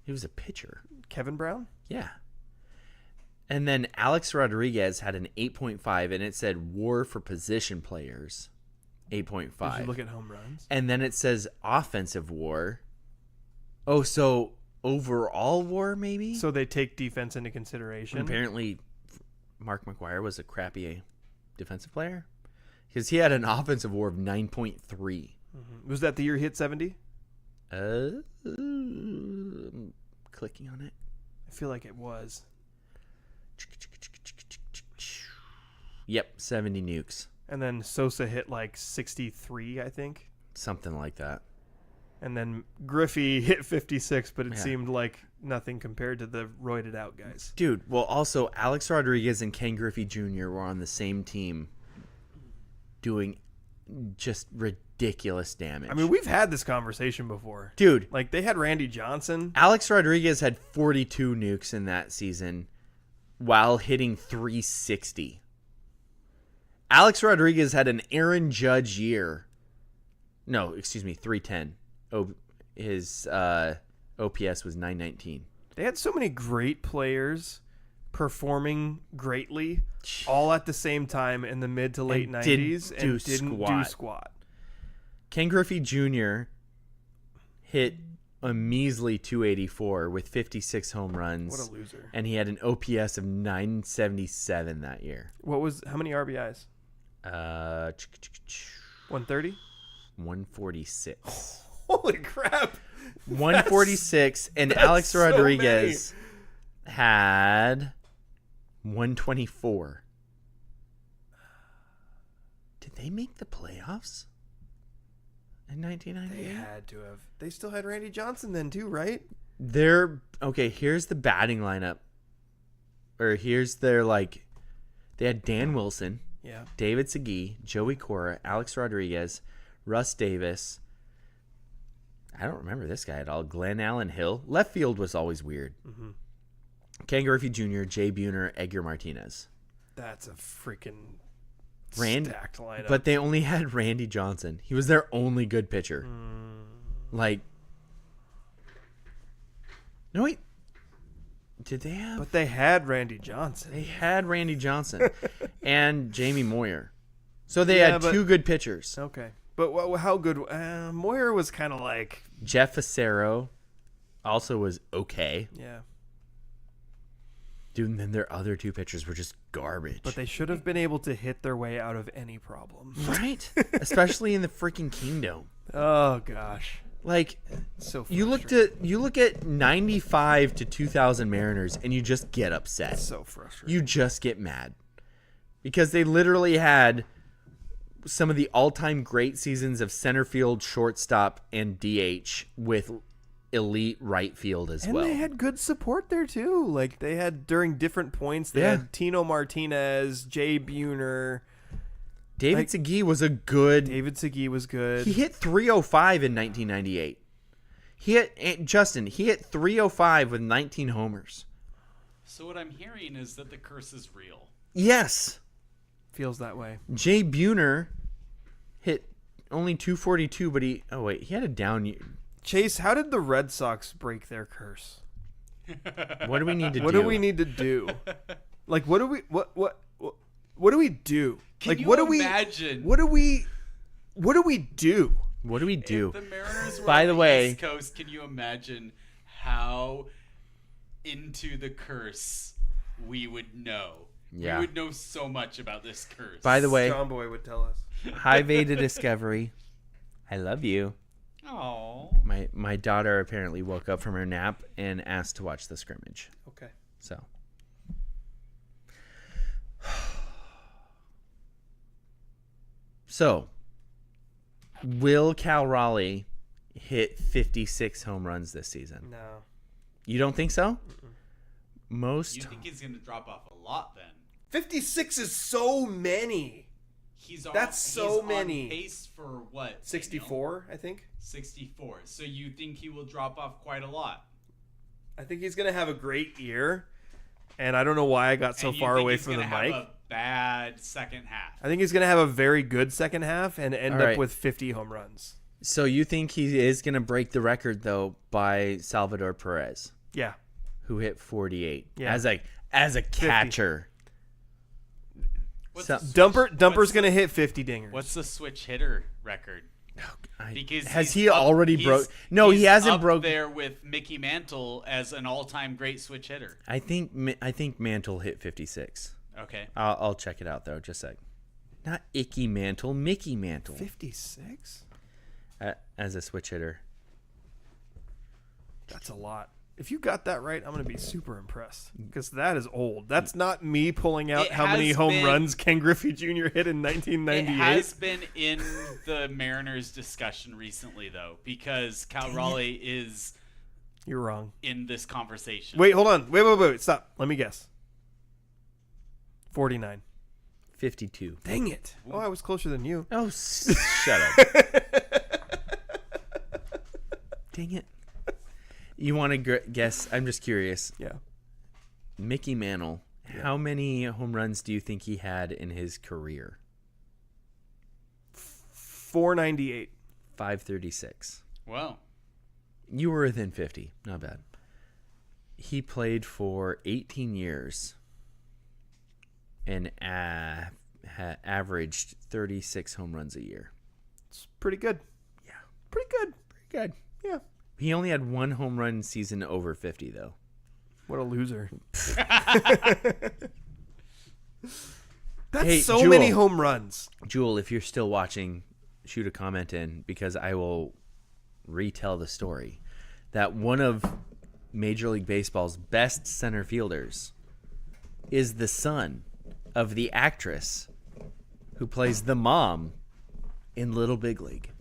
He was a pitcher. Kevin Brown? Yeah. And then Alex Rodriguez had an 8.5, and it said WAR for position players. 8.5. Did you look at home runs? And then it says offensive WAR. Oh, so overall WAR maybe? So they take defense into consideration. Apparently, Mark McGwire was a crappy defensive player because he had an offensive WAR of 9.3. Mm-hmm. Was that the year he hit 70? I'm clicking on it. I feel like it was. Yep, 70 nukes. And then Sosa hit like 63, I think. Something like that. And then Griffey hit 56, but it seemed like nothing compared to the roided out guys. Dude, well, also, Alex Rodriguez and Ken Griffey Jr. were on the same team doing just ridiculous damage. I mean, we've had this conversation before. Dude. Like, they had Randy Johnson. Alex Rodriguez had 42 nukes in that season while hitting 360. Alex Rodriguez had an Aaron Judge year. No, excuse me, 310. His OPS was 919. They had so many great players performing greatly all at the same time in the mid to late 90s and didn't do squat. Ken Griffey Jr. hit a measly 284 with 56 home runs. What a loser. And he had an OPS of 977 that year. How many RBIs? 130? 146. Holy crap. 146 and Alex Rodriguez had 124. Did they make the playoffs in 1998? They had to have. They still had Randy Johnson then too, right? Here's the batting lineup. Or here's their they had Dan Wilson, David Segui, Joey Cora, Alex Rodriguez, Russ Davis. I don't remember this guy at all. Glenn Allen Hill. Left field was always weird. Mm-hmm. Ken Griffey Jr., Jay Buhner, Edgar Martinez. That's a freaking stacked lineup. But they only had Randy Johnson. He was their only good pitcher. No, wait. Did they have? But they had Randy Johnson. They had Randy Johnson and Jamie Moyer. So they had two good pitchers. Okay. But how good? Moyer was kind of like... Jeff Acero also was okay. Yeah. Dude, and then their other two pitchers were just garbage. But they should have been able to hit their way out of any problem. Right? Especially in the freaking Kingdom. Oh, gosh. So you look at 95 to 2000 Mariners and you just get upset. That's so frustrating. You just get mad. Because they literally had some of the all-time great seasons of center field, shortstop, and DH with elite right field as well. And they had good support there, too. Like, they had, during different points, they had Tino Martinez, Jay Buhner. David Segui was a good... David Segui was good. He hit 305 in 1998. He hit 305 with 19 homers. So what I'm hearing is that the curse is real. Yes. Feels that way. Jay Buhner hit only 242, but he had a down year. Chase, how did the Red Sox break their curse? What do we need to do? What do we need to do? Like, what do we do? Can you imagine? What do we do? What do we do? If the Mariners were By on the the way, East Coast, can you imagine how into the curse we would know? Yeah. We would know so much about this curse. By the way, John Boy would tell us. High Veda Discovery. I love you. Oh. My daughter apparently woke up from her nap and asked to watch the scrimmage. Okay. So, will Cal Raleigh hit 56 home runs this season? No. You don't think so? You think he's going to drop off a lot then? 56 is so many. That's so many. On pace for what? 64, I think. 64. So you think he will drop off quite a lot? I think he's going to have a great year. And I don't know why I got so far away from the mic. Have a bad second half. I think he's going to have a very good second half and end up with 50 home runs. So you think he is going to break the record, though, by Salvador Perez? Yeah. Who hit 48 yeah. as a catcher. Dumper's going to hit 50 dingers. What's the switch hitter record? Because has he already broke? No, he hasn't broke there with Mickey Mantle as an all-time great switch hitter. I think Mantle hit 56. Okay, I'll check it out though. Just a sec. Not Icky Mantle, Mickey Mantle. 56 as a switch hitter. That's a lot. If you got that right, I'm going to be super impressed because that is old. That's not me pulling out how many home runs Ken Griffey Jr. hit in 1998. It has been in the Mariners discussion recently, though, because Cal Raleigh is. You're wrong. In this conversation. Wait, hold on. Wait. Stop. Let me guess. 49. 52. Dang it. Oh, I was closer than you. Oh, shut up. Dang it. You want to guess? I'm just curious. Yeah. Mickey Mantle, how many home runs do you think he had in his career? 498. 536. Wow. You were within 50. Not bad. He played for 18 years and averaged 36 home runs a year. It's pretty good. Yeah. Pretty good. Yeah. He only had one home run season over 50, though. What a loser. That's Hey, so Jewel. many home runs. Jewel, if you're still watching, shoot a comment in because I will retell the story that one of Major League Baseball's best center fielders is the son of the actress who plays the mom in Little Big League.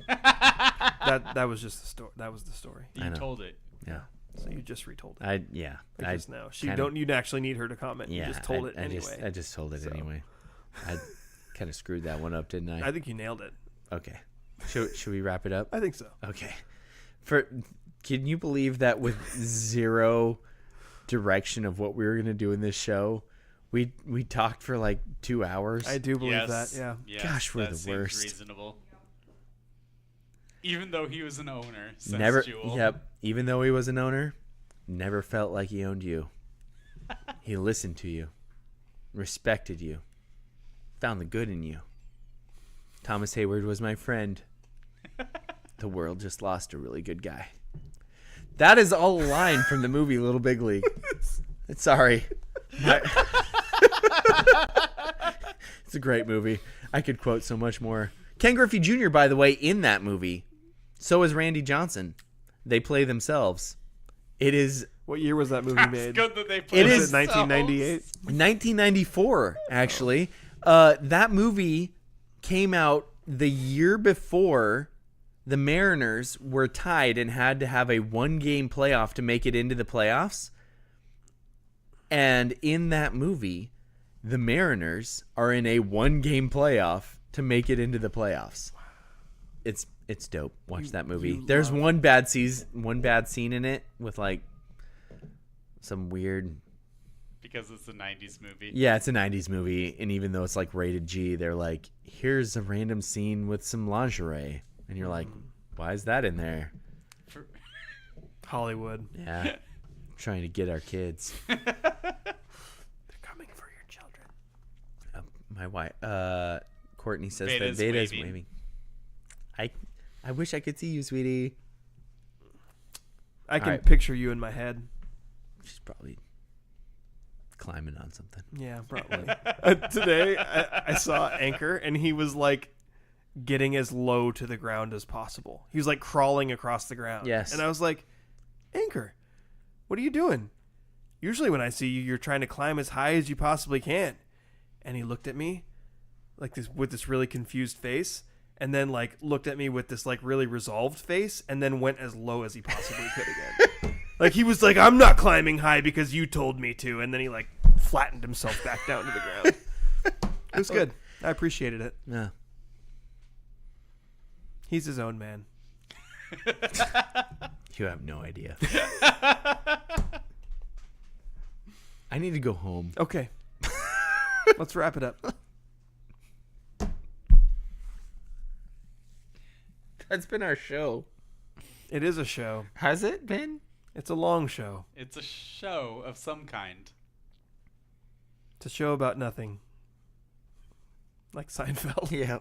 That was just the story. That was the story. You told it. Yeah. So you just retold it. I Just now. You'd actually need her to comment. Yeah, you just told it anyway. I just told it anyway. I kind of screwed that one up, didn't I? I think you nailed it. Okay. Should we wrap it up? I think so. Okay. Can you believe that with zero direction of what we were going to do in this show, we talked for like 2 hours? I do believe that. Yeah. Yes, Gosh, we're that the seems worst. Reasonable. Even though he was an owner, says Never. Jewel. Yep. Even though he was an owner, never felt like he owned you. He listened to you, respected you, found the good in you. Thomas Hayward was my friend. The world just lost a really good guy. That is all a line from the movie Little Big League. Sorry. It's a great movie. I could quote so much more. Ken Griffey Jr., by the way, in that movie. So is Randy Johnson. They play themselves. It is... What year was that movie made? It's good that they played It is 1998. 1994, actually. That movie came out the year before the Mariners were tied and had to have a one-game playoff to make it into the playoffs. And in that movie, the Mariners are in a one-game playoff to make it into the playoffs. It's dope. Watch that movie. There's one bad scene in it with like some weird. Because it's a 90s movie. Yeah, it's a 90s movie, and even though it's like rated G, they're like, here's a random scene with some lingerie, and you're like, why is that in there? Hollywood. Yeah, trying to get our kids. They're coming for your children. My wife, Courtney says Beta's that Beta's waving. waving. I wish I could see you, sweetie. I can right. picture you in my head. She's probably climbing on something. Yeah, probably. Today, I saw Anchor, and he was like getting as low to the ground as possible. He was like crawling across the ground. Yes. And I was like, Anchor, what are you doing? Usually when I see you, you're trying to climb as high as you possibly can. And he looked at me like this with this really confused face, and then like looked at me with this like really resolved face, and then went as low as he possibly could again. Like he was like, I'm not climbing high because you told me to, and then he like flattened himself back down to the ground. It was good. I appreciated it. Yeah. He's his own man. You have no idea. I need to go home. Okay. Let's wrap it up. That's been our show. It is a show. Has it been? It's a long show. It's a show of some kind. It's a show about nothing. Like Seinfeld. Yeah.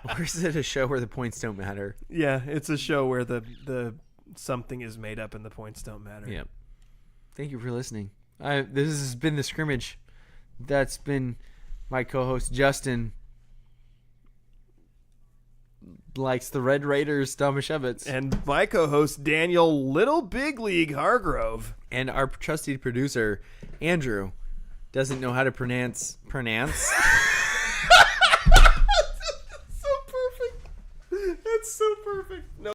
Or is it a show where the points don't matter? Yeah, it's a show where the something is made up and the points don't matter. Yep. Thank you for listening. This has been The Scrimmage. That's been my co-host, Justin. Likes the Red Raiders, Domashevitz. And my co-host, Daniel Little Big League Hargrove. And our trusty producer, Andrew, doesn't know how to pronounce